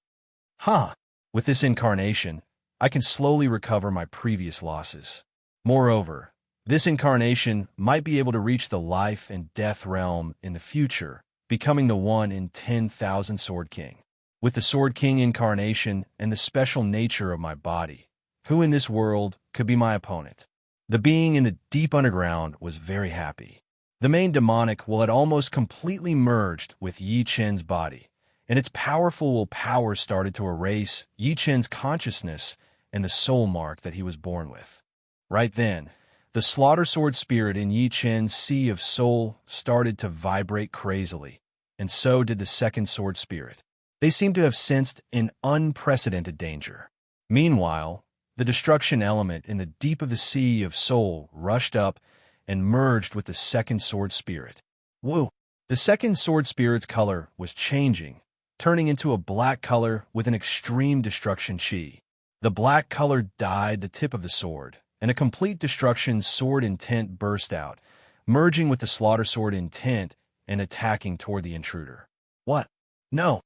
With this incarnation, I can slowly recover my previous losses. Moreover, this incarnation might be able to reach the life and death realm in the future, becoming the 1 in 10,000 Sword King. With the Sword King incarnation and the special nature of my body, who in this world could be my opponent? The being in the deep underground was very happy. The main demonic will had almost completely merged with Yi-chen's body, and its powerful willpower started to erase Yi-chen's consciousness and the soul mark that he was born with. Right then, the Slaughter Sword spirit in Yi-chen's sea of soul started to vibrate crazily, and so did the second sword spirit. They seemed to have sensed an unprecedented danger. Meanwhile, the destruction element in the deep of the sea of soul rushed up and merged with the second sword spirit. Whoa! The second sword spirit's color was changing, turning into a black color with an extreme destruction chi. The black color dyed the tip of the sword, and a complete destruction sword intent burst out, merging with the slaughter sword intent and attacking toward the intruder. What? No!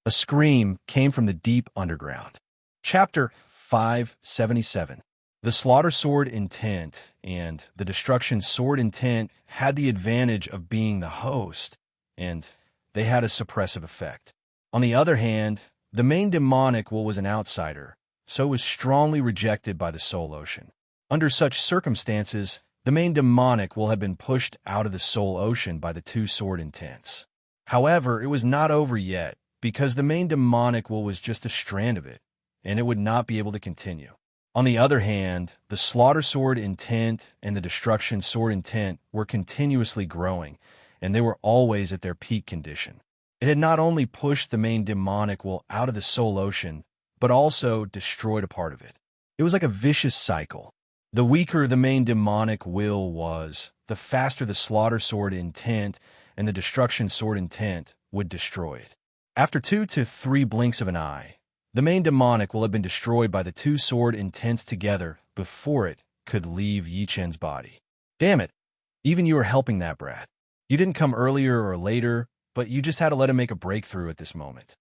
A scream came from the deep underground. Chapter 577. The slaughter sword intent and the destruction sword intent had the advantage of being the host, and they had a suppressive effect. On the other hand, the main demonic will was an outsider, so was strongly rejected by the soul ocean. Under such circumstances, the main demonic will have been pushed out of the soul ocean by the two sword intents. However, it was not over yet, because the main demonic will was just a strand of it, and it would not be able to continue. On the other hand, the slaughter sword intent and the destruction sword intent were continuously growing, and they were always at their peak condition. It had not only pushed the main demonic will out of the soul ocean, but also destroyed a part of it. It was like a vicious cycle. The weaker the main demonic will was, the faster the slaughter sword intent and the destruction sword intent would destroy it. After 2 to 3 blinks of an eye, the main demonic will have been destroyed by the two sword intents together before it could leave Yi Chen's body. Damn it, even you were helping that brat. You didn't come earlier or later, but you just had to let him make a breakthrough at this moment.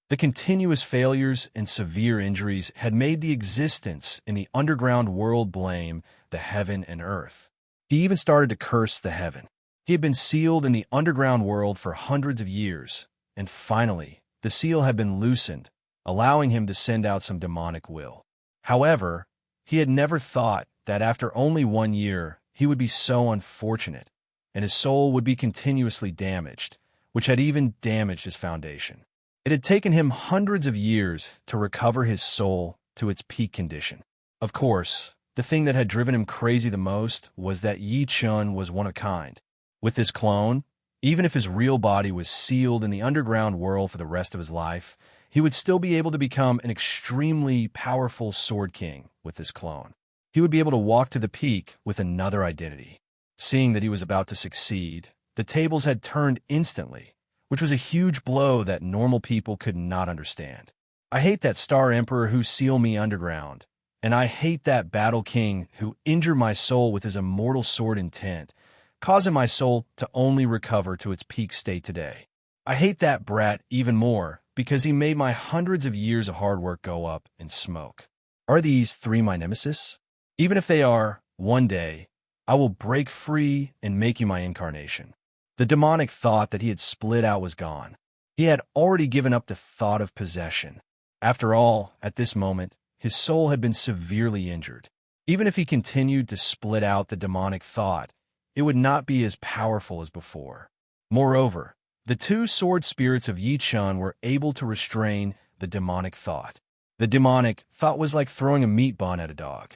The continuous failures and severe injuries had made the existence in the underground world blame the heaven and earth. He even started to curse the heaven. He had been sealed in the underground world for hundreds of years, and finally, the seal had been loosened, allowing him to send out some demonic will. However, he had never thought that after only 1 year, he would be so unfortunate, and his soul would be continuously damaged, which had even damaged his foundation. It had taken him hundreds of years to recover his soul to its peak condition. Of course, the thing that had driven him crazy the most was that Yi Chen was one of a kind. With his clone, even if his real body was sealed in the underground world for the rest of his life, he would still be able to become an extremely powerful sword king with his clone. He would be able to walk to the peak with another identity. Seeing that he was about to succeed, the tables had turned instantly, which was a huge blow that normal people could not understand. I hate that Star Emperor who sealed me underground, and I hate that Battle King who injured my soul with his immortal sword intent, causing my soul to only recover to its peak state today. I hate that brat even more because he made my hundreds of years of hard work go up in smoke. Are these 3 my nemesis? Even if they are, one day, I will break free and make you my incarnation. The demonic thought that he had split out was gone. He had already given up the thought of possession. After all, at this moment, his soul had been severely injured. Even if he continued to split out the demonic thought, it would not be as powerful as before. Moreover, the two sword spirits of Yi Chen were able to restrain the demonic thought. The demonic thought was like throwing a meat bun at a dog.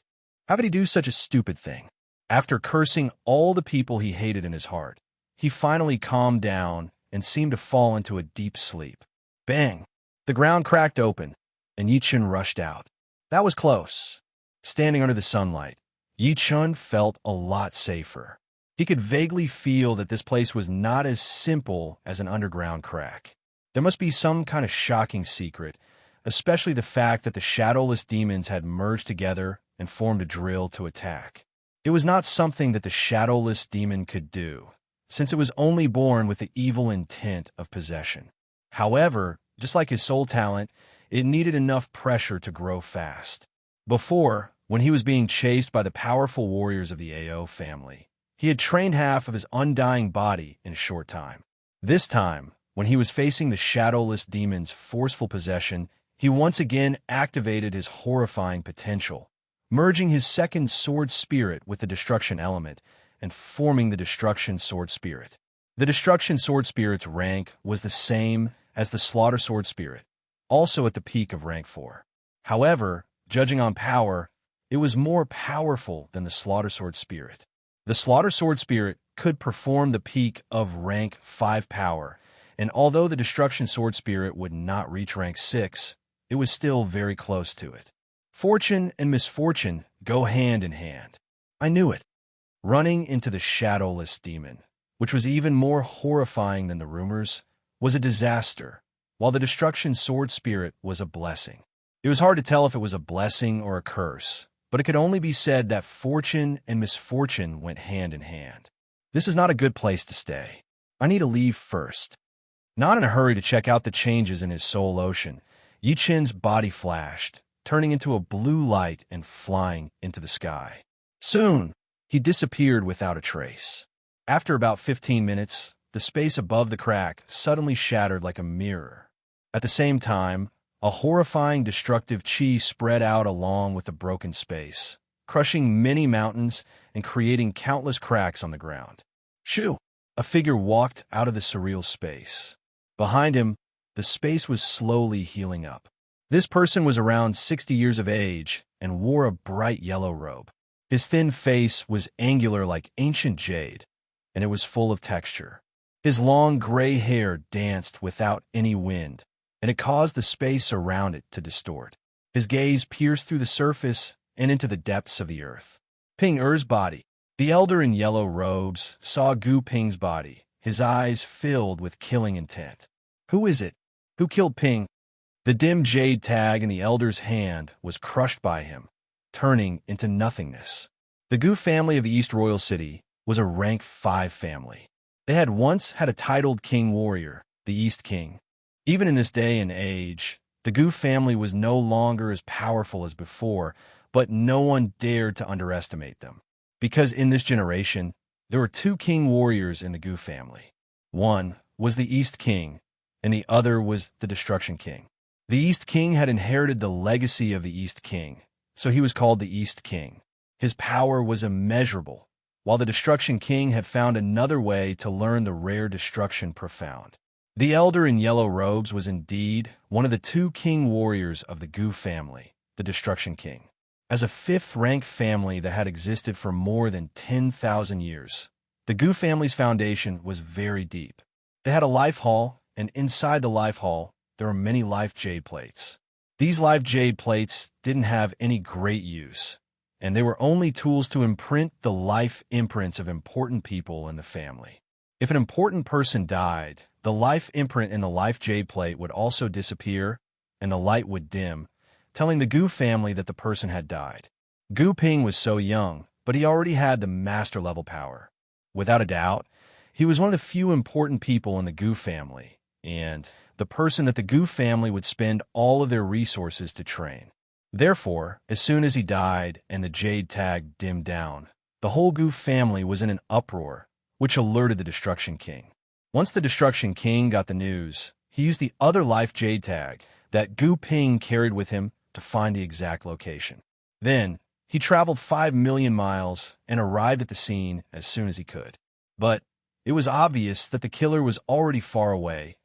How could he do such a stupid thing? After cursing all the people he hated in his heart, he finally calmed down and seemed to fall into a deep sleep. Bang! The ground cracked open, and Yi Chen rushed out. That was close. Standing under the sunlight, Yi Chen felt a lot safer. He could vaguely feel that this place was not as simple as an underground crack. There must be some kind of shocking secret, especially the fact that the shadowless demons had merged together and formed a drill to attack. It was not something that the shadowless demon could do, since it was only born with the evil intent of possession. However, just like his soul talent, it needed enough pressure to grow fast. Before, when he was being chased by the powerful warriors of the AO family, he had trained half of his undying body in a short time. This time, when he was facing the shadowless demon's forceful possession, he once again activated his horrifying potential, merging his second sword spirit with the destruction element and forming the destruction sword spirit. The destruction sword spirit's rank was the same as the slaughter sword spirit, also at the peak of rank 4. However, judging on power, it was more powerful than the slaughter sword spirit. The slaughter sword spirit could perform the peak of rank 5 power, and although the destruction sword spirit would not reach rank 6, it was still very close to it. Fortune and misfortune go hand in hand. I knew it. Running into the shadowless demon, which was even more horrifying than the rumors, was a disaster, while the destruction sword spirit was a blessing. It was hard to tell if it was a blessing or a curse, but it could only be said that fortune and misfortune went hand in hand. This is not a good place to stay. I need to leave first. Not in a hurry to check out the changes in his soul ocean, Yi Chen's body flashed, turning into a blue light and flying into the sky. Soon, he disappeared without a trace. After about 15 minutes, the space above the crack suddenly shattered like a mirror. At the same time, a horrifying destructive chi spread out along with the broken space, crushing many mountains and creating countless cracks on the ground. Shoo! A figure walked out of the surreal space. Behind him, the space was slowly healing up. This person was around 60 years of age and wore a bright yellow robe. His thin face was angular like ancient jade, and it was full of texture. His long gray hair danced without any wind, and it caused the space around it to distort. His gaze pierced through the surface and into the depths of the earth. Ping Er's body. The elder in yellow robes saw Gu Ping's body, his eyes filled with killing intent. Who is it? Who killed Ping? The dim jade tag in the elder's hand was crushed by him, turning into nothingness. The Gu family of the East Royal City was a rank 5 family. They had once had a titled king warrior, the East King. Even in this day and age, the Gu family was no longer as powerful as before, but no one dared to underestimate them. Because in this generation, there were 2 king warriors in the Gu family. One was the East King, and the other was the Destruction King. The East King had inherited the legacy of the East King, so he was called the East King. His power was immeasurable, while the Destruction King had found another way to learn the rare destruction profound. The elder in yellow robes was indeed one of the 2 king warriors of the Gu family, the Destruction King. As a 5th-rank family that had existed for more than 10,000 years, the Gu family's foundation was very deep. They had a life hall, and inside the life hall, there were many life jade plates. These life jade plates didn't have any great use, and they were only tools to imprint the life imprints of important people in the family. If an important person died, the life imprint in the life jade plate would also disappear, and the light would dim, telling the Gu family that the person had died. Gu Ping was so young, but he already had the master-level power. Without a doubt, he was one of the few important people in the Gu family, and the person that the Gu family would spend all of their resources to train. Therefore, as soon as he died and the jade tag dimmed down, the whole Gu family was in an uproar, which alerted the Destruction King. Once the Destruction King got the news, he used the other life jade tag that Gu Ping carried with him to find the exact location. Then, he traveled 5 million miles and arrived at the scene as soon as he could. But it was obvious that the killer was already far away,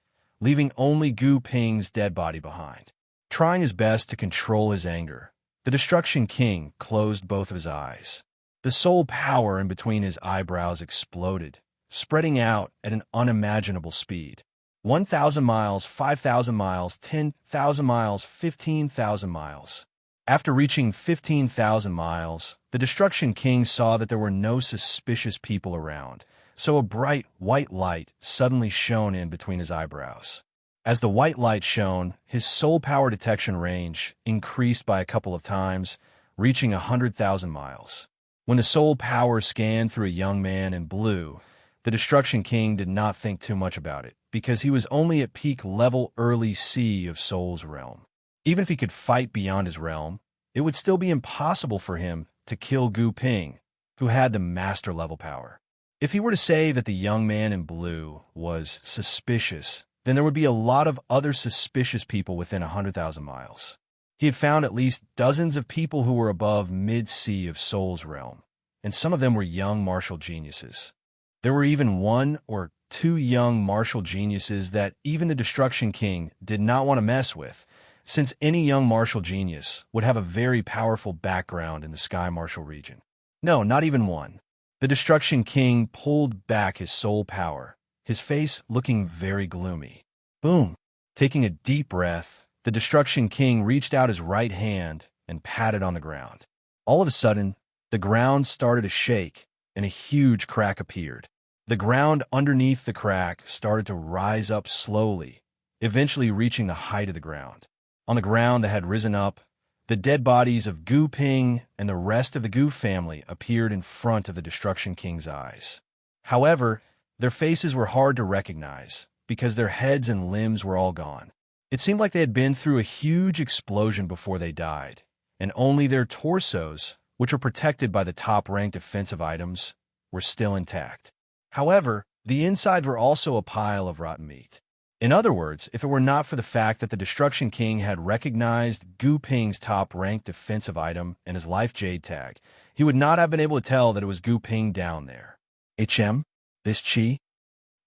leaving only Gu Ping's dead body behind. Trying his best to control his anger, the Destruction King closed both of his eyes. The soul power in between his eyebrows exploded, spreading out at an unimaginable speed. 1,000 miles, 5,000 miles, 10,000 miles, 15,000 miles. After reaching 15,000 miles, the Destruction King saw that there were no suspicious people around, so a bright white light suddenly shone in between his eyebrows. As the white light shone, his soul power detection range increased by a couple of times, reaching 100,000 miles. When the soul power scanned through a young man in blue, the Destruction King did not think too much about it, because he was only at peak level early C of Soul's realm. Even if he could fight beyond his realm, it would still be impossible for him to kill Gu Ping, who had the master level power. If he were to say that the young man in blue was suspicious, then there would be a lot of other suspicious people within 100,000 miles. He had found at least dozens of people who were above mid-C of Soul's realm, and some of them were young martial geniuses. There were even 1 or 2 young martial geniuses that even the Destruction King did not want to mess with, since any young martial genius would have a very powerful background in the Sky Martial region. No, not even 1. The Destruction King pulled back his soul power, his face looking very gloomy. Boom! Taking a deep breath, the Destruction King reached out his right hand and patted on the ground. All of a sudden, the ground started to shake, and a huge crack appeared. The ground underneath the crack started to rise up slowly, eventually reaching the height of the ground. On the ground that had risen up, the dead bodies of Gu Ping and the rest of the Gu family appeared in front of the Destruction King's eyes. However, their faces were hard to recognize because their heads and limbs were all gone. It seemed like they had been through a huge explosion before they died, and only their torsos, which were protected by the top-ranked defensive items, were still intact. However, the insides were also a pile of rotten meat. In other words, if it were not for the fact that the Destruction King had recognized Gu Ping's top-ranked defensive item and his life jade tag, he would not have been able to tell that it was Gu Ping down there. This chi?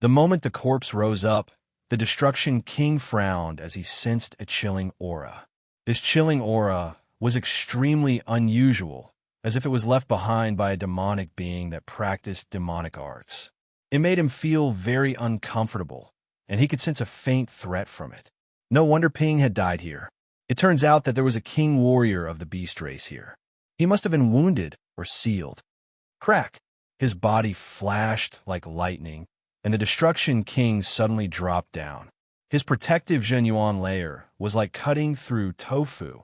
The moment the corpse rose up, the Destruction King frowned as he sensed a chilling aura. This chilling aura was extremely unusual, as if it was left behind by a demonic being that practiced demonic arts. It made him feel very uncomfortable, and he could sense a faint threat from it. No wonder Ping had died here. It turns out that there was a king warrior of the beast race here. He must have been wounded or sealed. Crack! His body flashed like lightning, and the Destruction King suddenly dropped down. His protective Zhenyuan layer was like cutting through tofu,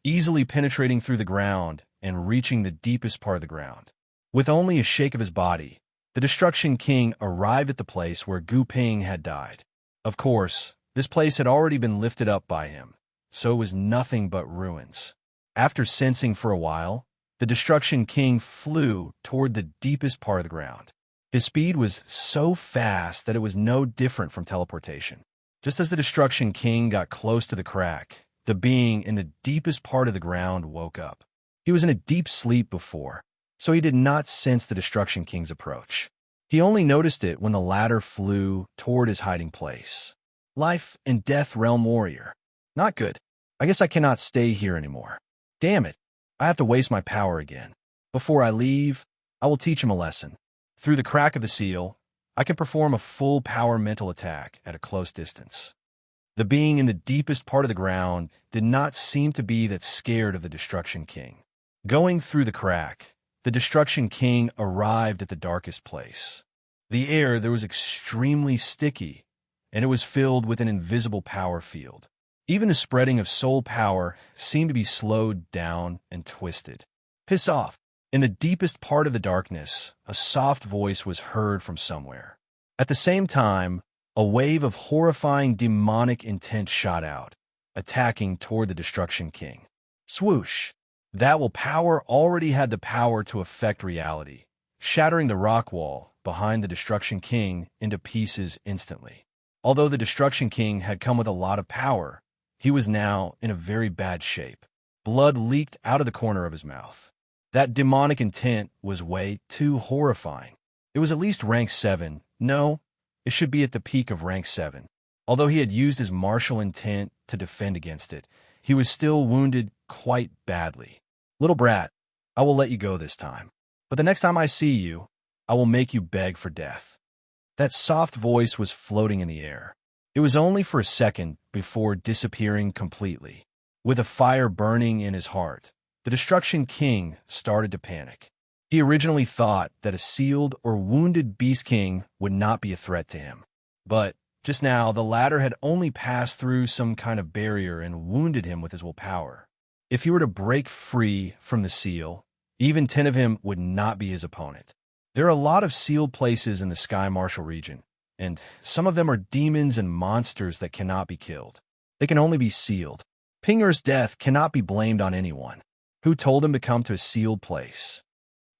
easily penetrating through the ground and reaching the deepest part of the ground. With only a shake of his body, the Destruction King arrived at the place where Gu Ping had died. Of course, this place had already been lifted up by him, so it was nothing but ruins. After sensing for a while, the Destruction King flew toward the deepest part of the ground. His speed was so fast that it was no different from teleportation. Just as the Destruction King got close to the crack, the being in the deepest part of the ground woke up. He was in a deep sleep before, so he did not sense the Destruction King's approach. He only noticed it when the latter flew toward his hiding place. Life and Death Realm Warrior. Not good. I guess I cannot stay here anymore. Damn it. I have to waste my power again. Before I leave, I will teach him a lesson. Through the crack of the seal, I can perform a full power mental attack at a close distance. The being in the deepest part of the ground did not seem to be that scared of the Destruction King. Going through the crack, the Destruction King arrived at the darkest place. The air there was extremely sticky, and it was filled with an invisible power field. Even the spreading of soul power seemed to be slowed down and twisted. Piss off. In the deepest part of the darkness, a soft voice was heard from somewhere. At the same time, a wave of horrifying demonic intent shot out, attacking toward the Destruction King. Swoosh! That willpower already had the power to affect reality, shattering the rock wall behind the Destruction King into pieces instantly. Although the Destruction King had come with a lot of power, he was now in a very bad shape. Blood leaked out of the corner of his mouth. That demonic intent was way too horrifying. It was at least rank 7. No, it should be at the peak of rank 7. Although he had used his martial intent to defend against it, he was still wounded quite badly. Little brat, I will let you go this time. But the next time I see you, I will make you beg for death. That soft voice was floating in the air. It was only for a second before disappearing completely. With a fire burning in his heart, the Destruction King started to panic. He originally thought that a sealed or wounded Beast King would not be a threat to him. But just now, the latter had only passed through some kind of barrier and wounded him with his willpower. If he were to break free from the seal, even 10 of him would not be his opponent. There are a lot of sealed places in the Sky Martial region, and some of them are demons and monsters that cannot be killed. They can only be sealed. Pinger's death cannot be blamed on anyone. Who told him to come to a sealed place?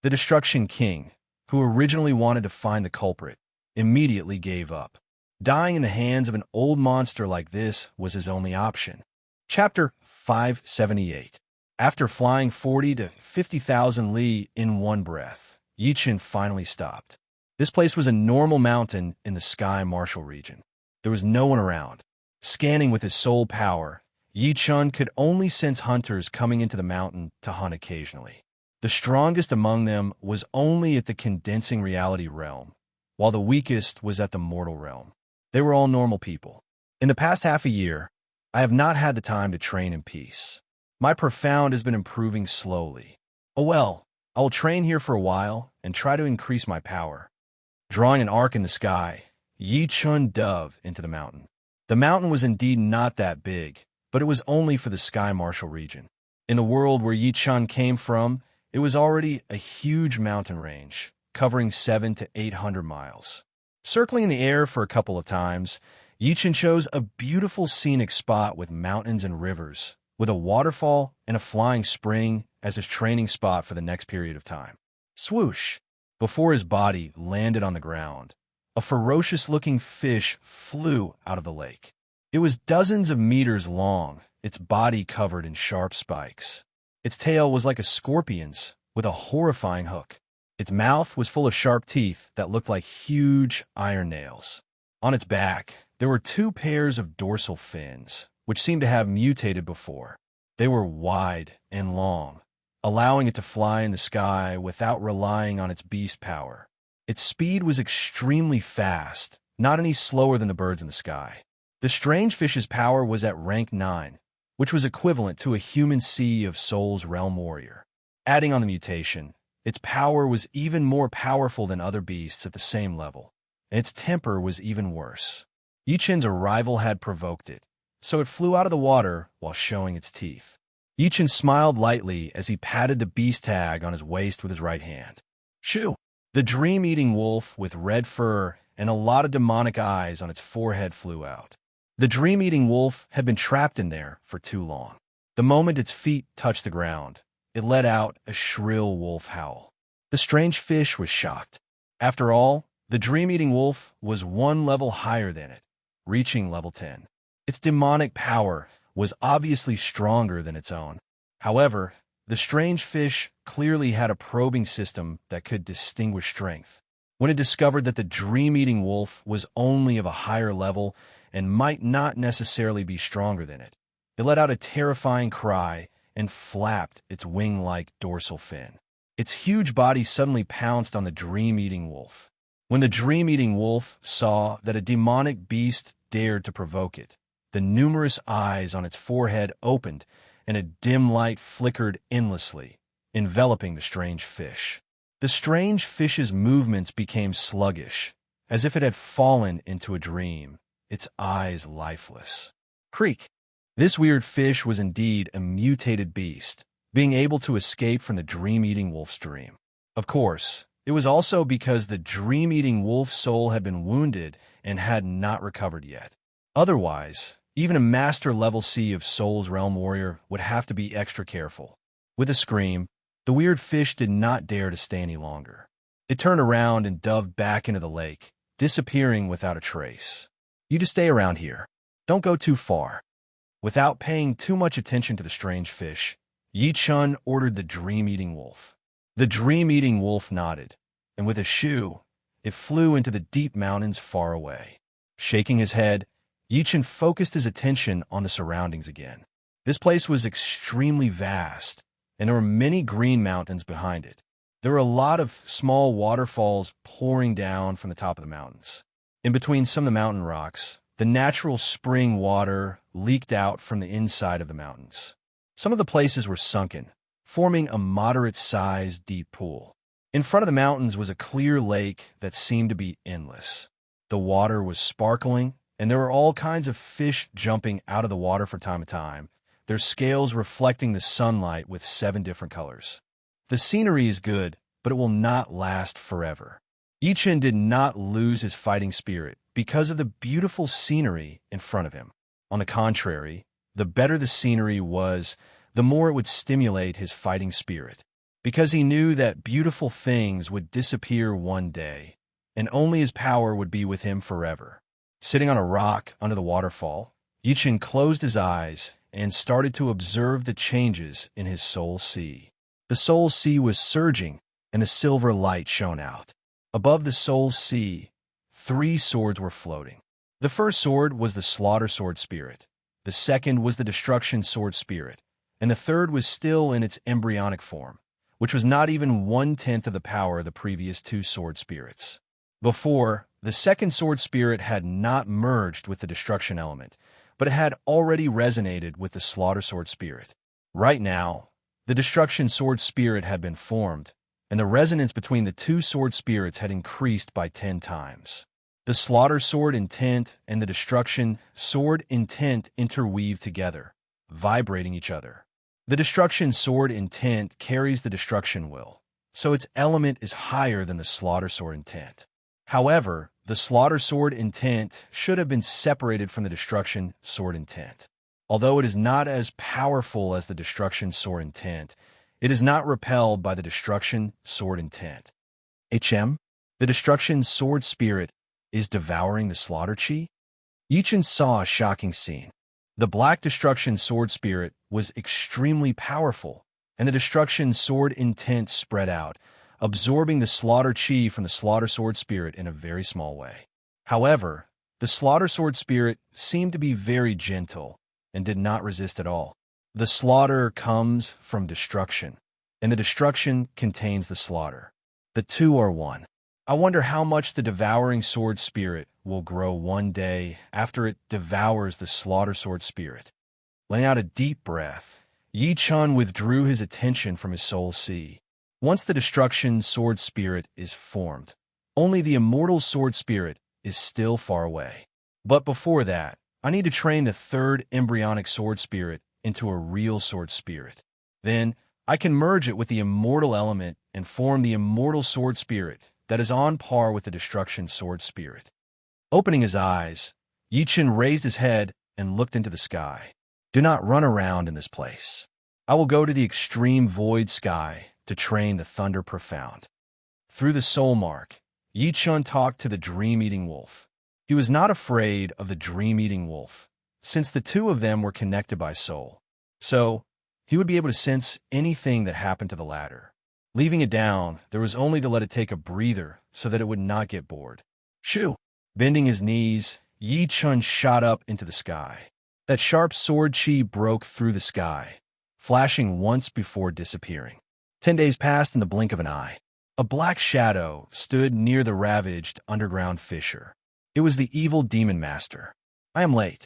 The Destruction King, who originally wanted to find the culprit, immediately gave up. Dying in the hands of an old monster like this was his only option. Chapter 578. After flying 40 to 50,000 li in one breath, Yi Chen finally stopped. This place was a normal mountain in the Sky Martial region. There was no one around. Scanning with his soul power, Yi Chen could only sense hunters coming into the mountain to hunt occasionally. The strongest among them was only at the condensing reality realm, while the weakest was at the mortal realm. They were all normal people. In the past half a year, I have not had the time to train in peace. My profound has been improving slowly. Oh well, I will train here for a while and try to increase my power. Drawing an arc in the sky, Yi Chen dove into the mountain. The mountain was indeed not that big, but it was only for the Sky Martial region. In the world where Yichun came from, it was already a huge mountain range, covering 700 to 800 miles. Circling in the air for a couple of times, Yichun chose a beautiful scenic spot with mountains and rivers, with a waterfall and a flying spring as his training spot for the next period of time. Swoosh! Before his body landed on the ground, a ferocious-looking fish flew out of the lake. It was dozens of meters long, its body covered in sharp spikes. Its tail was like a scorpion's, with a horrifying hook. Its mouth was full of sharp teeth that looked like huge iron nails. On its back, there were 2 pairs of dorsal fins, which seemed to have mutated before. They were wide and long, allowing it to fly in the sky without relying on its beast power. Its speed was extremely fast, not any slower than the birds in the sky. The strange fish's power was at rank 9, which was equivalent to a human Sea of Souls realm warrior. Adding on the mutation, its power was even more powerful than other beasts at the same level, and its temper was even worse. Yichun's arrival had provoked it, so it flew out of the water while showing its teeth. Yichun smiled lightly as he patted the beast tag on his waist with his right hand. Shoo! The dream-eating wolf with red fur and a lot of demonic eyes on its forehead flew out. The dream-eating wolf had been trapped in there for too long. The moment its feet touched the ground, it let out a shrill wolf howl. The strange fish was shocked. After all, the dream-eating wolf was 1 level higher than it, reaching level 10. Its demonic power was obviously stronger than its own. However, the strange fish clearly had a probing system that could distinguish strength. When it discovered that the dream-eating wolf was only of a higher level and might not necessarily be stronger than it, it let out a terrifying cry and flapped its wing-like dorsal fin. Its huge body suddenly pounced on the dream-eating wolf. When the dream-eating wolf saw that a demonic beast dared to provoke it, the numerous eyes on its forehead opened and a dim light flickered endlessly, enveloping the strange fish. The strange fish's movements became sluggish, as if it had fallen into a dream, its eyes lifeless. Creak! This weird fish was indeed a mutated beast, being able to escape from the dream-eating wolf's dream. Of course, it was also because the dream-eating wolf's soul had been wounded and had not recovered yet. Otherwise, even a master-level Sea of Souls realm warrior would have to be extra careful. With a scream, the weird fish did not dare to stay any longer. It turned around and dove back into the lake, disappearing without a trace. You just stay around here. Don't go too far. Without paying too much attention to the strange fish, Yichun ordered the dream-eating wolf. The dream-eating wolf nodded, and with a shoo, it flew into the deep mountains far away. Shaking his head, Yichun focused his attention on the surroundings again. This place was extremely vast, and there were many green mountains behind it. There were a lot of small waterfalls pouring down from the top of the mountains. In between some of the mountain rocks, the natural spring water leaked out from the inside of the mountains. Some of the places were sunken, forming a moderate-sized deep pool. In front of the mountains was a clear lake that seemed to be endless. The water was sparkling, and there were all kinds of fish jumping out of the water from time to time, their scales reflecting the sunlight with 7 different colors. The scenery is good, but it will not last forever. Yichun did not lose his fighting spirit because of the beautiful scenery in front of him. On the contrary, the better the scenery was, the more it would stimulate his fighting spirit, because he knew that beautiful things would disappear one day, and only his power would be with him forever. Sitting on a rock under the waterfall, Yichun closed his eyes and started to observe the changes in his soul sea. The soul sea was surging, and a silver light shone out. Above the soul sea, 3 swords were floating. The first sword was the slaughter sword spirit, the second was the destruction sword spirit, and the third was still in its embryonic form, which was not even 1/10 of the power of the previous 2 sword spirits. Before, the second sword spirit had not merged with the destruction element, but it had already resonated with the slaughter sword spirit. Right now, the destruction sword spirit had been formed, and the resonance between the 2 sword spirits had increased by 10 times. The slaughter sword intent and the destruction sword intent interweaved together, vibrating each other. The destruction sword intent carries the destruction will, so its element is higher than the slaughter sword intent. However, the slaughter sword intent should have been separated from the destruction sword intent. Although it is not as powerful as the destruction sword intent, it is not repelled by the destruction sword intent. The destruction sword spirit is devouring the slaughter chi? Yichen saw a shocking scene. The black destruction sword spirit was extremely powerful, and the destruction sword intent spread out, absorbing the slaughter chi from the slaughter sword spirit in a very small way. However, the slaughter sword spirit seemed to be very gentle and did not resist at all. The slaughter comes from destruction, and the destruction contains the slaughter. The two are one. I wonder how much the devouring sword spirit will grow one day after it devours the slaughter sword spirit. Letting out a deep breath, Yi Chun withdrew his attention from his soul sea. Once the destruction sword spirit is formed, only the immortal sword spirit is still far away. But before that, I need to train the third embryonic sword spirit into a real sword spirit. Then, I can merge it with the immortal element and form the immortal sword spirit that is on par with the destruction sword spirit. Opening his eyes, Yichen raised his head and looked into the sky. Do not run around in this place. I will go to the extreme void sky to train the thunder profound. Through the soul mark, Yichen talked to the dream-eating wolf. He was not afraid of the dream-eating wolf, since the two of them were connected by soul. So, he would be able to sense anything that happened to the latter. Leaving it down, there was only to let it take a breather so that it would not get bored. Shoo! Bending his knees, Yi Chun shot up into the sky. That sharp sword chi broke through the sky, flashing once before disappearing. 10 days passed in the blink of an eye. A black shadow stood near the ravaged underground fissure. It was the evil demon master. I am late.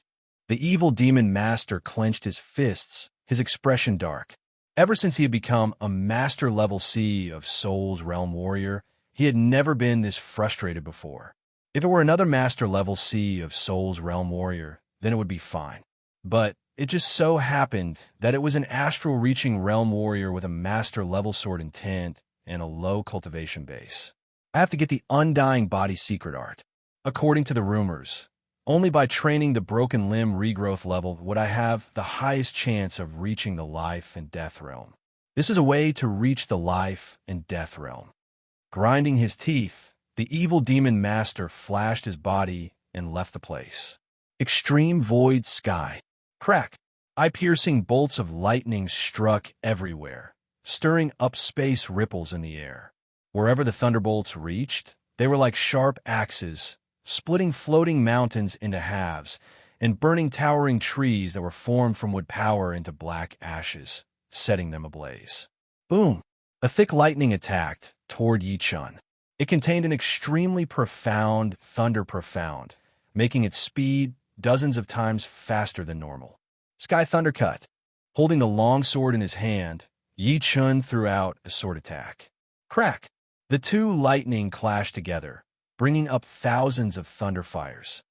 The evil demon master clenched his fists, his expression dark. Ever since he had become a master-level C of Soul's Realm Warrior, he had never been this frustrated before. If it were another master-level C of Soul's Realm Warrior, then it would be fine. But it just so happened that it was an astral-reaching Realm Warrior with a master-level sword intent and a low cultivation base. I have to get the Undying Body secret art. According to the rumors, only by training the broken limb regrowth level would I have the highest chance of reaching the life and death realm. This is a way to reach the life and death realm. Grinding his teeth, the evil demon master flashed his body and left the place. Extreme void sky. Crack. Eye-piercing bolts of lightning struck everywhere, stirring up space ripples in the air. Wherever the thunderbolts reached, they were like sharp axes, splitting floating mountains into halves and burning towering trees that were formed from wood power into black ashes, setting them ablaze. Boom! A thick lightning attacked toward Yi Chun. It contained an extremely profound thunder profound, making its speed dozens of times faster than normal. Sky Thundercut. Holding the long sword in his hand, Yi Chun threw out a sword attack. Crack! The two lightning clashed together, bringing up thousands of thunder fires.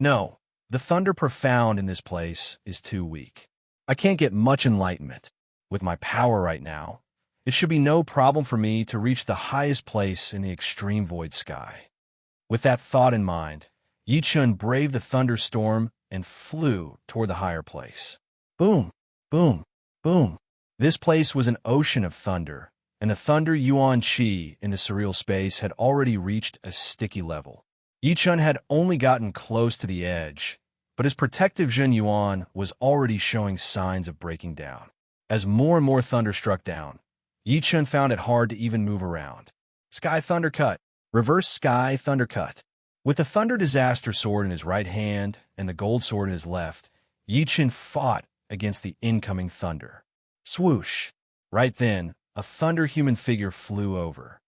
No, the thunder profound in this place is too weak. I can't get much enlightenment. With my power right now, it should be no problem for me to reach the highest place in the extreme void sky. With that thought in mind, Yi Chun braved the thunderstorm and flew toward the higher place. Boom, boom, boom. This place was an ocean of thunder, and the thunder yuan chi in the surreal space had already reached a sticky level. Yi Chun had only gotten close to the edge, but his protective Jin Yuan was already showing signs of breaking down. As more and more thunder struck down, Yi Chun found it hard to even move around. Sky Thundercut. Reverse Sky Thundercut. With the Thunder Disaster sword in his right hand and the gold sword in his left, Yi Chun fought against the incoming thunder. Swoosh! Right then, a thunder human figure flew over.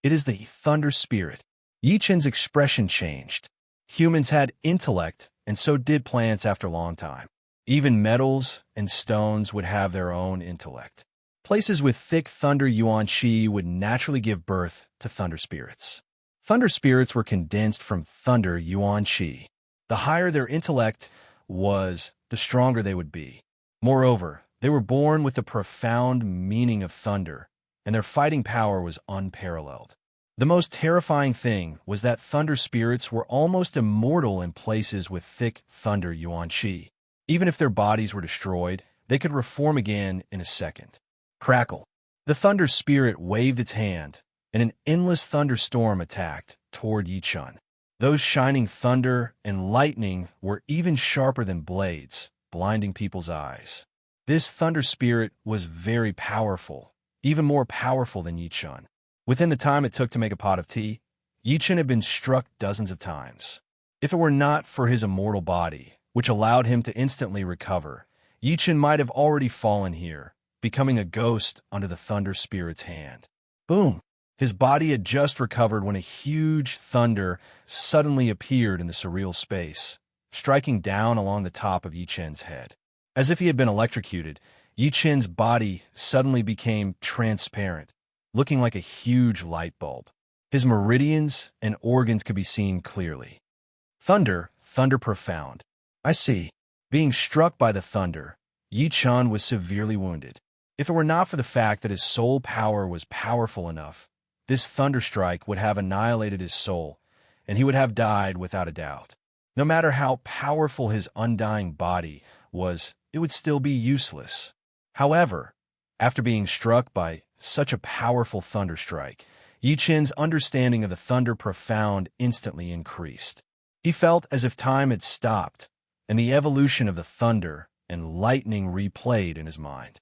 It is the Thunder Spirit. Yi Chun's expression changed. Humans had intellect, and so did plants after a long time. Even metals and stones would have their own intellect. Places with thick thunder yuan chi would naturally give birth to thunder spirits. Thunder spirits were condensed from thunder yuan chi. The higher their intellect was, the stronger they would be. Moreover, they were born with the profound meaning of thunder, and their fighting power was unparalleled. The most terrifying thing was that thunder spirits were almost immortal in places with thick thunder yuan qi. Even if their bodies were destroyed, they could reform again in a second. Crackle. The thunder spirit waved its hand, and an endless thunderstorm attacked toward Yichun. Those shining thunder and lightning were even sharper than blades, blinding people's eyes. This thunder spirit was very powerful, even more powerful than Yichun. Within the time it took to make a pot of tea, Yichun had been struck dozens of times. If it were not for his immortal body, which allowed him to instantly recover, Yichun might have already fallen here, becoming a ghost under the thunder spirit's hand. Boom! His body had just recovered when a huge thunder suddenly appeared in the surreal space, striking down along the top of Yichun's head. As if he had been electrocuted, Yichun's body suddenly became transparent, looking like a huge light bulb. His meridians and organs could be seen clearly. Thunder profound. I see. Being struck by the thunder, Yichun was severely wounded. If it were not for the fact that his soul power was powerful enough, this thunderstrike would have annihilated his soul, and he would have died without a doubt. No matter how powerful his undying body was, it would still be useless. However, after being struck by such a powerful thunderstrike, Yichun's understanding of the thunder profound instantly increased. He felt as if time had stopped, and the evolution of the thunder and lightning replayed in his mind.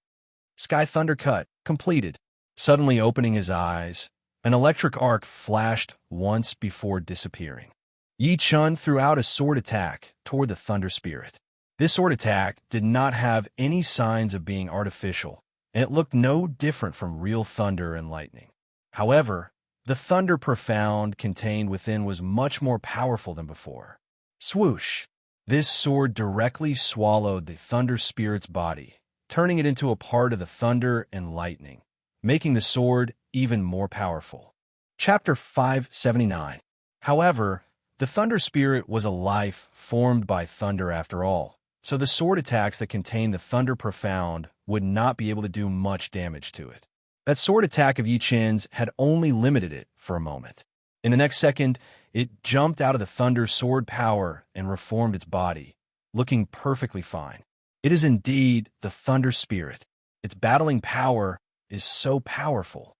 Sky Thunder Cut, completed. Suddenly opening his eyes, an electric arc flashed once before disappearing. Yichun threw out a sword attack toward the thunder spirit. This sword attack did not have any signs of being artificial, and it looked no different from real thunder and lightning. However, the thunder profound contained within was much more powerful than before. Swoosh! This sword directly swallowed the thunder spirit's body, turning it into a part of the thunder and lightning, making the sword even more powerful. Chapter 579. However, the thunder spirit was a life formed by thunder after all, so the sword attacks that contained the thunder profound would not be able to do much damage to it. That sword attack of Yichun's had only limited it for a moment. In the next second, it jumped out of the thunder sword power and reformed its body, looking perfectly fine. It is indeed the thunder spirit. Its battling power is so powerful.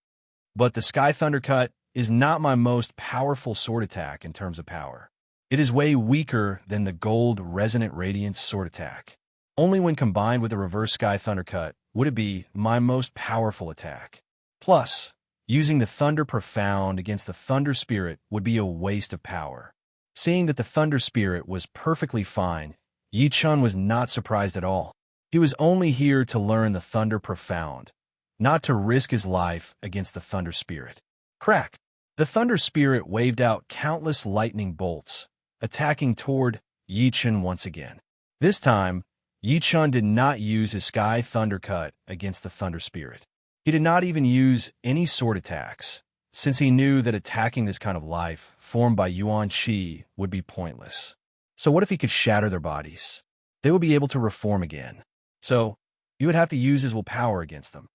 But the Sky Thunder Cut is not my most powerful sword attack in terms of power. It is way weaker than the Gold Resonant Radiance sword attack. Only when combined with the Reverse Sky Thunder Cut would it be my most powerful attack. Plus, using the Thunder Profound against the Thunder Spirit would be a waste of power. Seeing that the Thunder Spirit was perfectly fine, Yichun was not surprised at all. He was only here to learn the Thunder Profound, not to risk his life against the Thunder Spirit. Crack! The Thunder Spirit waved out countless lightning bolts, attacking toward Yichun once again. This time, Yichun did not use his Sky Thunder Cut against the Thunder Spirit. He did not even use any sword attacks, since he knew that attacking this kind of life formed by Yuan Qi would be pointless. So what if he could shatter their bodies? They would be able to reform again. So, he would have to use his willpower against them.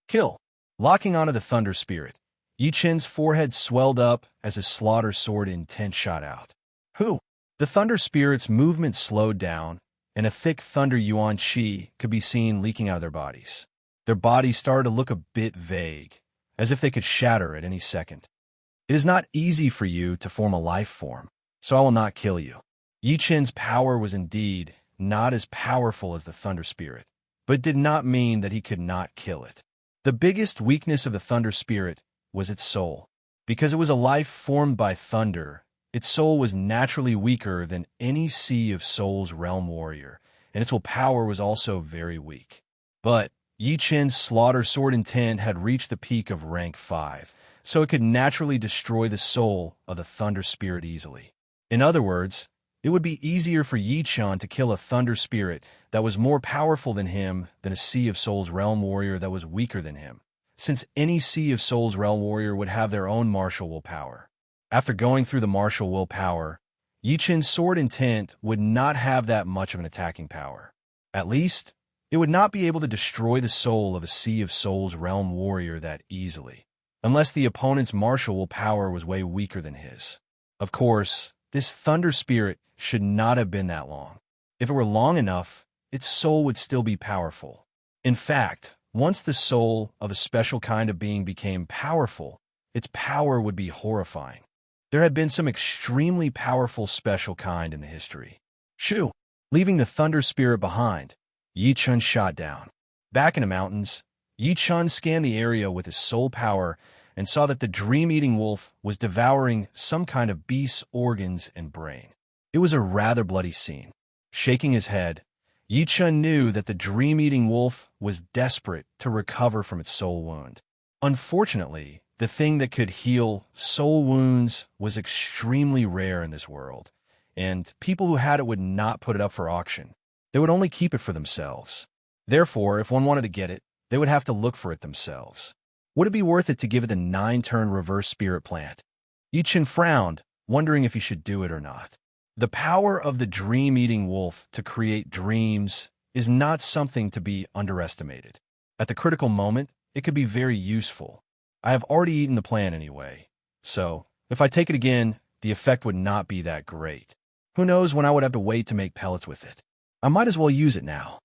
Kill! Locking onto the Thunder Spirit, Yichun's forehead swelled up as his slaughter sword intent shot out. Who? The Thunder Spirit's movement slowed down, and a thick thunder Yuan Qi could be seen leaking out of their bodies. Their bodies started to look a bit vague, as if they could shatter at any second. It is not easy for you to form a life form, so I will not kill you. Yichun's power was indeed not as powerful as the Thunder Spirit, but it did not mean that he could not kill it. The biggest weakness of the Thunder Spirit was its soul. Because it was a life formed by thunder, its soul was naturally weaker than any Sea of Souls realm warrior, and its willpower was also very weak. But Yichun's slaughter sword intent had reached the peak of rank 5, so it could naturally destroy the soul of the Thunder Spirit easily. In other words, it would be easier for Yichun to kill a Thunder Spirit that was more powerful than him than a Sea of Souls realm warrior that was weaker than him, since any Sea of Souls realm warrior would have their own martial willpower. After going through the martial willpower, Yichun's sword intent would not have that much of an attacking power. At least, It would not be able to destroy the soul of a Sea of Souls realm warrior that easily, unless the opponent's martial willpower was way weaker than his. Of course, this thunder spirit should not have been that long. If it were long enough, its soul would still be powerful. In fact, once the soul of a special kind of being became powerful, its power would be horrifying. There had been some extremely powerful special kind in the history. Shoo! Leaving the thunder spirit behind, Yi Chun shot down. Back in the mountains, Yi Chun scanned the area with his soul power and saw that the dream-eating wolf was devouring some kind of beast's organs and brain. It was a rather bloody scene. Shaking his head, Yi Chun knew that the dream-eating wolf was desperate to recover from its soul wound. Unfortunately, the thing that could heal soul wounds was extremely rare in this world, and people who had it would not put it up for auction. They would only keep it for themselves. Therefore, if one wanted to get it, they would have to look for it themselves. Would it be worth it to give it the 9-turn reverse spirit plant? Yi Chun frowned, wondering if he should do it or not. The power of the dream-eating wolf to create dreams is not something to be underestimated. At the critical moment, it could be very useful. I have already eaten the plant anyway, so if I take it again, the effect would not be that great. Who knows when I would have to wait to make pellets with it? I might as well use it now.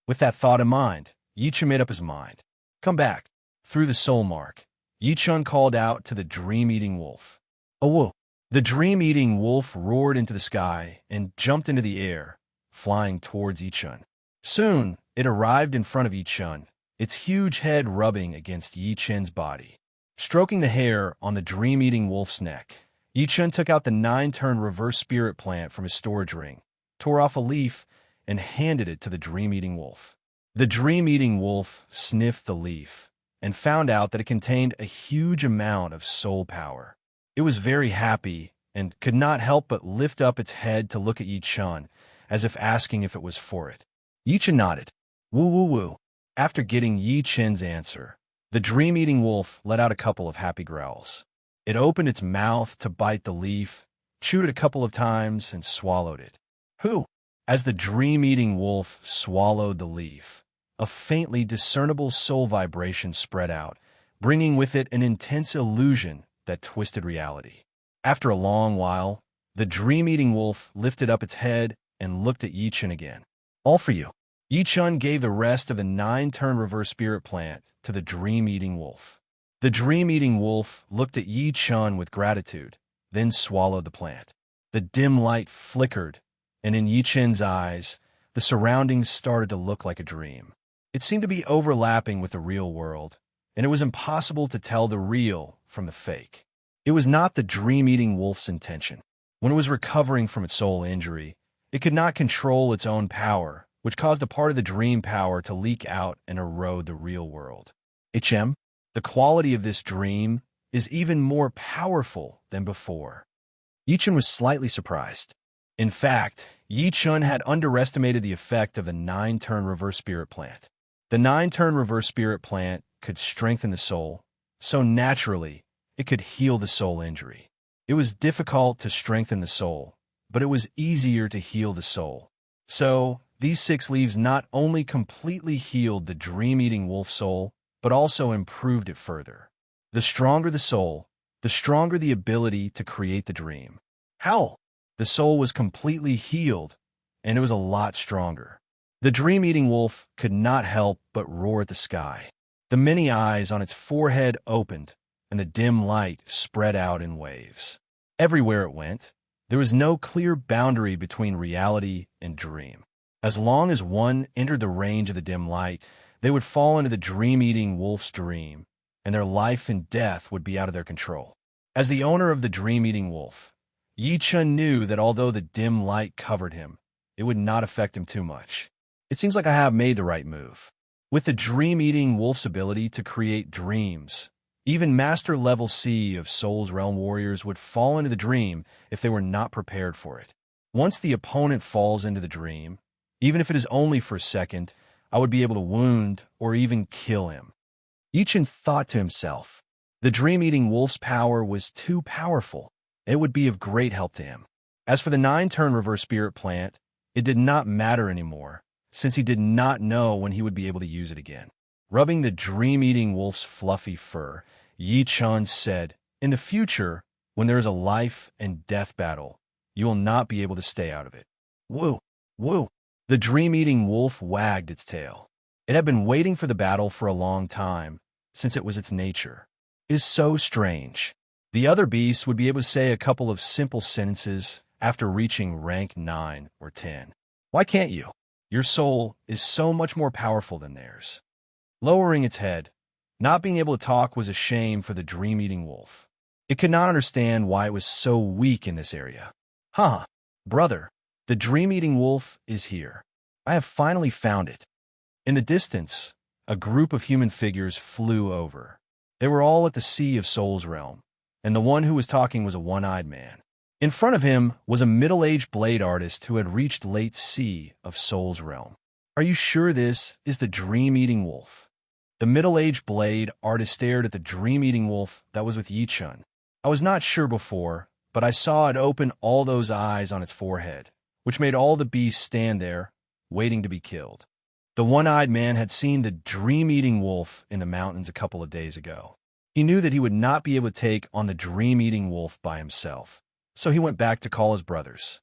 With that thought in mind, Yi Chun made up his mind. Come back. Through the soul mark, Yi Chun called out to the dream-eating wolf. "Awoo!" The dream-eating wolf roared into the sky and jumped into the air, flying towards Yi Chun. Soon, it arrived in front of Yi Chun, its huge head rubbing against Yi Chun's body. Stroking the hair on the dream-eating wolf's neck, Yi Chun took out the 9-turn reverse spirit plant from his storage ring, tore off a leaf, and handed it to the dream-eating wolf. The dream-eating wolf sniffed the leaf and found out that it contained a huge amount of soul power. It was very happy and could not help but lift up its head to look at Yi Chun, as if asking if it was for it. Yi Chun nodded. Woo woo woo. After getting Yi Chun's answer, the dream-eating wolf let out a couple of happy growls. It opened its mouth to bite the leaf, chewed it a couple of times, and swallowed it. Who? As the dream-eating wolf swallowed the leaf, a faintly discernible soul vibration spread out, bringing with it an intense illusion that twisted reality. After a long while, the dream-eating wolf lifted up its head and looked at Yi Chun again. All for you. Yi Chun gave the rest of the 9-turn reverse spirit plant to the dream-eating wolf. The dream-eating wolf looked at Yi Chun with gratitude, then swallowed the plant. The dim light flickered, and in Yi Chun's eyes, the surroundings started to look like a dream. It seemed to be overlapping with the real world, and it was impossible to tell the real from the fake. It was not the dream-eating wolf's intention. When it was recovering from its soul injury, it could not control its own power, which caused a part of the dream power to leak out and erode the real world. The quality of this dream is even more powerful than before. Yi Chun was slightly surprised. In fact, Yi Chun had underestimated the effect of the 9-turn reverse spirit plant. The 9-turn reverse spirit plant could strengthen the soul, so naturally, it could heal the soul injury. It was difficult to strengthen the soul, but it was easier to heal the soul. So, these 6 leaves not only completely healed the dream-eating wolf soul, but also improved it further. The stronger the soul, the stronger the ability to create the dream. How? The soul was completely healed, and it was a lot stronger. The dream-eating wolf could not help but roar at the sky. The many eyes on its forehead opened, and the dim light spread out in waves. Everywhere it went, there was no clear boundary between reality and dream. As long as one entered the range of the dim light, they would fall into the dream-eating wolf's dream, and their life and death would be out of their control. As the owner of the dream-eating wolf, Yi Chun knew that although the dim light covered him, it would not affect him too much. It seems like I have made the right move. With the dream-eating wolf's ability to create dreams, even Master Level C of Souls Realm Warriors would fall into the dream if they were not prepared for it. Once the opponent falls into the dream, even if it is only for a second, I would be able to wound or even kill him. Yi Chun thought to himself, the dream-eating wolf's power was too powerful. It would be of great help to him. As for the 9-turn reverse spirit plant, it did not matter anymore, since he did not know when he would be able to use it again. Rubbing the dream-eating wolf's fluffy fur, Yi-chan said, "In the future, when there is a life and death battle, you will not be able to stay out of it." Woo! Woo! The dream-eating wolf wagged its tail. It had been waiting for the battle for a long time, since it was its nature. It is so strange. The other beasts would be able to say a couple of simple sentences after reaching rank 9 or 10. Why can't you? Your soul is so much more powerful than theirs. Lowering its head, not being able to talk was a shame for the dream-eating wolf. It could not understand why it was so weak in this area. Huh, brother, the dream-eating wolf is here. I have finally found it. In the distance, a group of human figures flew over. They were all at the Sea of Souls realm, and the one who was talking was a one-eyed man. In front of him was a middle-aged blade artist who had reached late Sea of Souls realm. Are you sure this is the dream-eating wolf? The middle-aged blade artist stared at the dream-eating wolf that was with Yi-chan. I was not sure before, but I saw it open all those eyes on its forehead, which made all the beasts stand there, waiting to be killed. The one-eyed man had seen the dream-eating wolf in the mountains a couple of days ago. He knew that he would not be able to take on the dream-eating wolf by himself, so he went back to call his brothers.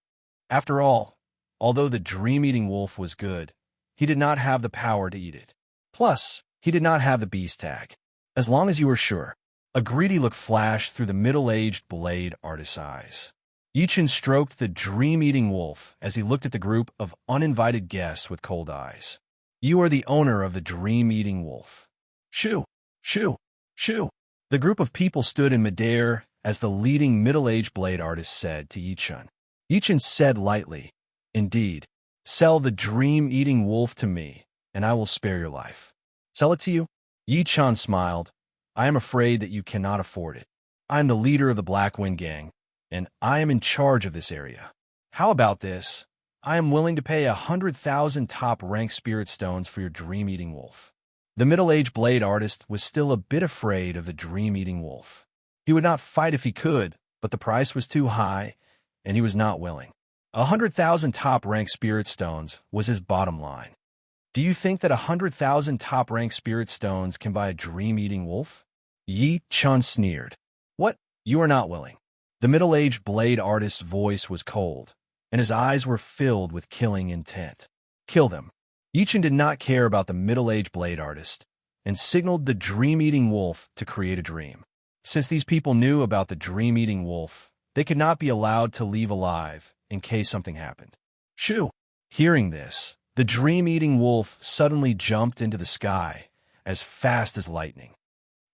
After all, although the dream-eating wolf was good, he did not have the power to eat it. Plus, he did not have the beast tag. As long as you were sure. A greedy look flashed through the middle-aged blade artist's eyes. Yi-chan stroked the dream-eating wolf as he looked at the group of uninvited guests with cold eyes. You are the owner of the dream-eating wolf. Shoo! Shoo! Shoo! The group of people stood in midair as the leading middle-aged blade artist said to Yi-chan. Yi-chan said lightly, "Indeed, sell the dream-eating wolf to me, and I will spare your life." Sell it to you? Yi-chan smiled. I am afraid that you cannot afford it. I am the leader of the Black Wind Gang, and I am in charge of this area. How about this? I am willing to pay 100,000 top-rank spirit stones for your dream-eating wolf. The middle-aged blade artist was still a bit afraid of the dream-eating wolf. He would not fight if he could, but the price was too high, and he was not willing. 100,000 top-rank spirit stones was his bottom line. Do you think that 100,000 top-rank spirit stones can buy a dream-eating wolf? Yi-chan sneered. What? You are not willing. The middle-aged blade artist's voice was cold, and his eyes were filled with killing intent. Kill them. Yi-chan did not care about the middle-aged blade artist, and signaled the dream-eating wolf to create a dream. Since these people knew about the dream-eating wolf, they could not be allowed to leave alive in case something happened. Shoo! Hearing this, the dream-eating wolf suddenly jumped into the sky as fast as lightning.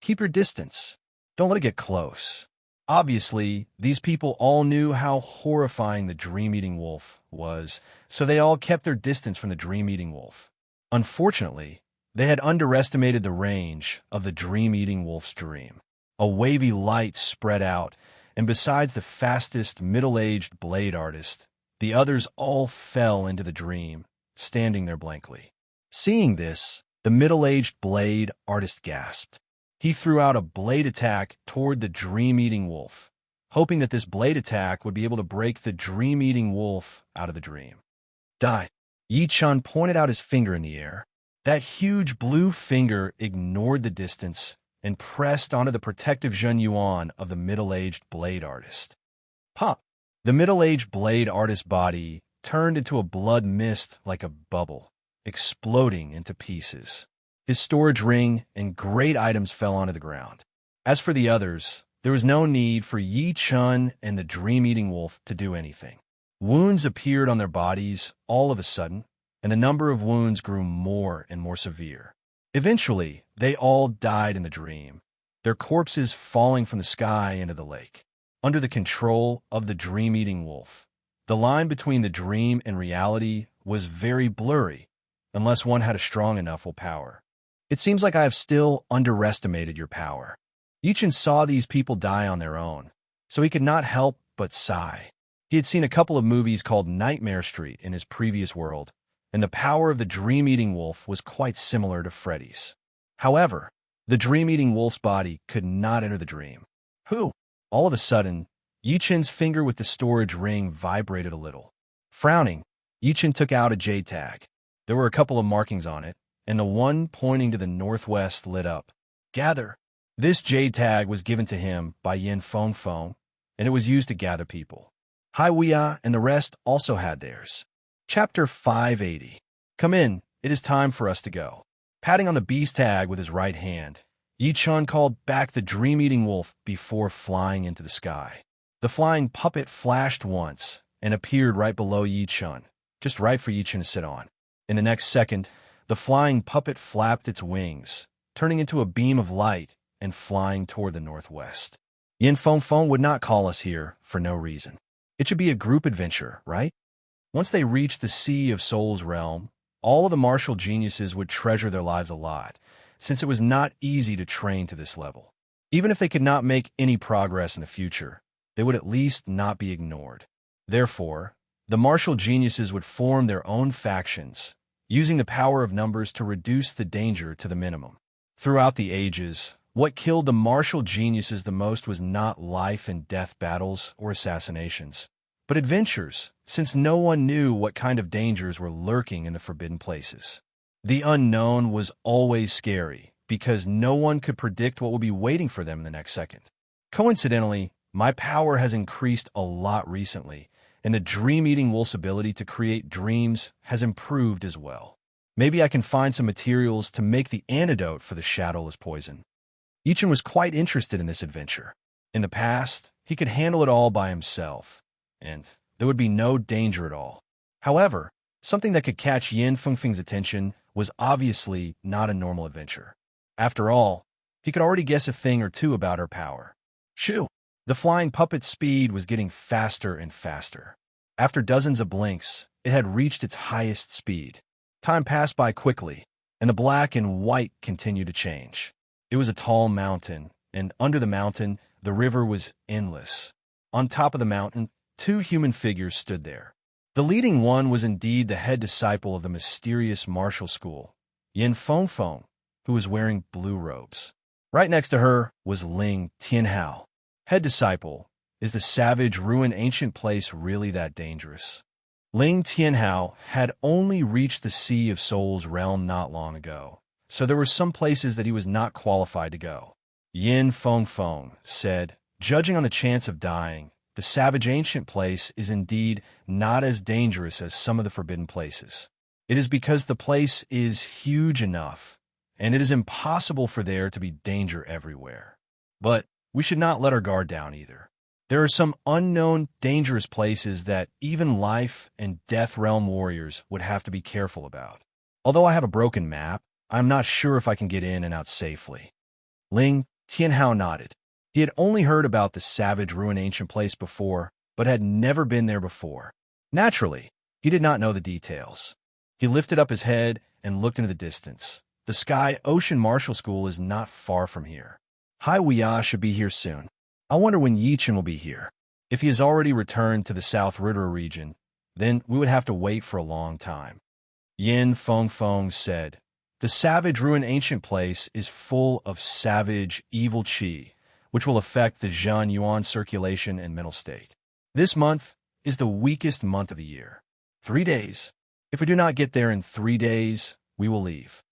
Keep your distance. Don't let it get close. Obviously, these people all knew how horrifying the dream-eating wolf was, so they all kept their distance from the dream-eating wolf. Unfortunately, they had underestimated the range of the dream-eating wolf's dream. A wavy light spread out, and besides the fastest middle-aged blade artist, the others all fell into the dream, standing there blankly. Seeing this, the middle-aged blade artist gasped. He threw out a blade attack toward the dream-eating wolf, hoping that this blade attack would be able to break the dream-eating wolf out of the dream. Die! Yi-chan pointed out his finger in the air. That huge blue finger ignored the distance and pressed onto the protective Zhenyuan of the middle-aged blade artist. Pop! The middle-aged blade artist's body turned into a blood mist like a bubble, exploding into pieces. His storage ring and great items fell onto the ground. As for the others, there was no need for Yi-chan and the dream-eating wolf to do anything. Wounds appeared on their bodies all of a sudden, and the number of wounds grew more and more severe. Eventually, they all died in the dream, their corpses falling from the sky into the lake. Under the control of the dream-eating wolf, the line between the dream and reality was very blurry, unless one had a strong enough willpower. It seems like I have still underestimated your power. Yi-chan saw these people die on their own, so he could not help but sigh. He had seen a couple of movies called Nightmare Street in his previous world, and the power of the dream-eating wolf was quite similar to Freddy's. However, the dream-eating wolf's body could not enter the dream. Who? All of a sudden, Yi-chan's finger with the storage ring vibrated a little. Frowning, Yi-chan took out a J-tag. There were a couple of markings on it, and the one pointing to the northwest lit up. Gather. This jade tag was given to him by Yin Feng Feng, and it was used to gather people. Hai Wuya and the rest also had theirs. Chapter 580. Come in, it is time for us to go. Patting on the beast tag with his right hand, Yi Chun called back the dream-eating wolf before flying into the sky. The flying puppet flashed once and appeared right below Yi Chun, just right for Yi Chun to sit on. In the next second, the flying puppet flapped its wings, turning into a beam of light and flying toward the northwest. Yin Feng Feng would not call us here for no reason. It should be a group adventure, right? Once they reached the Sea of Souls realm, all of the martial geniuses would treasure their lives a lot, since it was not easy to train to this level. Even if they could not make any progress in the future, they would at least not be ignored. Therefore, the martial geniuses would form their own factions, using the power of numbers to reduce the danger to the minimum. Throughout the ages, what killed the martial geniuses the most was not life and death battles or assassinations, but adventures, since no one knew what kind of dangers were lurking in the forbidden places. The unknown was always scary, because no one could predict what would be waiting for them in the next second. Coincidentally, my power has increased a lot recently, and the dream-eating wolf's ability to create dreams has improved as well. Maybe I can find some materials to make the antidote for the shadowless poison. Yi Chun was quite interested in this adventure. In the past, he could handle it all by himself, and there would be no danger at all. However, something that could catch Yin Feng Feng's attention was obviously not a normal adventure. After all, he could already guess a thing or two about her power. Shoo! The flying puppet's speed was getting faster and faster. After dozens of blinks, it had reached its highest speed. Time passed by quickly, and the black and white continued to change. It was a tall mountain, and under the mountain, the river was endless. On top of the mountain, two human figures stood there. The leading one was indeed the head disciple of the mysterious martial school, Yin Feng Feng, who was wearing blue robes. Right next to her was Ling Tianhao. Head disciple, is the savage, ruined ancient place really that dangerous? Ling Tianhao had only reached the Sea of Souls realm not long ago, so there were some places that he was not qualified to go. Yin Feng Feng said, judging on the chance of dying, the savage ancient place is indeed not as dangerous as some of the forbidden places. It is because the place is huge enough, and it is impossible for there to be danger everywhere. But we should not let our guard down either. There are some unknown, dangerous places that even life and death realm warriors would have to be careful about. Although I have a broken map, I am not sure if I can get in and out safely. Ling Tianhao nodded. He had only heard about the savage, ruined ancient place before, but had never been there before. Naturally, he did not know the details. He lifted up his head and looked into the distance. The Sky Ocean Martial School is not far from here. Hai Wuya should be here soon. I wonder when Yi Chun will be here. If he has already returned to the South Ritter region, then we would have to wait for a long time. Yin Feng Feng said, the savage, ruined ancient place is full of savage, evil qi, which will affect the Zhan Yuan circulation and mental state. This month is the weakest month of the year. 3 days. If we do not get there in 3 days, we will leave.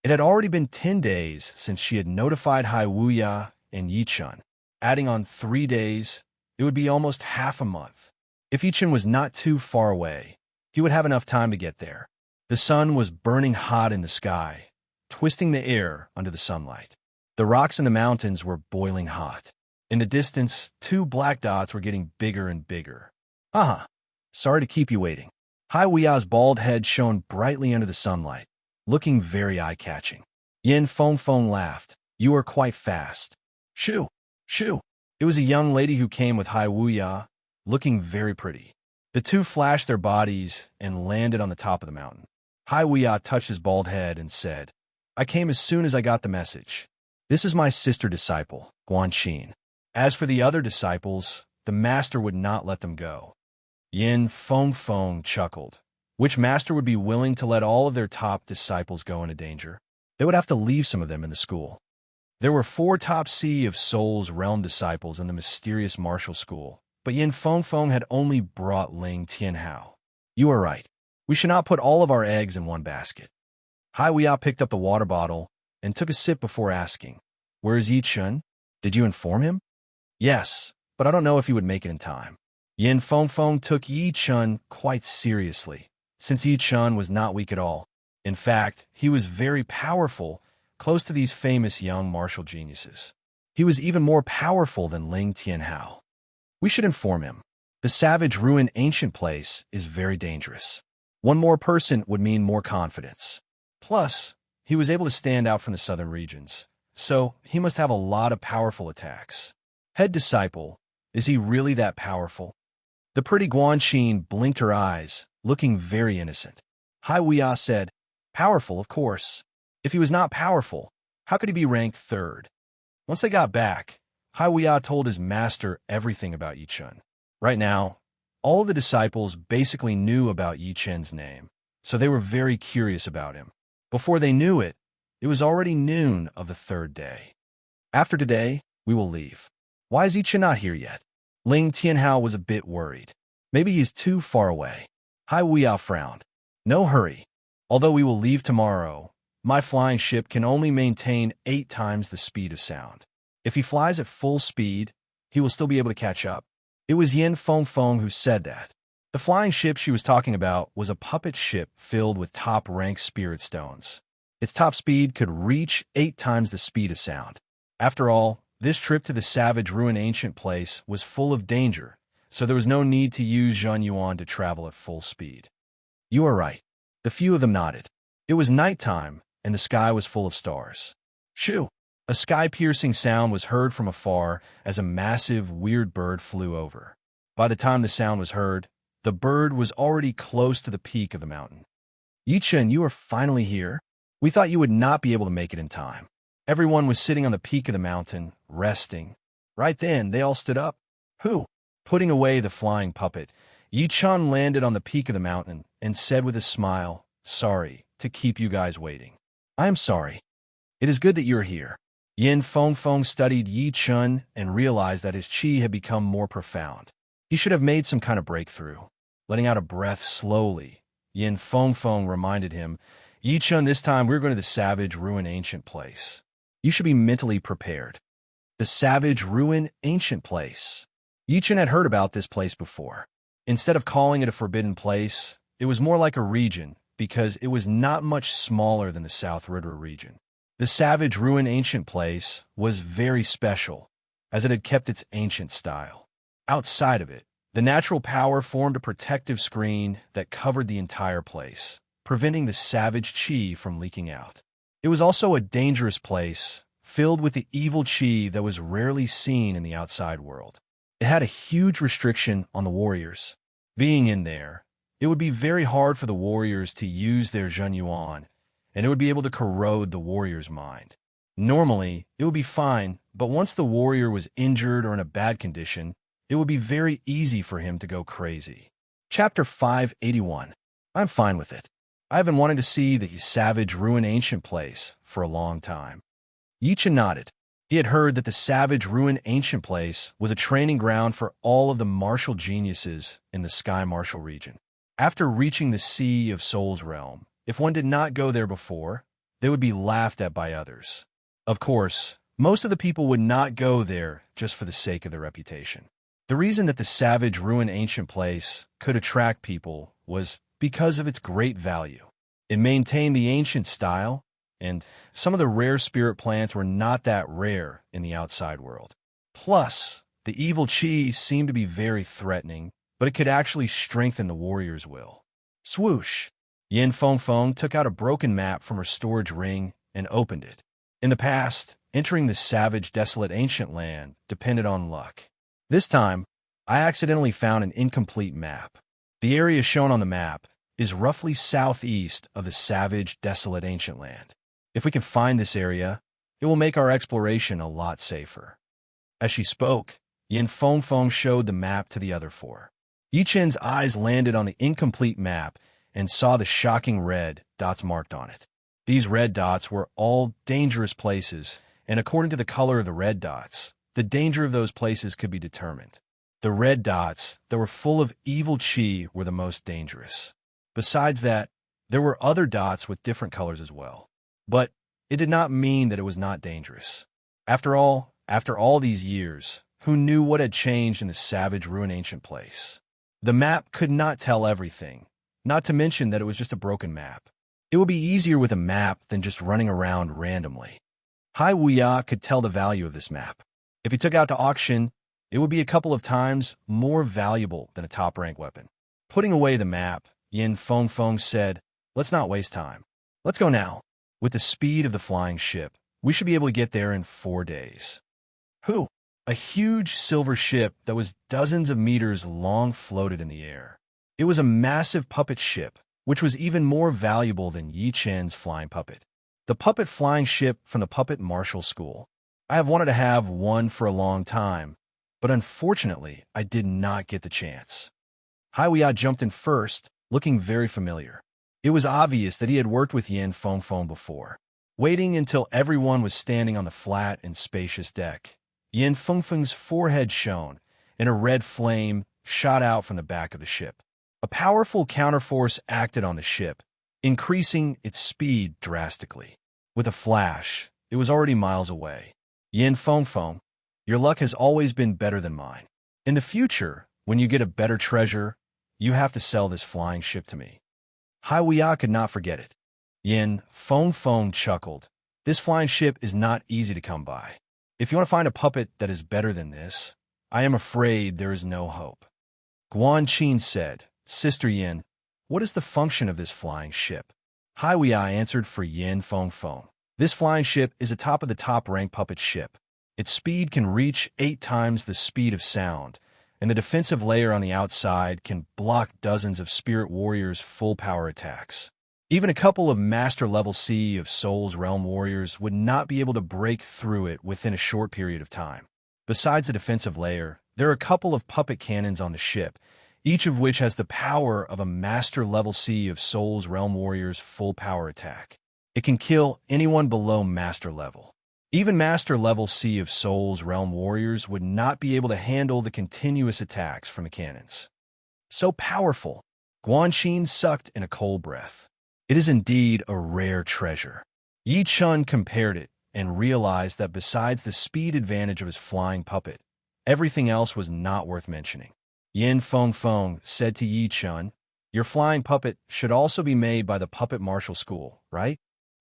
It had already been 10 days since she had notified Hai Wuya and Yi Chun. Adding on 3 days, it would be almost half a month. If Yi Chun was not too far away, he would have enough time to get there. The sun was burning hot in the sky, twisting the air under the sunlight. The rocks in the mountains were boiling hot. In the distance, 2 black dots were getting bigger and bigger. Sorry to keep you waiting. Hai Wuya's bald head shone brightly under the sunlight, looking very eye-catching. Yin Feng Feng laughed. You are quite fast. Shoo! Shoo! It was a young lady who came with Hai Wuya, looking very pretty. The two flashed their bodies and landed on the top of the mountain. Hai Wuya touched his bald head and said, I came as soon as I got the message. This is my sister disciple, Guanxin. As for the other disciples, the master would not let them go. Yin Feng Feng chuckled. Which master would be willing to let all of their top disciples go into danger? They would have to leave some of them in the school. There were 4 top Sea of Souls realm disciples in the mysterious martial school, but Yin Feng Feng had only brought Ling Tianhao. You are right. We should not put all of our eggs in one basket. Hai Weia picked up the water bottle and took a sip before asking, "Where is Yi Chun? Did you inform him?" "Yes, but I don't know if he would make it in time." Yin Fengfeng took Yi Chun quite seriously, since Yi Chun was not weak at all. In fact, he was very powerful, close to these famous young martial geniuses. He was even more powerful than Ling Tianhao. "We should inform him. The savage ruined ancient place is very dangerous. One more person would mean more confidence. Plus, he was able to stand out from the southern regions, so he must have a lot of powerful attacks. Head disciple, is he really that powerful?" The pretty Guanxin blinked her eyes, looking very innocent. Hai Weia said, "Powerful, of course. If he was not powerful, how could he be ranked third?" Once they got back, Hai Weia told his master everything about Yi Chun. Right now, all of the disciples basically knew about Yi Chun's name, so they were very curious about him. Before they knew it, it was already noon of the third day. "After today, we will leave. Why is Yi Chun not here yet?" Ling Tianhao was a bit worried. "Maybe he's too far away." Hai Weia frowned. "No hurry. Although we will leave tomorrow, my flying ship can only maintain 8 times the speed of sound. If he flies at full speed, he will still be able to catch up." It was Yin Fengfeng who said that. The flying ship she was talking about was a puppet ship filled with top-rank spirit stones. Its top speed could reach 8 times the speed of sound. After all, this trip to the savage ruined ancient place was full of danger, so there was no need to use Zhen Yuan to travel at full speed. "You are right." The few of them nodded. It was nighttime, and the sky was full of stars. Shoo! A sky-piercing sound was heard from afar as a massive, weird bird flew over. By the time the sound was heard, the bird was already close to the peak of the mountain. "Yi Chun, you are finally here? We thought you would not be able to make it in time." Everyone was sitting on the peak of the mountain, resting. Right then, they all stood up. "Who?" Putting away the flying puppet, Yi Chun landed on the peak of the mountain and said with a smile, "Sorry to keep you guys waiting." "I am sorry. It is good that you're here." Yin Fengfeng studied Yi Chun and realized that his qi had become more profound. He should have made some kind of breakthrough. Letting out a breath slowly, Yin Fengfeng reminded him, "Yi Chun, this time we're going to the savage, ruined ancient place. You should be mentally prepared." The savage, ruined ancient place. Yi Chun had heard about this place before. Instead of calling it a forbidden place, it was more like a region, because it was not much smaller than the South River region. The savage, ruined ancient place was very special, as it had kept its ancient style. Outside of it, the natural power formed a protective screen that covered the entire place, preventing the savage qi from leaking out. It was also a dangerous place, filled with the evil qi that was rarely seen in the outside world. It had a huge restriction on the warriors. Being in there, it would be very hard for the warriors to use their Zhen Yuan, and it would be able to corrode the warrior's mind. Normally, it would be fine, but once the warrior was injured or in a bad condition, it would be very easy for him to go crazy. Chapter 581. I'm fine with it. I've been wanting to see the savage, ruined ancient place for a long time. Yi Chun nodded. He had heard that the savage, ruined ancient place was a training ground for all of the martial geniuses in the Sky Martial region. After reaching the Sea of Soul's realm, if one did not go there before, they would be laughed at by others. Of course, most of the people would not go there just for the sake of their reputation. The reason that the savage, ruined ancient place could attract people was because of its great value. It maintained the ancient style, and some of the rare spirit plants were not that rare in the outside world. Plus, the evil qi seemed to be very threatening, but it could actually strengthen the warrior's will. Swoosh! Yin Fengfeng took out a broken map from her storage ring and opened it. In the past, entering the savage, desolate ancient land depended on luck. This time, I accidentally found an incomplete map. The area shown on the map is roughly southeast of the savage, desolate ancient land. If we can find this area, it will make our exploration a lot safer. As she spoke, Yin Fengfeng showed the map to the other four. Yi Chun's eyes landed on the incomplete map and saw the shocking red dots marked on it. These red dots were all dangerous places, and according to the color of the red dots, the danger of those places could be determined. The red dots that were full of evil qi were the most dangerous. Besides that, there were other dots with different colors as well. But it did not mean that it was not dangerous. After all these years, who knew what had changed in the savage, ruined ancient place? The map could not tell everything, not to mention that it was just a broken map. It would be easier with a map than just running around randomly. Hai Wuya could tell the value of this map. If he took it out to auction, it would be a couple of times more valuable than a top-rank weapon. Putting away the map, Yin Feng said, "Let's not waste time. Let's go now. With the speed of the flying ship, we should be able to get there in 4 days." Who? A huge silver ship that was dozens of meters long floated in the air. It was a massive puppet ship, which was even more valuable than Yi Chen's flying puppet. The puppet flying ship from the puppet martial school. I have wanted to have one for a long time, but unfortunately, I did not get the chance. Hai Wuya jumped in first, looking very familiar. It was obvious that he had worked with Yin Feng before. Waiting until everyone was standing on the flat and spacious deck, Yin Feng's forehead shone, and a red flame shot out from the back of the ship. A powerful counterforce acted on the ship, increasing its speed drastically. With a flash, it was already miles away. Yin Feng, your luck has always been better than mine. In the future, when you get a better treasure, you have to sell this flying ship to me. Hai Wuya could not forget it. Yin Feng chuckled. This flying ship is not easy to come by. If you want to find a puppet that is better than this, I am afraid there is no hope. Guanqin said, "Sister Yin, what is the function of this flying ship?" Hai Wuya answered for Yin Feng. This flying ship is a top-of-the-top-rank puppet ship. Its speed can reach 8 times the speed of sound, and the defensive layer on the outside can block dozens of spirit warriors' full-power attacks. Even a couple of master-level Sea of Souls realm warriors would not be able to break through it within a short period of time. Besides the defensive layer, there are a couple of puppet cannons on the ship, each of which has the power of a master-level Sea of Souls realm warrior's full-power attack. It can kill anyone below master level. Even master-level Sea of Souls realm warriors would not be able to handle the continuous attacks from the cannons. So powerful. Guanqin sucked in a cold breath. It is indeed a rare treasure. Yi Chun compared it and realized that besides the speed advantage of his flying puppet, everything else was not worth mentioning. Yin Feng said to Yi Chun, "Your flying puppet should also be made by the puppet martial school, right?"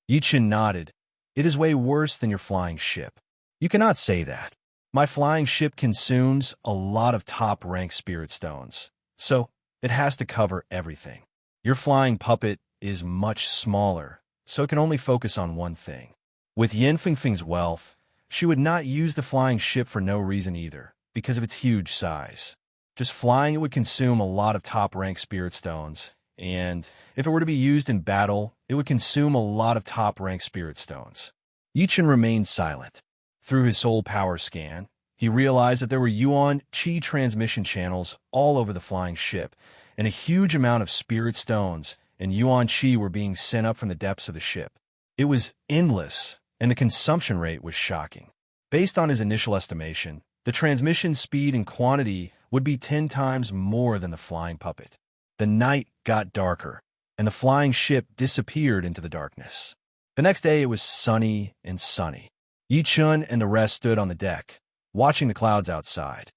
Yi Chun nodded. "It is way worse than your flying ship." "You cannot say that. My flying ship consumes a lot of top-rank spirit stones, so it has to cover everything. Your flying puppet is much smaller, so it can only focus on one thing." With Yin Feng's wealth, she would not use the flying ship for no reason either, because of its huge size. Just flying it would consume a lot of top-rank spirit stones, and if it were to be used in battle, it would consume a lot of top-rank spirit stones. Yi Chun remained silent. Through his soul power scan, he realized that there were Yuan Qi transmission channels all over the flying ship, and a huge amount of spirit stones and Yuan Qi were being sent up from the depths of the ship. It was endless, and the consumption rate was shocking. Based on his initial estimation, the transmission speed and quantity would be 10 times more than the flying puppet. The night got darker, and the flying ship disappeared into the darkness. The next day it was sunny and sunny. Yi Chun and the rest stood on the deck, watching the clouds outside.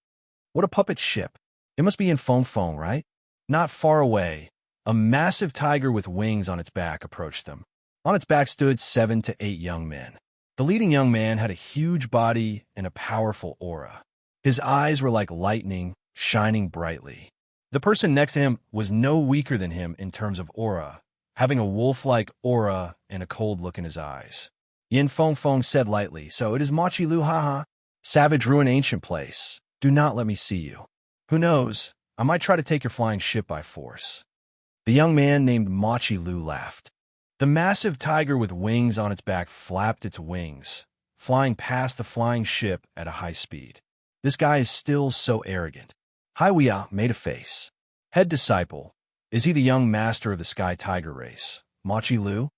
What a puppet ship. It must be in Feng, right? Not far away, a massive tiger with wings on its back approached them. On its back stood 7 to 8 young men. The leading young man had a huge body and a powerful aura. His eyes were like lightning, shining brightly. The person next to him was no weaker than him in terms of aura, having a wolf-like aura and a cold look in his eyes. Yin Feng said lightly, "So it is Machi Lu, haha. Savage, ruin ancient place. Do not let me see you. Who knows, I might try to take your flying ship by force." The young man named Machi Lu laughed. The massive tiger with wings on its back flapped its wings, flying past the flying ship at a high speed. This guy is still so arrogant. Hai Wuya made a face. Head disciple, is he the young master of the Sky Tiger race, Machi Lu?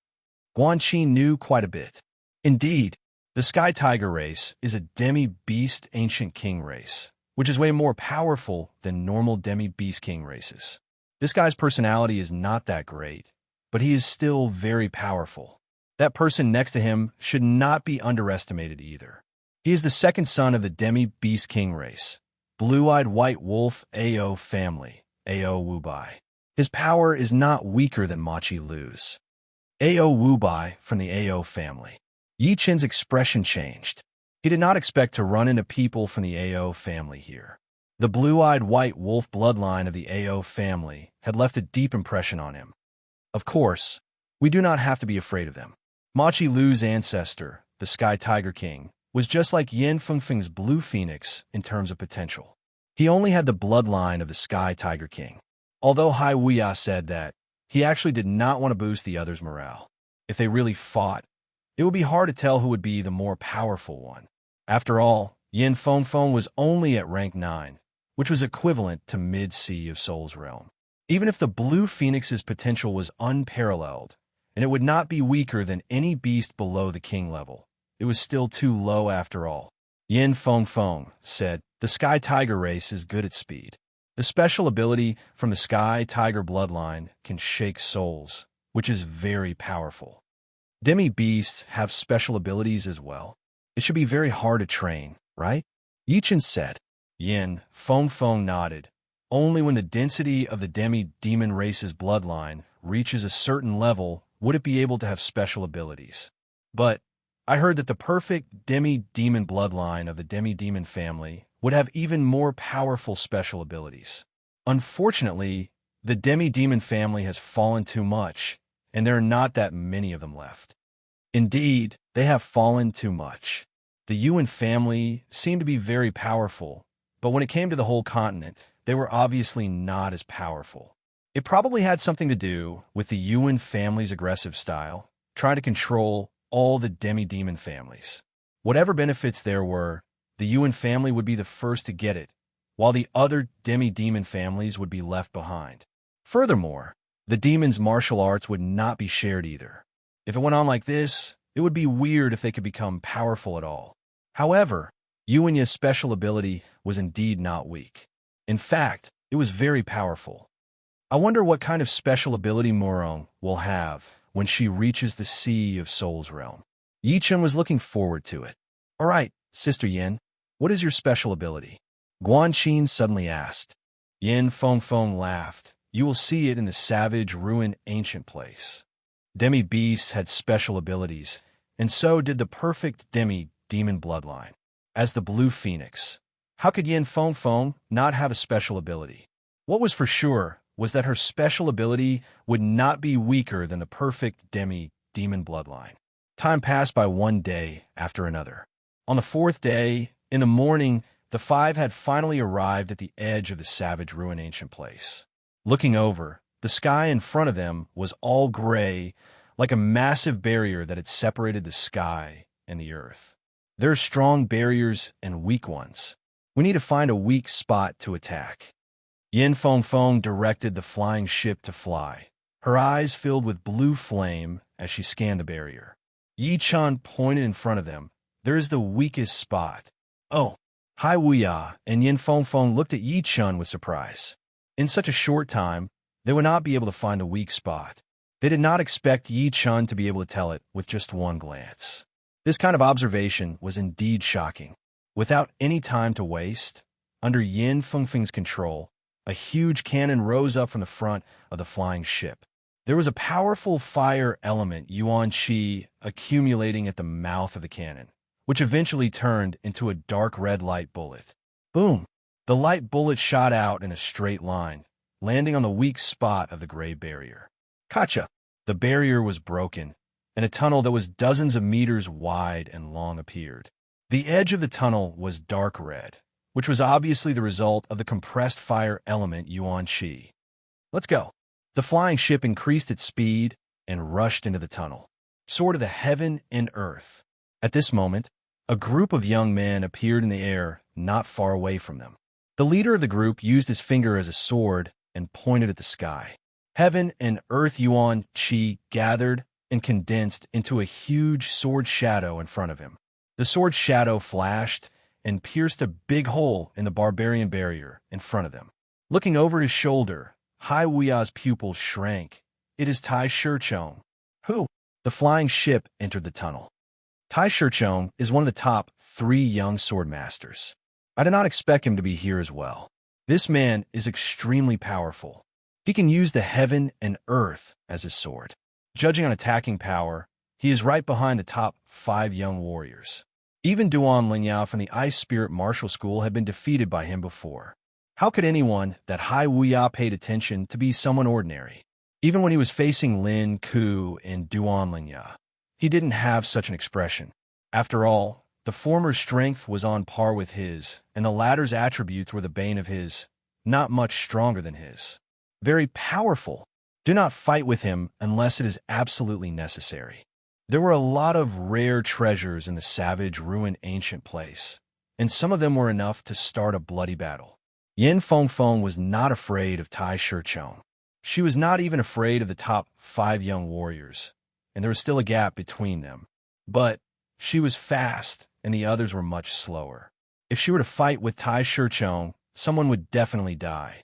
Guanqin knew quite a bit. Indeed, the Sky Tiger race is a demi-beast ancient king race, which is way more powerful than normal demi-beast king races. This guy's personality is not that great, but he is still very powerful. That person next to him should not be underestimated either. He is the second son of the demi-beast king race, blue-eyed white wolf Ao family, Ao Wubai. His power is not weaker than Machi Lu's. Ao Wubai from the Ao family. Yi Chen's expression changed. He did not expect to run into people from the Ao family here. The blue-eyed white wolf bloodline of the Ao family had left a deep impression on him. Of course, we do not have to be afraid of them. Machi Lu's ancestor, the Sky Tiger King, was just like Yin Fengfeng's Blue Phoenix in terms of potential. He only had the bloodline of the Sky Tiger King. Although Hai Wuya said that, he actually did not want to boost the others' morale. If they really fought, it would be hard to tell who would be the more powerful one. After all, Yin Fengfeng was only at rank 9, which was equivalent to mid-sea of Soul's realm. Even if the Blue Phoenix's potential was unparalleled, and it would not be weaker than any beast below the king level, it was still too low after all. Yin Fengfeng said, "The Sky Tiger race is good at speed. The special ability from the Sky Tiger bloodline can shake souls, which is very powerful. Demi-beasts have special abilities as well. It should be very hard to train, right?" Yi Chen said. Yin Fengfeng nodded. Only when the density of the demi-demon race's bloodline reaches a certain level would it be able to have special abilities. But I heard that the perfect demi-demon bloodline of the demi-demon family would have even more powerful special abilities. Unfortunately, the demi-demon family has fallen too much, and there are not that many of them left. Indeed, they have fallen too much. The Yuan family seemed to be very powerful, but when it came to the whole continent, they were obviously not as powerful. It probably had something to do with the Yuan family's aggressive style, trying to control all the demi-demon families. Whatever benefits there were, the Yuan family would be the first to get it, while the other demi-demon families would be left behind. Furthermore, the demons' martial arts would not be shared either. If it went on like this, it would be weird if they could become powerful at all. However, Yuanya's special ability was indeed not weak. In fact, it was very powerful. I wonder what kind of special ability Morong will have when she reaches the Sea of Soul's realm. Yi Chen was looking forward to it. "All right, Sister Yin, what is your special ability?" Guan Qin suddenly asked. Yin Fengfeng laughed. "You will see it in the savage, ruined, ancient place." Demi-beasts had special abilities, and so did the perfect demi-demon bloodline. As the Blue Phoenix, how could Yin Fengfeng not have a special ability? What was for sure was that her special ability would not be weaker than the perfect demi-demon bloodline. Time passed by one day after another. On the fourth day, in the morning, the five had finally arrived at the edge of the savage, ruined, ancient place. Looking over, the sky in front of them was all gray, like a massive barrier that had separated the sky and the earth. There are strong barriers and weak ones. We need to find a weak spot to attack. Yin Fengfeng directed the flying ship to fly, her eyes filled with blue flame as she scanned the barrier. Yi Chen pointed in front of them. "There is the weakest spot." Oh, Hai Wuya and Yin Fengfeng looked at Yi Chen with surprise. In such a short time, they would not be able to find the weak spot. They did not expect Yi Chen to be able to tell it with just one glance. This kind of observation was indeed shocking. Without any time to waste, under Yin Fengfeng's control, a huge cannon rose up from the front of the flying ship. There was a powerful fire element, Yuan Qi, accumulating at the mouth of the cannon, which eventually turned into a dark red light bullet. Boom! The light bullet shot out in a straight line, landing on the weak spot of the gray barrier. Gotcha! The barrier was broken, and a tunnel that was dozens of meters wide and long appeared. The edge of the tunnel was dark red, which was obviously the result of the compressed fire element Yuan Qi. "Let's go." The flying ship increased its speed and rushed into the tunnel. Sword of the heaven and earth. At this moment, a group of young men appeared in the air not far away from them. The leader of the group used his finger as a sword and pointed at the sky. Heaven and earth Yuan Qi gathered and condensed into a huge sword shadow in front of him. The sword shadow flashed and pierced a big hole in the barbarian barrier in front of them. Looking over his shoulder, Hai Wuya's pupils shrank. It is Tai Shichong. Who? The flying ship entered the tunnel. Tai Shichong is one of the top 3 young sword masters. I did not expect him to be here as well. This man is extremely powerful. He can use the heaven and earth as his sword. Judging on attacking power, he is right behind the top 5 young warriors. Even Duan Lingyao from the Ice Spirit Martial School had been defeated by him before. How could anyone that Hai Wuya paid attention to be someone ordinary? Even when he was facing Lin Ku and Duan Lingyao, he didn't have such an expression. After all, the former's strength was on par with his, and the latter's attributes were the bane of his, not much stronger than his. Very powerful. Do not fight with him unless it is absolutely necessary. There were a lot of rare treasures in the savage, ruined ancient place, and some of them were enough to start a bloody battle. Yin Fengfeng was not afraid of Tai Shichong. She was not even afraid of the top 5 young warriors, and there was still a gap between them. But she was fast, and the others were much slower. If she were to fight with Tai Shichong, someone would definitely die.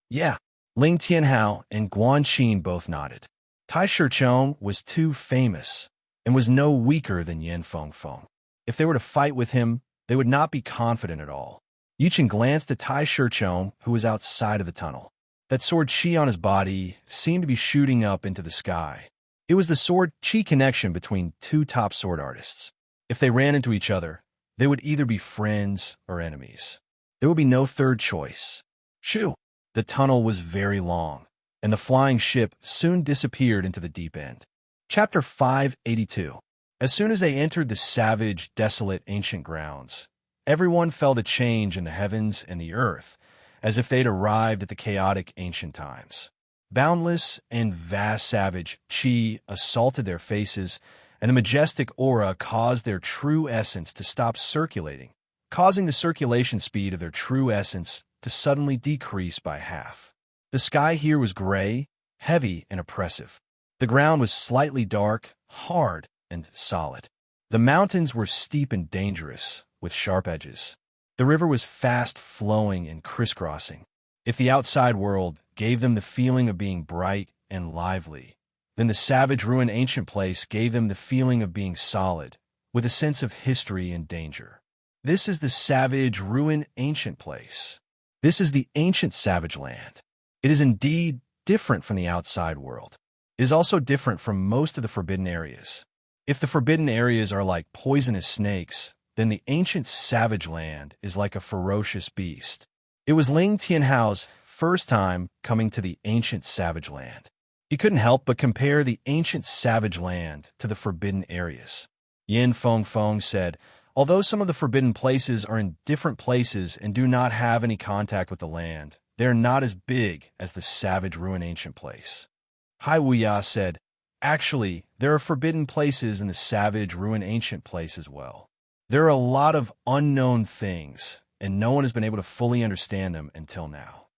Yeah, Ling Tianhao and Guan Qin both nodded. Tai Shichong was too famous, and was no weaker than Yin Fengfeng. If they were to fight with him, they would not be confident at all. Yichen glanced at Tai Shichong, who was outside of the tunnel. That sword chi on his body seemed to be shooting up into the sky. It was the sword chi connection between 2 top sword artists. If they ran into each other, they would either be friends or enemies. There would be no third choice. Shoo! The tunnel was very long, and the flying ship soon disappeared into the deep end. Chapter 582. As soon as they entered the savage, desolate, ancient grounds, everyone felt a change in the heavens and the earth, as if they'd arrived at the chaotic ancient times. Boundless and vast savage chi assaulted their faces, and the majestic aura caused their true essence to stop circulating, causing the circulation speed of their true essence to suddenly decrease by half. The sky here was gray, heavy, and oppressive. The ground was slightly dark, hard, and solid. The mountains were steep and dangerous, with sharp edges. The river was fast-flowing and crisscrossing. If the outside world gave them the feeling of being bright and lively, then the savage, ruined ancient place gave them the feeling of being solid, with a sense of history and danger. This is the savage, ruined ancient place. This is the ancient savage land. It is indeed different from the outside world. It is also different from most of the forbidden areas. If the forbidden areas are like poisonous snakes, then the ancient savage land is like a ferocious beast. It was Ling Tianhao's first time coming to the ancient savage land. He couldn't help but compare the ancient savage land to the forbidden areas. Yin Fengfeng said, although some of the forbidden places are in different places and do not have any contact with the land, they are not as big as the savage, ruined ancient place. Hai Wuya said, actually, there are forbidden places in the savage, ruined ancient place as well. There are a lot of unknown things, and no one has been able to fully understand them until now.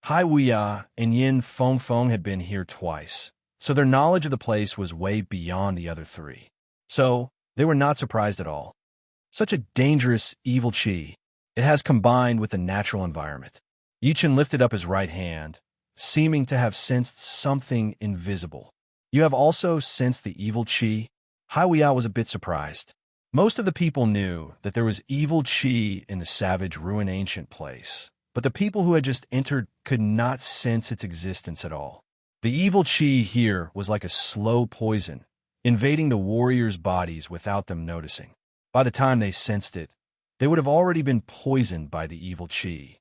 Hai Wuya and Yin Fengfeng had been here twice, so their knowledge of the place was way beyond the other 3. So, they were not surprised at all. Such a dangerous, evil chi. It has combined with the natural environment. Yichen lifted up his right hand, seeming to have sensed something invisible. You have also sensed the evil chi? Hai Wuya was a bit surprised. Most of the people knew that there was evil chi in the savage, ruined ancient place, but the people who had just entered could not sense its existence at all. The evil chi here was like a slow poison, invading the warriors' bodies without them noticing. By the time they sensed it, they would have already been poisoned by the evil chi.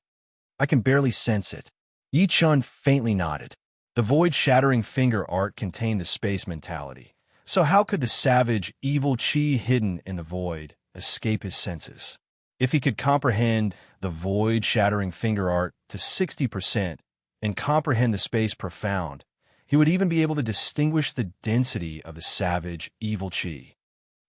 I can barely sense it. Yi Chun faintly nodded. The void-shattering finger art contained the space mentality. So how could the savage, evil chi hidden in the void escape his senses? If he could comprehend the void-shattering finger art to 60% and comprehend the space profound, he would even be able to distinguish the density of the savage, evil chi.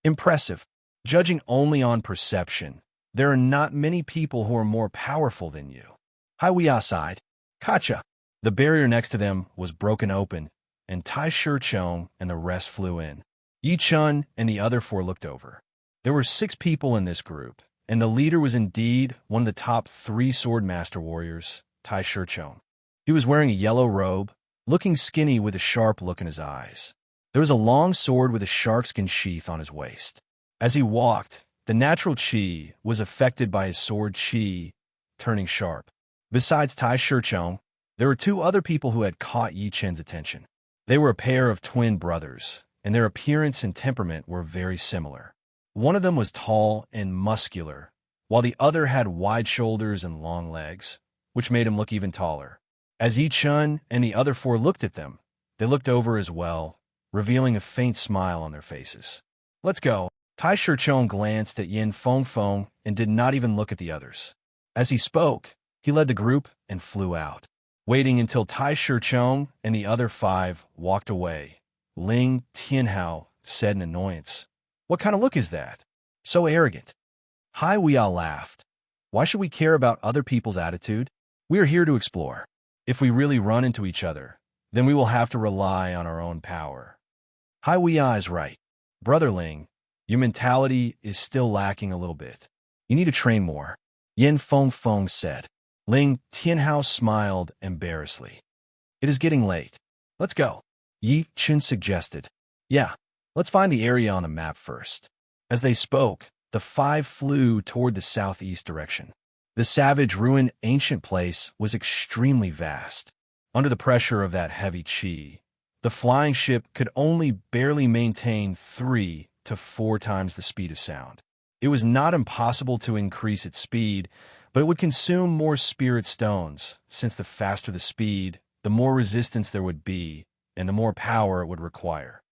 Impressive. Judging only on perception, there are not many people who are more powerful than you. Hai Wuya sighed. Kacha. The barrier next to them was broken open, and Tai Shichong and the rest flew in. Yi Chun and the other 4 looked over. There were 6 people in this group, and the leader was indeed one of the top 3 sword master warriors, Tai Shichong. He was wearing a yellow robe, looking skinny with a sharp look in his eyes. There was a long sword with a sharkskin sheath on his waist. As he walked, the natural chi was affected by his sword chi, turning sharp. Besides Tai Shichong, there were two other people who had caught Yi Chen's attention. They were a pair of twin brothers, and their appearance and temperament were very similar. One of them was tall and muscular, while the other had wide shoulders and long legs, which made him look even taller. As Yi Chen and the other four looked at them, they looked over as well, revealing a faint smile on their faces. "Let's go." Tai Shichong glanced at Yin Fengfeng and did not even look at the others. As he spoke, he led the group and flew out. Waiting until Tai Shichong and the other five walked away, Ling Tianhao said in annoyance, "What kind of look is that? So arrogant." Hai Weia laughed. "Why should we care about other people's attitude? We are here to explore. If we really run into each other, then we will have to rely on our own power." Hai Weia is right. Brother Ling, your mentality is still lacking a little bit. You need to train more, Yin Fengfeng said. Ling Tianhao smiled embarrassedly. "It is getting late. Let's go," Yi Chen suggested. "Yeah, let's find the area on the map first." As they spoke, the five flew toward the southeast direction. The savage, ruined, ancient place was extremely vast. Under the pressure of that heavy chi, the flying ship could only barely maintain 3 to 4 times the speed of sound. It was not impossible to increase its speed, but it would consume more spirit stones, since the faster the speed, the more resistance there would be, and the more power it would require.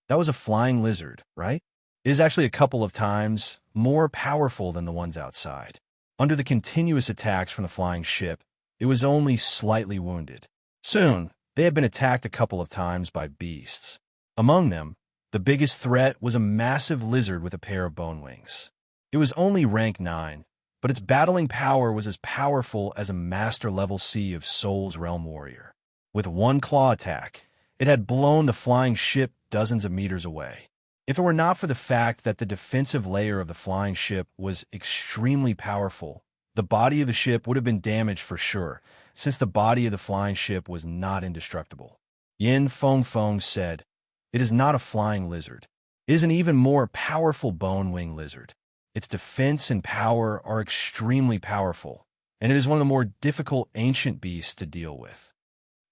That was a flying lizard, right? It is actually a couple of times more powerful than the ones outside. Under the continuous attacks from the flying ship, it was only slightly wounded. Soon, they had been attacked a couple of times by beasts. Among them, the biggest threat was a massive lizard with a pair of bone wings. It was only rank 9, but its battling power was as powerful as a master-level C of Soul's Realm Warrior. With one claw attack, it had blown the flying ship dozens of meters away. If it were not for the fact that the defensive layer of the flying ship was extremely powerful, the body of the ship would have been damaged for sure, since the body of the flying ship was not indestructible. Yin Fengfeng said, "It is not a flying lizard. It is an even more powerful bone-wing lizard. Its defense and power are extremely powerful, and it is one of the more difficult ancient beasts to deal with."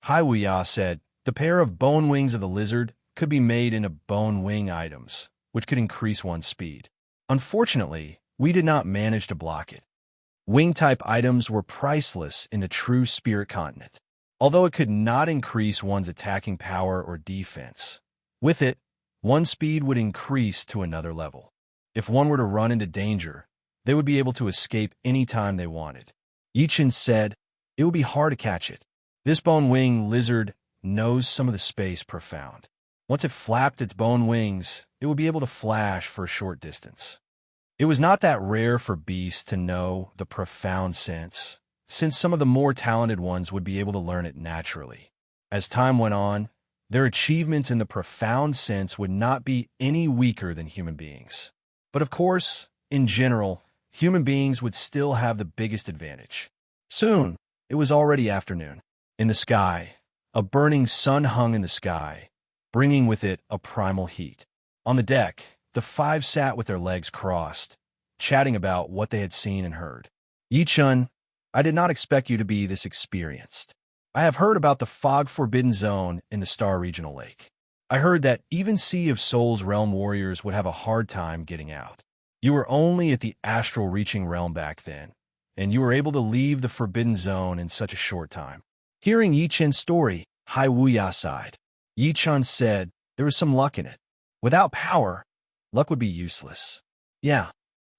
Hai Weia said, "The pair of bone wings of the lizard could be made into bone wing items, which could increase one's speed. Unfortunately, we did not manage to block it. Wing-type items were priceless in the true spirit continent, although it could not increase one's attacking power or defense. With it, one's speed would increase to another level. If one were to run into danger, they would be able to escape any time they wanted." Yi Chen said, "It would be hard to catch it. This bone-wing lizard knows some of the space profound. Once it flapped its bone wings, it would be able to flash for a short distance." It was not that rare for beasts to know the profound sense, since some of the more talented ones would be able to learn it naturally. As time went on, their achievements in the profound sense would not be any weaker than human beings. But of course, in general, human beings would still have the biggest advantage. Soon, it was already afternoon. In the sky, a burning sun hung in the sky, bringing with it a primal heat. On the deck, the five sat with their legs crossed, chatting about what they had seen and heard. "Yi Chen, I did not expect you to be this experienced. I have heard about the fog-forbidden zone in the Star Regional Lake. I heard that even Sea of Souls realm warriors would have a hard time getting out. You were only at the astral reaching realm back then, and you were able to leave the forbidden zone in such a short time." Hearing Yi Chen's story, Hai Weia sighed. Yi Chen said there was some luck in it. Without power, luck would be useless. "Yeah."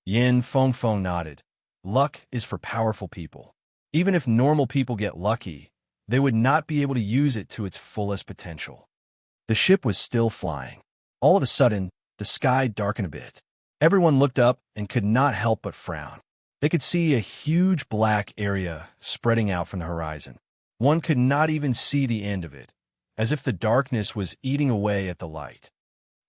Yin Fengfeng nodded. "Luck is for powerful people. Even if normal people get lucky, they would not be able to use it to its fullest potential." The ship was still flying. All of a sudden, the sky darkened a bit. Everyone looked up and could not help but frown. They could see a huge black area spreading out from the horizon. One could not even see the end of it, as if the darkness was eating away at the light.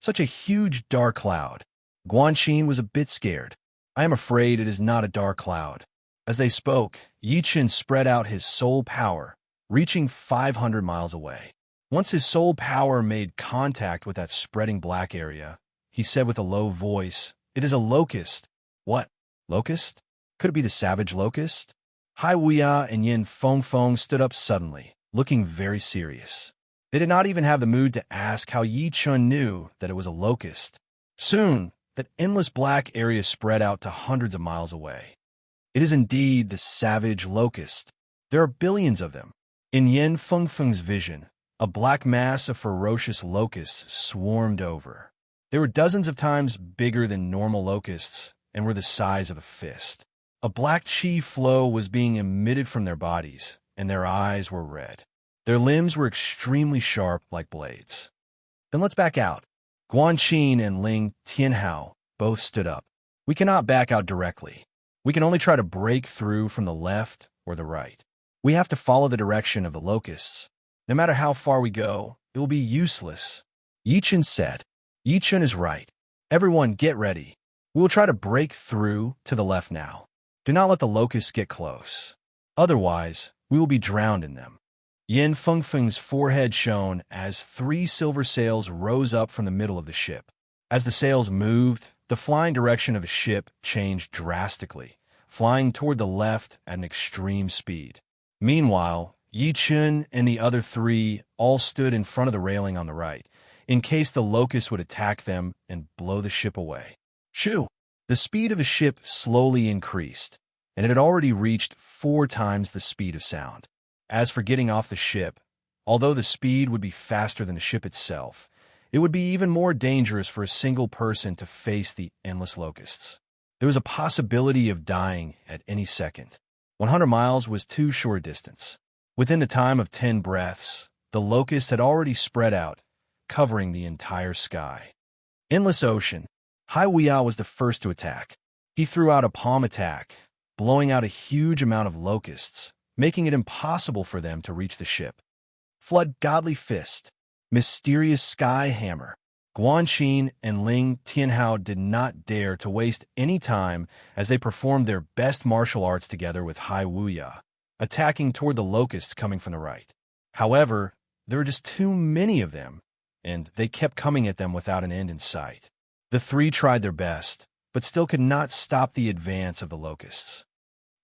Such a huge dark cloud. Guanxin was a bit scared. "I am afraid it is not a dark cloud." As they spoke, Yi Chen spread out his soul power, reaching 500 miles away. Once his soul power made contact with that spreading black area, he said with a low voice, "It is a locust." "What? Locust? Could it be the savage locust?" Hai Wuya and Yin Feng stood up suddenly, looking very serious. They did not even have the mood to ask how Yi Chun knew that it was a locust. Soon, that endless black area spread out to hundreds of miles away. It is indeed the savage locust. There are billions of them. In Yin Feng's vision, a black mass of ferocious locusts swarmed over. They were dozens of times bigger than normal locusts and were the size of a fist. A black chi flow was being emitted from their bodies, and their eyes were red. Their limbs were extremely sharp like blades. "Then let's back out." Guan Qin and Ling Tianhao both stood up. "We cannot back out directly. We can only try to break through from the left or the right. We have to follow the direction of the locusts. No matter how far we go, it will be useless." Yi Chun said. "Yi Chun is right. Everyone get ready. We will try to break through to the left now. Do not let the locusts get close. Otherwise, we will be drowned in them." Yin Feng's forehead shone as 3 silver sails rose up from the middle of the ship. As the sails moved, the flying direction of the ship changed drastically, flying toward the left at an extreme speed. Meanwhile, Yi Chun and the other 3 all stood in front of the railing on the right, in case the locusts would attack them and blow the ship away. Shoo! The speed of the ship slowly increased, and it had already reached 4 times the speed of sound. As for getting off the ship, although the speed would be faster than the ship itself, it would be even more dangerous for a single person to face the endless locusts. There was a possibility of dying at any second. 100 miles was too short a distance. Within the time of 10 breaths, the locusts had already spread out, covering the entire sky. Endless ocean. Hai Wuya was the first to attack. He threw out a palm attack, blowing out a huge amount of locusts, making it impossible for them to reach the ship. Flood Godly Fist. Mysterious Sky Hammer. Guan Qin and Ling Tianhao did not dare to waste any time as they performed their best martial arts together with Hai Wuya, attacking toward the locusts coming from the right. However, there were just too many of them, and they kept coming at them without an end in sight. The 3 tried their best, but still could not stop the advance of the locusts.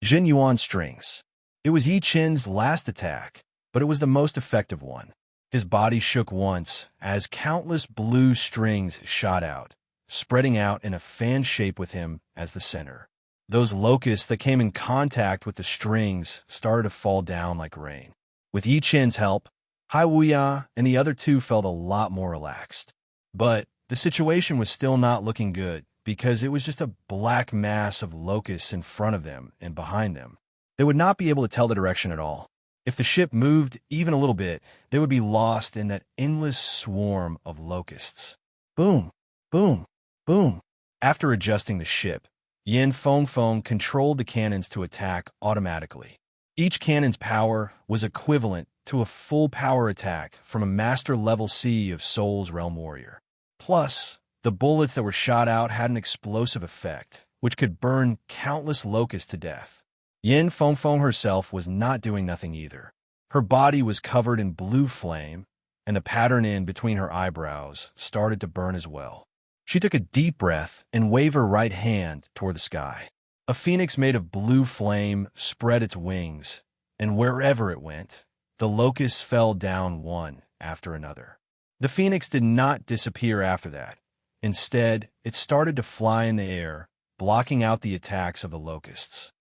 Jin Yuan Strings. It was Yi Chin's last attack, but it was the most effective one. His body shook once as countless blue strings shot out, spreading out in a fan shape with him as the center. Those locusts that came in contact with the strings started to fall down like rain. With Yi Chin's help, Hai Wuya and the other 2 felt a lot more relaxed. But the situation was still not looking good because it was just a black mass of locusts in front of them and behind them. They would not be able to tell the direction at all. If the ship moved even a little bit, they would be lost in that endless swarm of locusts. Boom, boom, boom. After adjusting the ship, Yin Feng controlled the cannons to attack automatically. Each cannon's power was equivalent to a full power attack from a Master Level C of Soul's Realm Warrior. Plus, the bullets that were shot out had an explosive effect, which could burn countless locusts to death. Yin Feng herself was not doing nothing either. Her body was covered in blue flame, and the pattern in between her eyebrows started to burn as well. She took a deep breath and waved her right hand toward the sky. A phoenix made of blue flame spread its wings, and wherever it went, the locusts fell down one after another. The phoenix did not disappear after that. Instead, it started to fly in the air, blocking out the attacks of the locusts.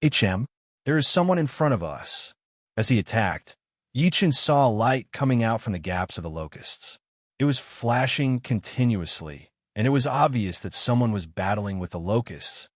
There is someone in front of us. As he attacked, Yi Chun saw a light coming out from the gaps of the locusts. It was flashing continuously, and it was obvious that someone was battling with the locusts